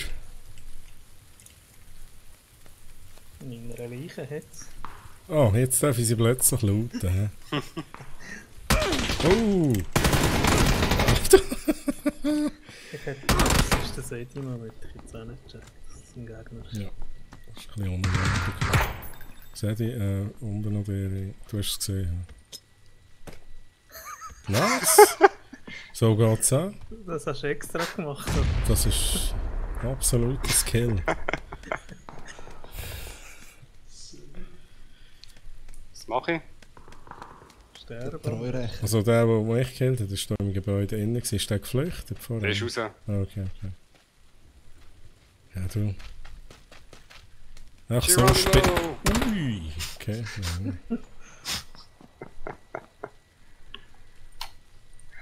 In meiner Leiche hat's. Oh, jetzt darf ich sie plötzlich looten. Oh! Ich hätte das ist das Edima, würde ich jetzt auch nicht checken. Das ist ein Gegner. Ja, das ist ein bisschen ungenötig. Seht ihr, unten noch der, du hast es gesehen. Nice! So geht's auch. Das hast du extra gemacht. Das ist absoluter Skill. Was mache ich? Sterben. Also der mich gekillt hat, ist da im Gebäude innen. Ist der geflüchtet vorher? Der ist raus. Ah, okay. Ja, du. Ach so, Ui! Okay, ja.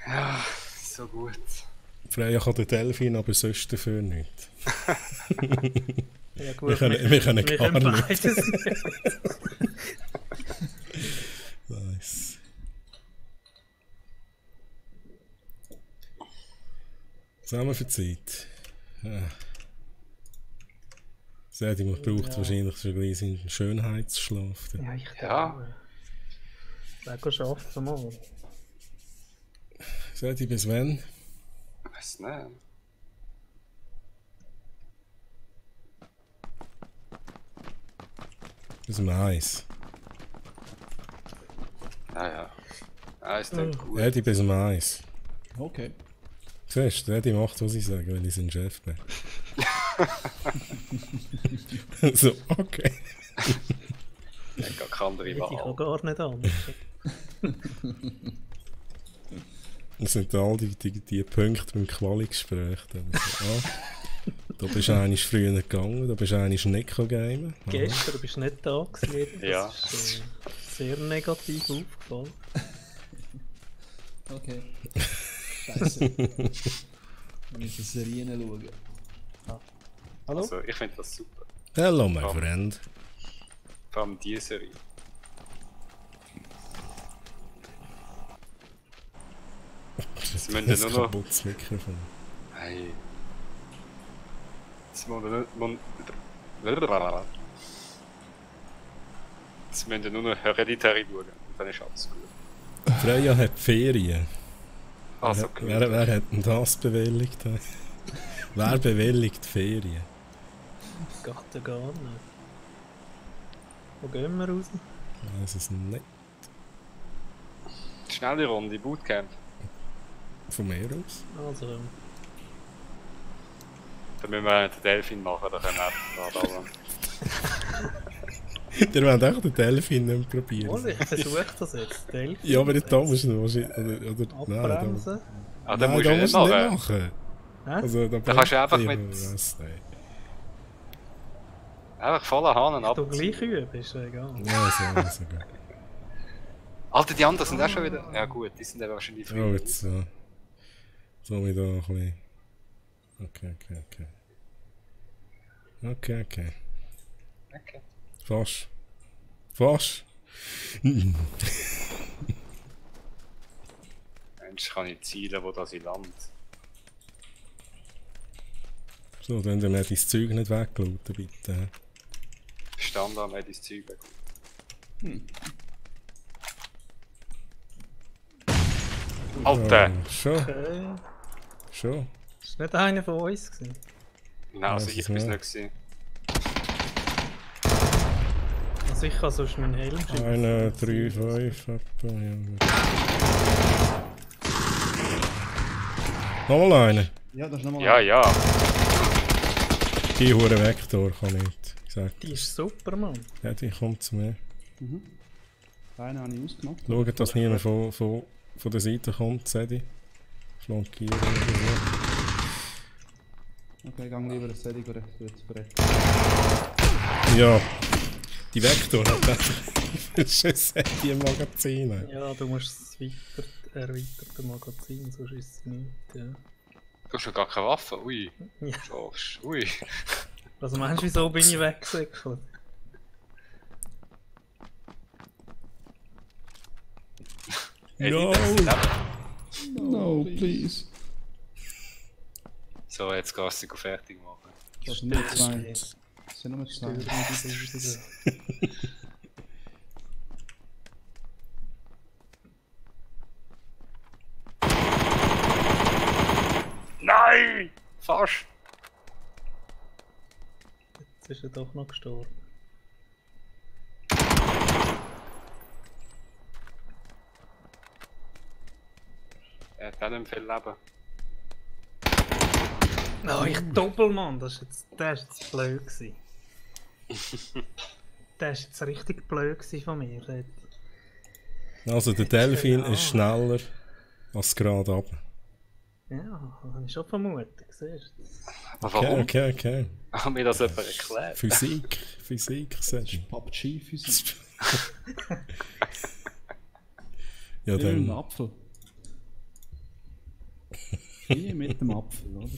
Ja, so gut. Freya kann den Delfin, aber sonst dafür nicht. Ja, gut, wir können gar nicht. Beides nicht. Nice. Was haben wir für Zeit? Ja. Sedi braucht wahrscheinlich schon gleich einen Schönheitsschlaf. Ja, ich ja. Sag schaffen mal. Sedi, bis wann? Weiß nicht. Bis um 1. Ja. Ist nicht gut. Edi, bis um 1. Okay. Siehst du, Edi macht, was ich sage, weil ich sein Chef bin. So, okay. Ich habe gar keine andere Wahl. Ich kann gar nicht anders. Das sind all die Punkte beim Quali-Gespräch. Da bist du eigentlich früher gegangen, da bist du eigentlich nicht gamen. Gestern bist du nicht da gewesen. Ja. Das ist sehr negativ aufgefallen. Okay. Scheiße. Wir müssen Serien schauen. Ah. Hallo? Also, ich finde das super. Hello, my friend. Vor allem diese Serie. Sie müssen ja nur noch... Das Mikrofon. Hey. Sie müssen ja nur noch Hereditary schauen. Und dann ist alles gut. Freya hat Ferien. Also, wer hat denn das bewilligt? Wer bewilligt Ferien? Geht ja gar nicht. Wo gehen wir raus? Ich weiss es nicht. Schnelle Runde, Bootcamp. Von mir aus? Also, Dann müssen wir den Delfin machen, dann können wir einfach gerade Ihr wollt auch den Delfin nicht probieren. ich versuche das jetzt. Delfin. Ja, aber nicht da musst du wahrscheinlich... Abbremsen. Ah, dann musst da du nicht machen. Also, dann kannst du einfach mit... Einfach voller Hahn ab. Du gleich üben, ist ja egal. Ja, so gut. Alter, die anderen sind auch schon wieder... Ja gut, die sind ja wahrscheinlich früh. Oh, jetzt so. So wie da ein bisschen... Okay. Okay. Fast. Fast. Mensch, kann ich zielen, wo das ich lande. So, dann mir dein Zeug nicht weggelaufen, bitte. Standard hat das Zeug weg. Alter! Ja, schon. Okay. Schon. Das war nicht einer von uns. Gewesen. Nein, also Weiß ich es bin es nicht. nicht gewesen. Also ich kann sonst meinen Helm schicken. 1, 3, 5, etwa, ja. Nochmal einen. Ja, das ist nochmal Ja, ja. Die Hure Vektor kann nicht. Ich sag. Die ist super, Mann. Ja, die kommt zu mir. Mhm. Einen habe ich ausgemacht. Schaut, dass niemand von der Seite kommt, Sedi. Flankieren oder Okay, gang lieber das Sedi zu bereit. so. Ja. Die Vektor hat einfach Sedi im Magazin. Ja, du musst das erweiterte Magazin, sonst ist es nicht. Ja. Du hast ja gar keine Waffe, ui. Ja. Schaffst, ui. Also meinst du, wieso bin ich weggesäckelt? No! No, please. So, jetzt kannst du dich fertig machen. Das sind nur zwei. Das sind nur zwei. Nein! Fast! Jetzt ist er doch noch gestorben. Er hat auch nicht viel Leben. Oh, ich Doppelmann, das ist jetzt blöd gewesen. Das ist jetzt richtig blöd gewesen von mir. Also der Delfin ist schneller als gerade ab. Ja, das habe ich schon vermutet, siehst du. Warum? Okay. Haben mir das jemand erklärt? Physik, Sedi. PUBG-Physik. Ja, Wie mit dem dann. Apfel. Wie mit dem Apfel, oder?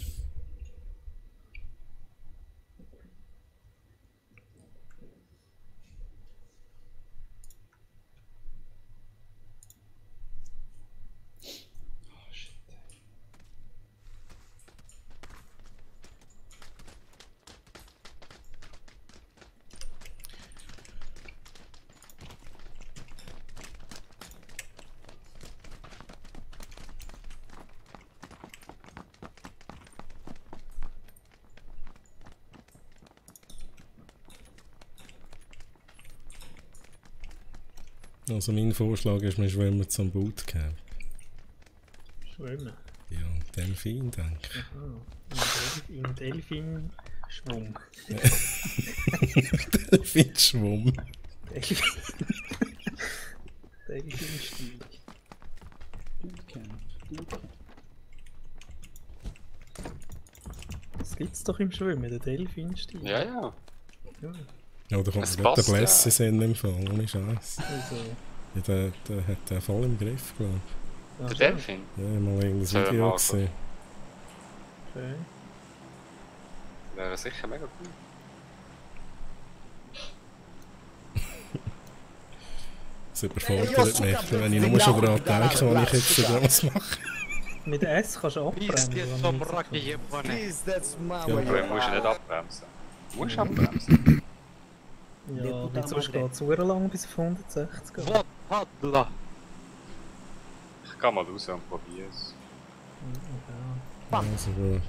Also mein Vorschlag ist, wir schwimmen zum Bootcamp. Schwimmen? Ja, Delfin, denke ich. Aha, im Delfin-Schwung. Delfin-Schwumm. Delfin-Stil. Das gibt's doch im Schwimmen, der Delfin-Stil. Ja, ja. Ja, da kommt Es mir der passt, Blässe ja. Sinn im Fall, ohne Scheiß. Also, Ja, der hat den voll im Griff, glaube Der aha. Delfin? ich. Ja, ich habe mal irgendein Soll er Video mal gesehen. Okay. Wäre sicher mega cool. Das überfordert mich, wenn ich nur schon daran denke, was ich jetzt daraus mache. Mit S kannst du abbremsen. Aber du musst ja nicht abbremsen. Du musst abbremsen. Ja, weil sonst geht es sehr lang bis auf 160 geht. Ich kann mal raus und probieren es. Ja. Also gut.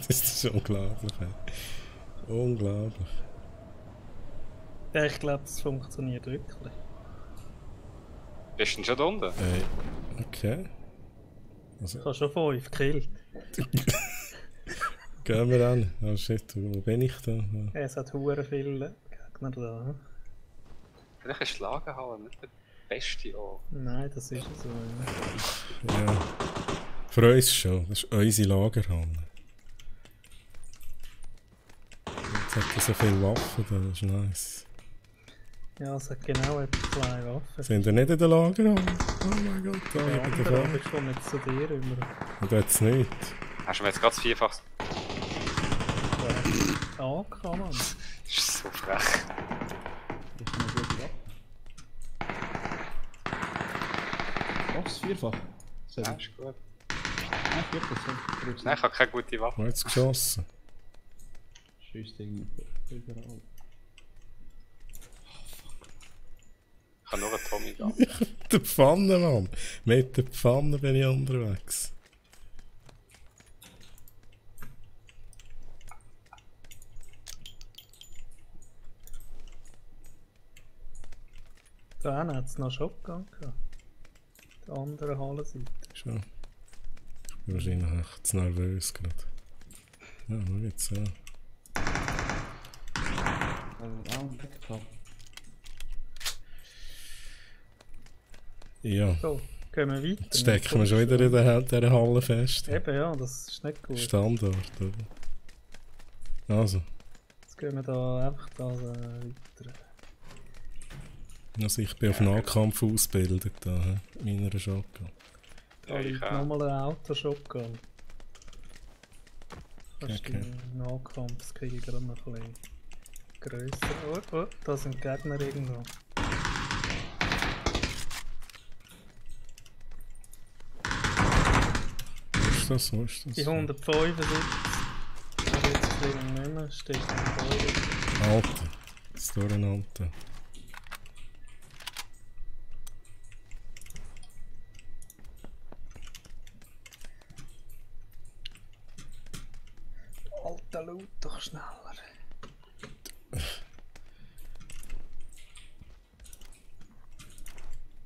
Das ist unglaublich. Ey. Unglaublich. Ja, ich glaube, das funktioniert wirklich. Bist du denn schon da unten? Okay. Also, Ich habe schon 5 gekillt. gehen wir an. Oh shit, wo bin ich da? Es hat hure viele Gegner da. Vielleicht ist die Lagerhalle nicht der beste Ort. Nein, das ist so. Ja. Für uns schon. Das ist unsere Lagerhalle. Jetzt hat er so viele Waffen, das ist nice. Ja, es hat genau etwa 2 Waffen. Sind wir nicht in der Lagerhalle? Oh mein Gott, da Der ich bin andere, aber dabei. ich komme jetzt zu dir rüber. Und da hat's nichts. Hast du mir jetzt gerade das Vierfach? AK, Mann. Das ist so frech. Das ist eine gute Waffe. Was? Vierfach? Sorry. Ja, ist gut. Nein, vierfach, sorry. Nein, ich habe keine gute Waffe. Wo hat's geschossen? Scheiß Ding überall. Ich habe nur einen Tommy da. Der Pfanne, Mann. Mit der Pfanne bin ich unterwegs. Da hinten hat es noch Shotgun gehabt. Die andere Hallenseite. Schon. Ich bin wahrscheinlich echt zu nervös gerade. Ja, schau jetzt so. Ja. So, gehen wir weiter. Jetzt stecken wir schon wieder in dieser Halle fest. Eben ja, das ist nicht gut. Standard, oder? Also. Jetzt gehen wir da einfach da weiter. Also ich bin auf Nahkampf ausgebildet da, mit meiner Shotgun. Da liegt nochmal ein Auto-Shotgun. Das ist Okay. ein Nahkampf, das kriege ich gerade noch ein bisschen grösser. Oh, da sind Gegner irgendwo. Wo ist das? Wo ist das? Die 175. Aber jetzt sehe ich nicht mehr, steht im Gebäude. Alter. Das durcheinander. Alter, laut doch schneller.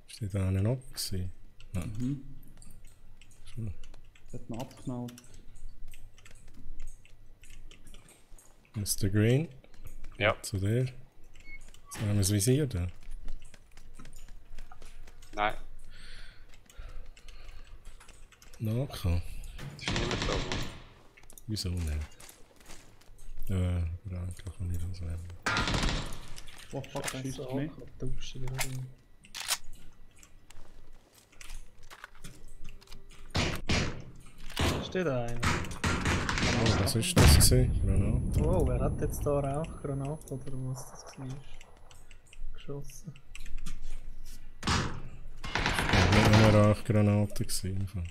Ist die da einen ab gewesen? Nein. Mhm. Schon. Hat ihn abgeknallt. Mr. Green? Ja. Zu dir? Jetzt haben wir das Visier da. Nein, Nahkampf. das ist nicht mehr da. Wieso nicht? Aber eigentlich kann ich das wählen. Oh fuck, schießt So, auf mich. Dusche gerade. Steht einer. Oh, was ist das gewesen? Granate? Oh, wer hat jetzt da Rauchgranate oder was das war? Geschossen. Das war nicht nur eine Rauchgranate gewesen. im Fall.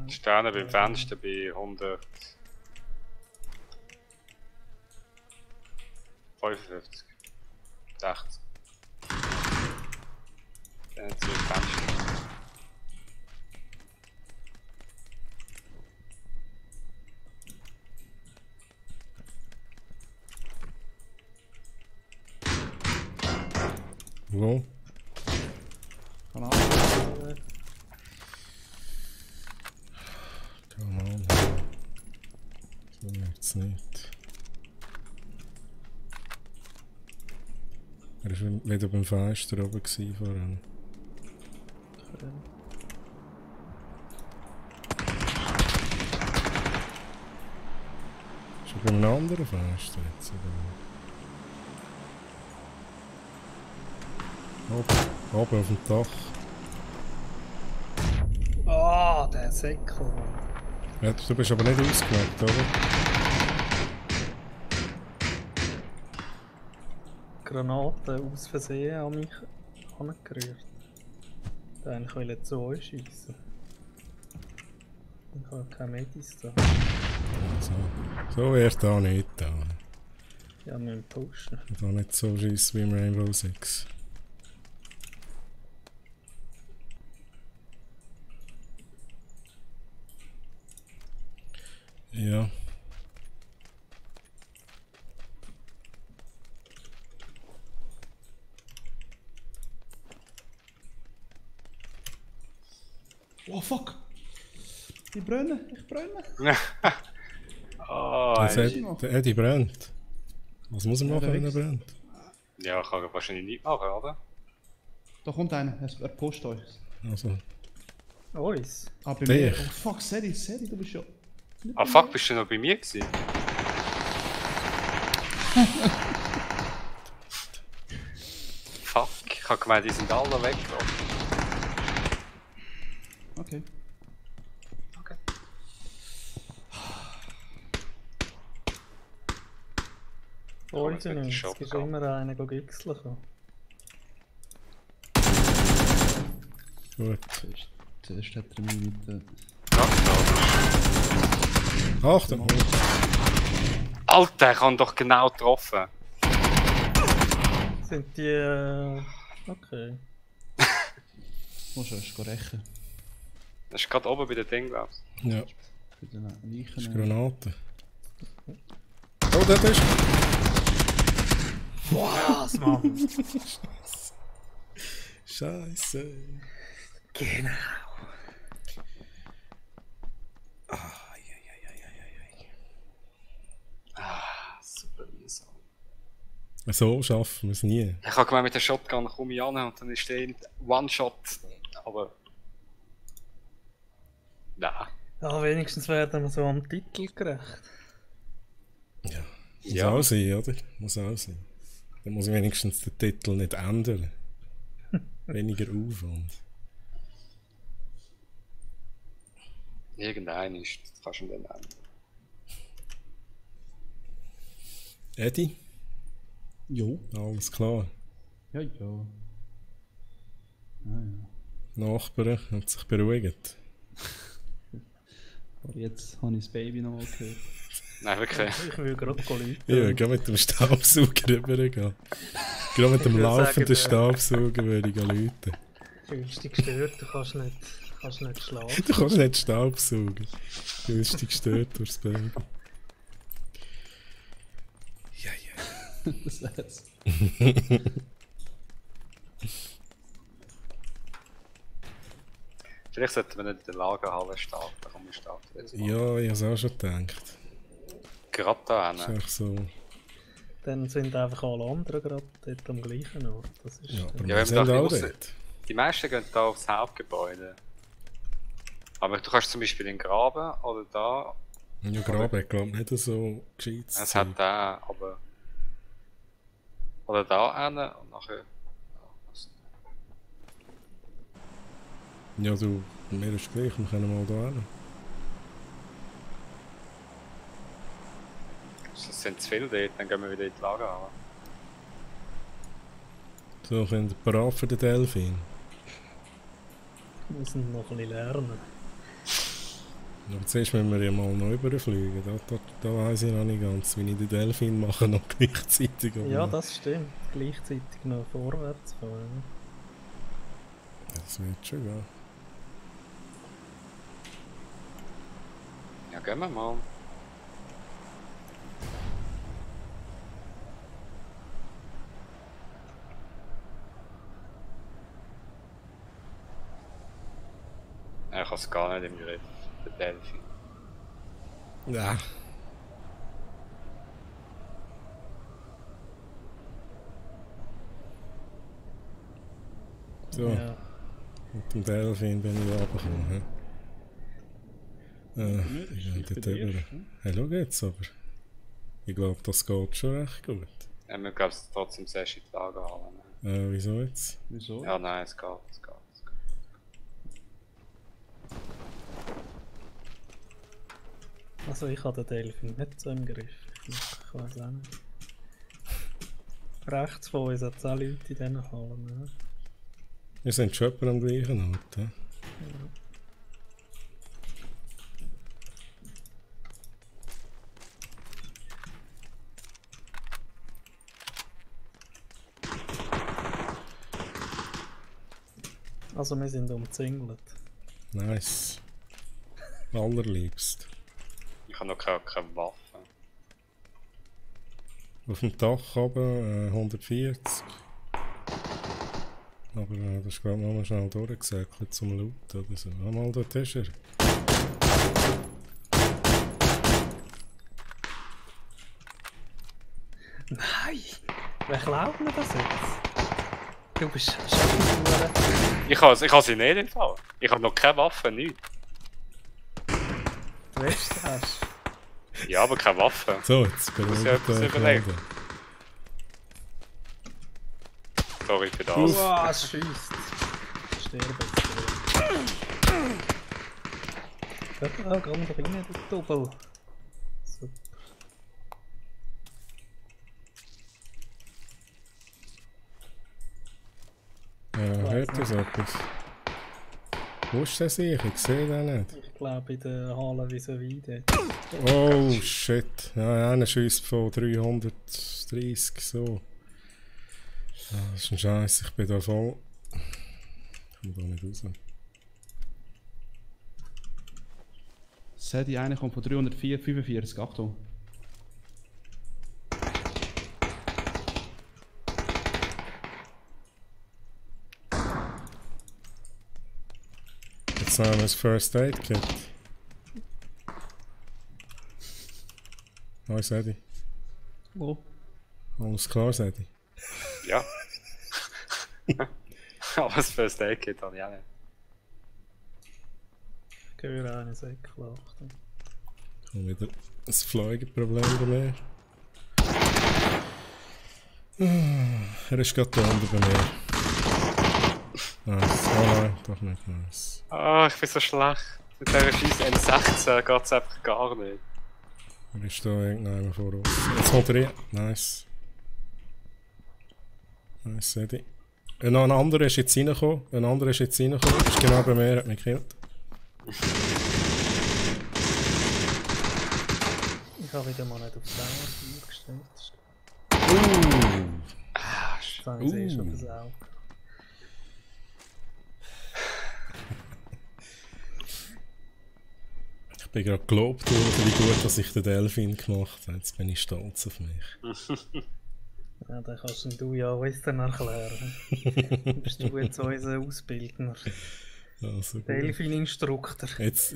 Sterne beim Fenster bei 155. 60. Dann zu dem Fenster. Wo? Granate. Come on. So jetzt nicht. Er war wieder beim Fenster oben gewesen vorhin. Ist er bei einem anderen Fenster jetzt? Oder? Oben auf dem Dach. Ah, der Säckel. Ja, du bist aber nicht ausgelegt, oder? Granate aus Versehen an mich angerührt. Der eigentlich will zu euch schiessen. Ich habe keine Medis da. So wird da nicht da. Ja, wir müssen pushen. Da nicht so schiessen wie im Rainbow Six. Ja. Oh fuck! Ich brenne, ich brenne! Oh, Der Eddie brennt. Was muss er machen, wenn er brennt? ja, kann ich wahrscheinlich nicht machen, oder? Da kommt einer, er pusht euch. Also, Uns? Ah, bei Dich. mir. Oh fuck, Seri, du bist ja... Ah fuck, bist du noch bei mir gewesen? habe gemeint, die sind alle weg. Okay. Okay. Poison, es gibt immer einen, der gixeln kann. Gut. Zuerst hat er mich mit der... Achtung! Alter, ich habe doch genau getroffen. Sind die... Okay. Musst du erst rächen. Das ist gerade oben bei den Ding, glaubst du? Ja. Bei den Leichen. Das ist Granate. Oh, dort ist... Was, Mann? Scheiße. Genau. Super mühsam. So schaffen wir es nie. Ich habe gemeint, mit der Shotgun komme ich an und dann ist der One-Shot. Aber. Nein. Ja, wenigstens werden wir so am Titel gerecht. Ja. Muss auch sein, oder? Muss auch sein. Dann muss ich wenigstens den Titel nicht ändern. Weniger Aufwand. Irgendein ist, das kannst du dann ändern. Eddie? Jo. Alles klar. Ja, ja. Ja, ja. Nachbarn hat sich beruhigt. Aber jetzt habe ich das Baby noch mal gehört. Nein, wirklich. Ich will gerade läuten. Ich will gerade mit dem Staubsauger rübergehen. Gerade mit dem laufenden Staubsauger würde ich läuten. Fühlst dich gestört, du kannst nicht schlafen. Du kannst nicht Staubsaugen. Du fühlst dich gestört durchs Baby. Ja, ja. Das heißt. Vielleicht sollten wir nicht in der Lagerhalle starten. Komm, wir starten jetzt mal. Ja, ich habe es auch schon gedacht. Gerade da Das ist echt so. Dann sind einfach alle anderen gerade dort am gleichen Ort. Das ist Ja, aber Ja, wir sind auch dort. Die meisten gehen da aufs Hauptgebäude. Aber du kannst zum Beispiel in den Graben oder da. Ja, Graben, ich glaube nicht so gescheit. Es hat da, aber. Oder da hin und nachher. Ja, du, mir ist gleich, wir können mal da hin. Es sind zu viele dort, dann gehen wir wieder in die Lagerhalle. So, können wir parat für den Delfin. Wir müssen noch ein bisschen lernen. Aber zuerst müssen wir ja mal noch überfliegen. Da weiss ich noch nicht ganz, wie ich den Delfin mache, noch gleichzeitig. Ja, das stimmt. Gleichzeitig noch vorwärts fahren. Das wird schon gehen. Ja, gehen wir mal. Ja, ich habe es gar nicht im Griff, der Delfin. Ja. So, Ja. mit dem Delfin bin ich runtergekommen. Ich gehe dort rüber. Hey, schau jetzt aber. Ich glaube, das geht schon recht gut. Ja, wir gehen trotzdem zuerst in die Lagerhalle. Wieso jetzt? Wieso? Ja, nein, es geht, es geht. Also ich habe den Delfin nicht so im Griff. Ich weiß auch nicht. Rechts von uns hat es auch Leute in diesen Hallen. Ja. Wir sind schon etwa am gleichen Ort. Ja? Also wir sind umzingelt. Nice. Allerliebst. Ich habe noch keine Waffe. Auf dem Dach oben 140. Aber das ist glaube ich mal schnell durchgesäckelt zum Looten oder so. Mal dort ist er. Nein! Wer glaubt mir das jetzt? Du bist schon Ich habe sie nicht im Fall. Ich habe noch keine Waffe, nichts. Du weißt, hast. Ja, aber keine Waffe. So, jetzt Muss beruhigt ich etwas euch überlegen. alle. Sorry für das. Wow, es schießt. Sterben. Ja, gerade noch rein, der Doppel. Super. Ja, hört das etwas? Wo ist der sich? Ich sehe den nicht. Ich glaube in der Halle vis-à-vis dort. Oh shit. Ja, einer schießt von 330 so. Ah, das ist ein Scheiß, ich bin da voll. Ich komme da nicht raus. Die eine kommt von 345, Achtung. Jetzt haben wir das First Aid Kit. Hi Sadie. Wo? Alles klar, Sadie? Ja. Alles First Aid Kit habe ich auch nicht. Ich höre einen Säckchen, Achtung. Kommt wieder ein Fliegenproblem bei mir. Er ist gerade da unten bei mir. Nice. Oh nein, doch nicht nice. Ah, ich bin so schlecht. Mit dieser scheiß N16 geht es einfach gar nicht. Er ist da irgendjemand vor uns. Jetzt kommt er rein. Nice. Nice, Sadie. Ein anderer ist jetzt reingekommen. Ist genau bei mir, hat mich gekillt. Ich habe wieder mal nicht auf Dauer gestellt. Das habe ich schon versaut. Ich bin gerade gelobt worden, wie gut dass ich den Delfin gemacht habe. Jetzt bin ich stolz auf mich. Ja, dann kannst du ja uns dann erklären. Bist du jetzt unser Ausbildner? Also Delfin-Instruktor. Jetzt,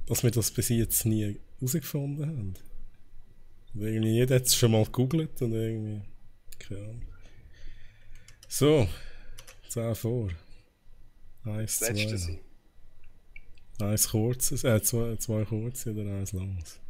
dass wir das bis jetzt nie herausgefunden haben. Und irgendwie jeder hat es schon mal gegoogelt und irgendwie. Keine Ahnung. So, 10 vor. 1, 2. Eins kurzes, zwei kurze oder eins langes.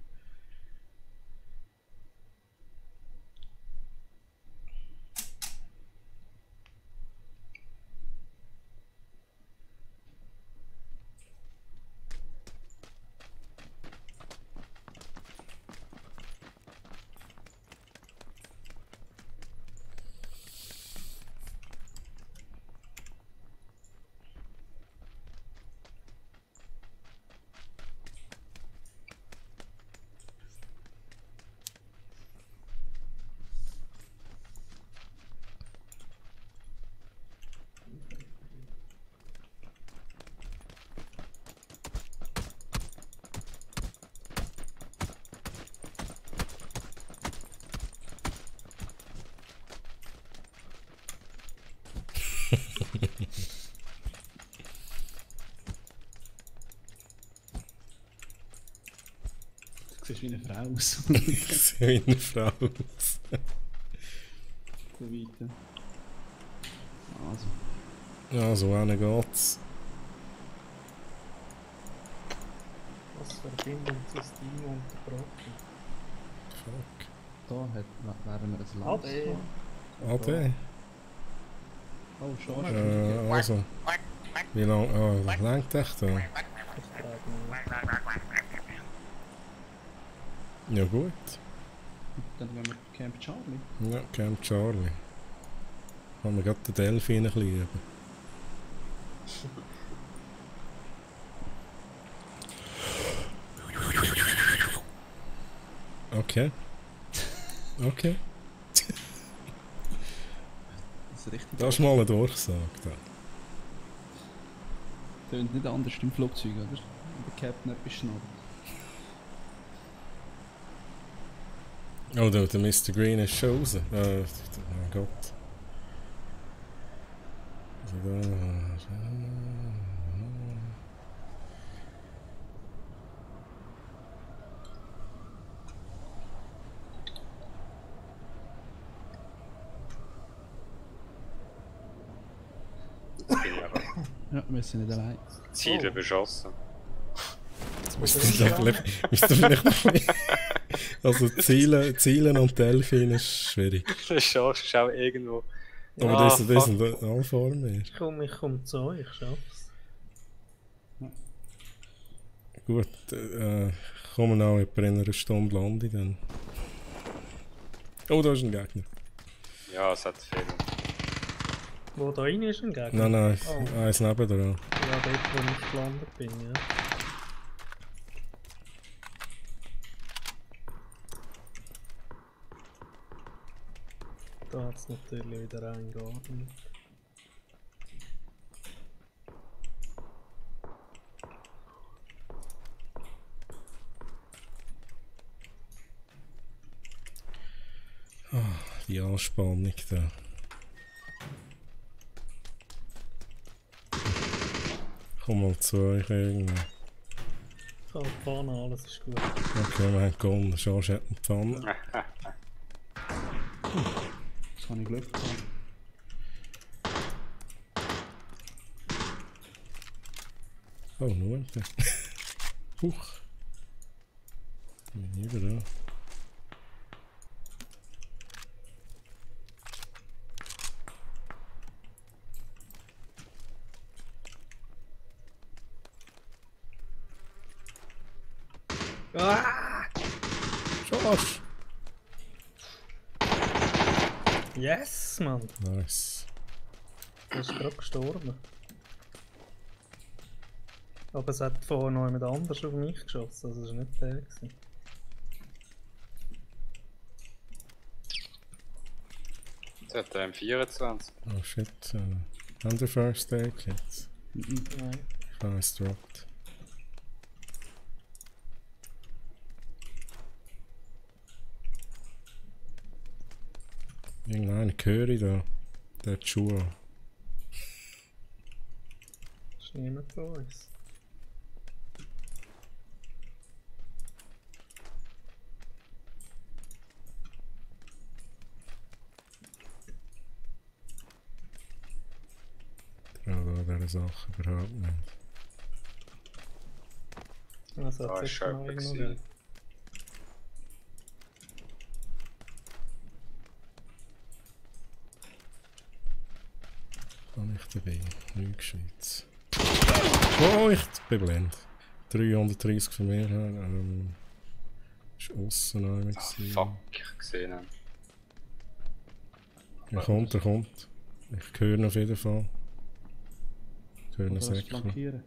Du siehst wie eine Frau aus. Ich sehe wie eine Frau aus. So weiter. Also. Ja, so einen geht's. Was verbindet das Team unterbrochen? Fuck. Da wären wir ein Land. AD? Oh, schon. Also. Wie lange? Oh, langt echt da? Ja gut. Dann gehen wir Camp Charlie. Ja, Camp Charlie. Haben wir gerade den Delfin ein bisschen üben. Okay. Okay. Das ist richtig. Das ist mal eine Durchsage. Da. Tönt nicht anders im Flugzeug, oder? Und der Captain etwas schnarrt. Oh, der Mr. Green ist schon raus. Oh mein Gott. Also ja, wir sind nicht allein. Ziele beschossen. Jetzt müsste vielleicht noch ein bisschen. Also Zielen und Delfin ist schwierig. Das ist auch irgendwo Aber Ah, das fuck. sind alle vor mir. Ich komm zu euch, ich schaff's. Gut, kommen auch etwa in einer Stunde lande dann. Oh, da ist ein Gegner. Ja, es hat viel. Wo da rein ist ein Gegner? Nein, Oh. eins nebendran. Ja, dort wo ich gelandet bin, ja. Da hat es natürlich wieder einen Garten. Die Anspannung da. Komm mal zu euch irgendwie. Ich habe die Pfanne, alles ist gut. Okay, wir haben gewonnen. Schade, hat eine Pfanne. Das habe ich Glück gehabt. Oh, nur. Huch. Bin ich wieder da. Ah! Schade. Yes, Mann! Nice. Du bist gerade gestorben. Aber es hat vorher noch jemand anders auf mich geschossen, also es war nicht der. Gewesen. Jetzt hat er M24. Oh shit. Under first aid kits. Nein. Nice dropped. Irgendeinen höre ich da. Der hat die Schuhe an. Das ist niemand von uns. Ja, da diese Sache überhaupt nicht. Also Da hat ist sicher noch jemand irgendwo gewesen. Geld. Kann ich dabei? Nicht Schweiz. Oh, ich bin blind. 330 von mir her. Ist aussen noch einer gewesen. Fuck, ich gesehen ihn. Er kommt. Ich höre ihn auf jeden Fall. Ich höre ihn Oder das Säckchen. Flankieren.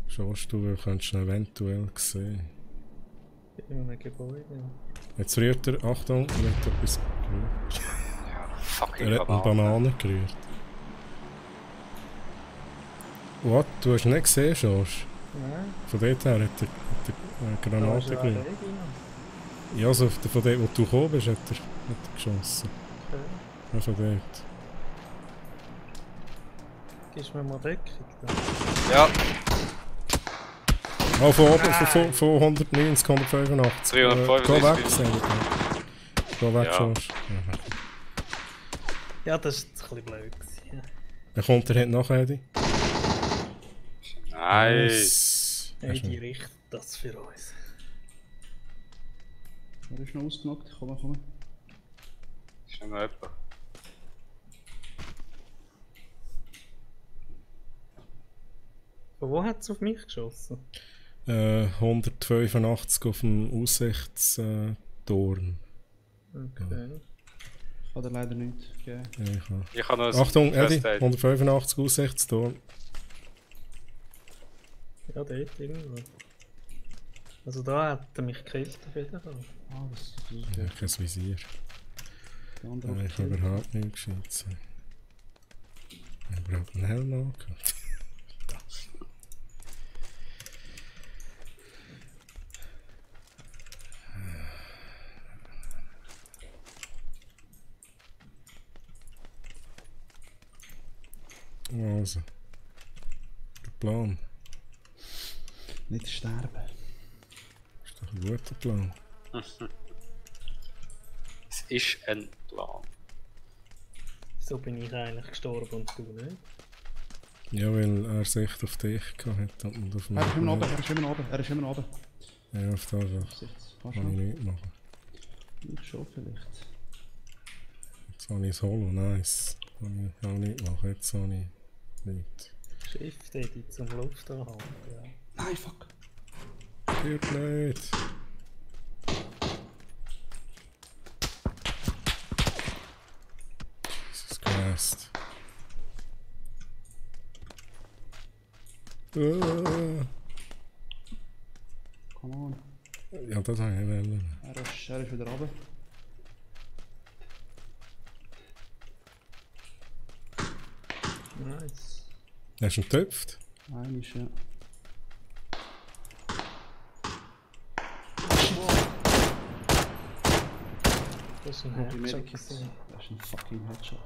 Schaust du, könntest ihn eventuell sehen. In einem Gebäude. Jetzt rührt er, Achtung, er hat etwas gerührt. Fucking Er hat eine Banane gerührt. What? Du hast ihn nicht gesehen, Schorsch? Nein. Von dort her hat er eine Da Granate ist ja gerührt. ein Weg rein. Ja, also von dort, wo du gekommen bist, hat er geschossen. Okay. Ja, von dort. Gibst du mir mal Deckung dann? Ja, Oh, von oben, von 190, 185. 365. Geh weg, sag ich. Geh weg, Ja. Schorsch. Ja, das war jetzt ein bisschen blöd. Gewesen. Er kommt, er hat nachher, Eddie. nice. Hey, die richtet das für uns. Er ist noch ausgenockt. Komm. Ist noch jemand? Von wo hat es auf mich geschossen? 185 auf dem Aussichtsturm. Okay. Ich kann dir leider nichts geben. Ja, ich habe. Ich habe noch ein Achtung, Eddie, First Aid. 185 Aussichtsturm. Ja, dort irgendwo. Also da hat er mich gekillt auf jeden Fall. Ah, das ist Ja, kein Visier. der andere. Ich habe überhaupt nicht gescheit. Ich habe überhaupt einen Helm angehabt. Also. Der Plan. Nicht sterben. Ist doch ein guter Plan. Es ist ein Plan. So bin ich eigentlich gestorben und du nicht. Ja, weil er Sicht auf dich gehabt hat und auf mich. Er ist immer oben, er ist immer oben. Ja, auf das Fast kann ich noch. nicht machen. Ich schon vielleicht. Jetzt habe ich das Holo, nice. Kann ich auch nicht machen, jetzt habe ich nichts. Shift Edit zum Luft anhalten, ja. Nein, fuck. Stirb nicht. Jesus Christ. Come on. Ja, das habe ich wollen. Er ist wieder runter. Nice. Hast du ihn getöpft? Nein, ist ja. Das ist ein Brauche ich Headshot Medikits. gewesen. Das ist ein fucking Headshot.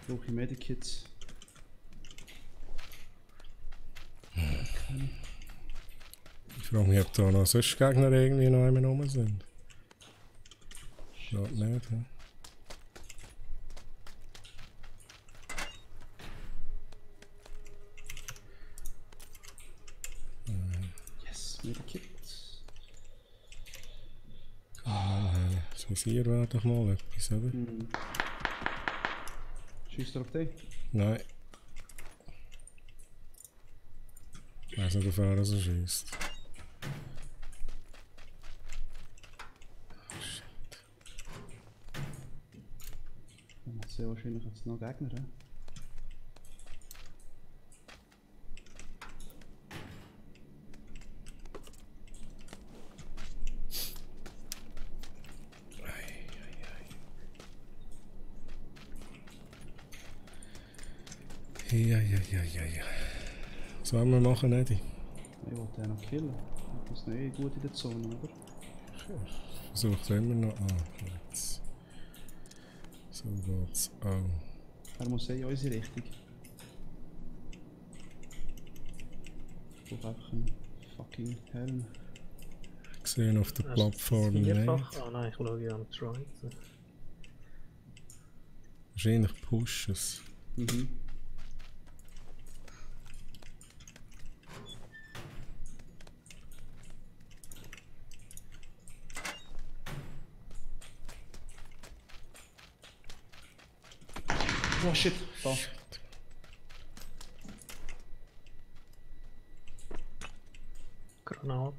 Brauche ich Medikits. Ich frage mich, ob da noch sonst Gegner irgendwie noch einmal rum sind. Schaut nicht, hä? Yes, Medikit. Das Visier wäre doch mal etwas, oder? Schießt er auf dich? Nein. Ich weiß nicht, auf wer er so schießt. Dann hat sehr wahrscheinlich jetzt noch Gegner. He? Ja. Was wollen wir machen, Eddie? Ich wollte den noch killen. Das ist nicht gut in der Zone, oder? Ich versuche immer noch. Ah, jetzt. So geht's auch. Er muss in unsere Richtung. Ich brauche einfach einen fucking Helm. Ich sehe ihn auf der Plattform nicht. Ah nein, ich schaue ja am Try. Wahrscheinlich pushen es. Oh shit, da. Granate.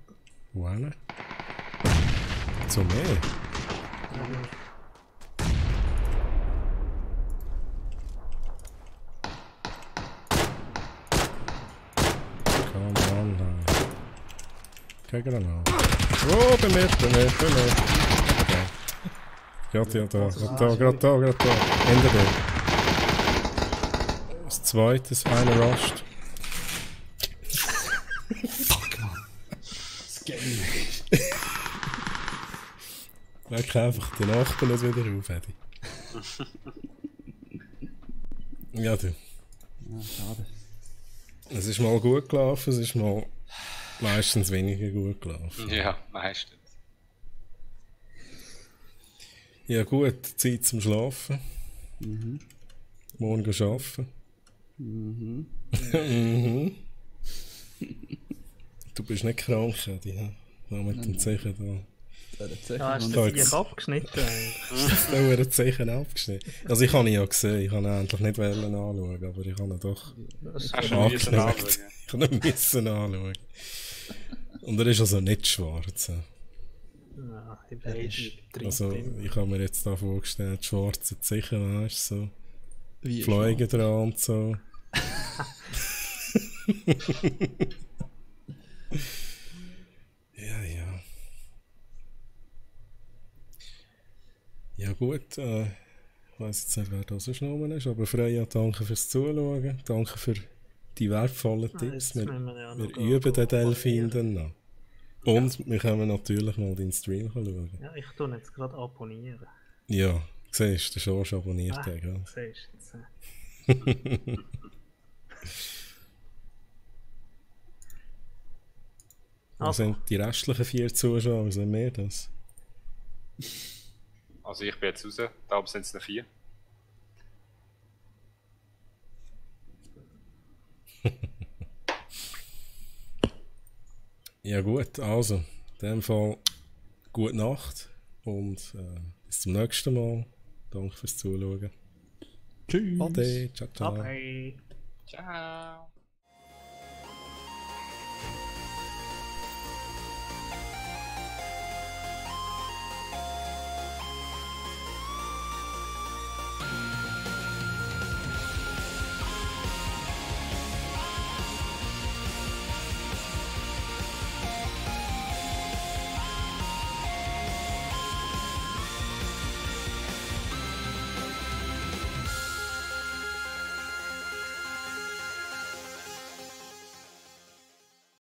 Wo hin? Zum Meer? Come on, nein. Keine Granate. Oh, bei mir. Okay. Gerade da. Hinter dir. Das zweite, das eine rusht. Fuck, man. Das geht nicht. Weck einfach den Nachbarn nicht wieder auf, Eddie. Ja, du. Ja, schade. Es ist mal gut gelaufen, es ist mal meistens weniger gut gelaufen. Ja, meistens. Ja gut, Zeit zum Schlafen. Morgen gehen arbeiten. Du bist nicht krank, Eddie, hä? Noch mit dem Zeichen da. Ja, hast du dich abgeschnitten eigentlich? Da wurde ein Zeichen abgeschnitten. Also ich habe ihn ja gesehen, ich habe ihn endlich nicht anschauen, aber ich habe ihn doch angeschaut. Ich habe ihn müssen anschauen. Und er ist also nicht schwarz. Ja, ich bin Also ich habe mir jetzt da vorgestellt, schwarze Zeichen, weißt du, so. Wie Fliegen dran und so. Ja. Ja gut, ich weiss jetzt nicht, wer das sonst noch ist, aber Freya, danke fürs Zuschauen, danke für die wertvollen Tipps. Wir üben den Delfin dann noch. Und wir können natürlich mal deinen Stream schauen. Ja, ich tue jetzt gerade abonnieren. Ja, siehst du, der Schorsch abonniert den, gell? Siehst du jetzt. Was sind die restlichen 4 Zuschauer? Was sind wir das? Also ich bin jetzt raus, da oben sind es noch 4. Ja gut, also, in dem Fall gute Nacht und bis zum nächsten Mal. Danke fürs Zuschauen. Tschüss. Ade, ciao, ciao. Bye. Ciao.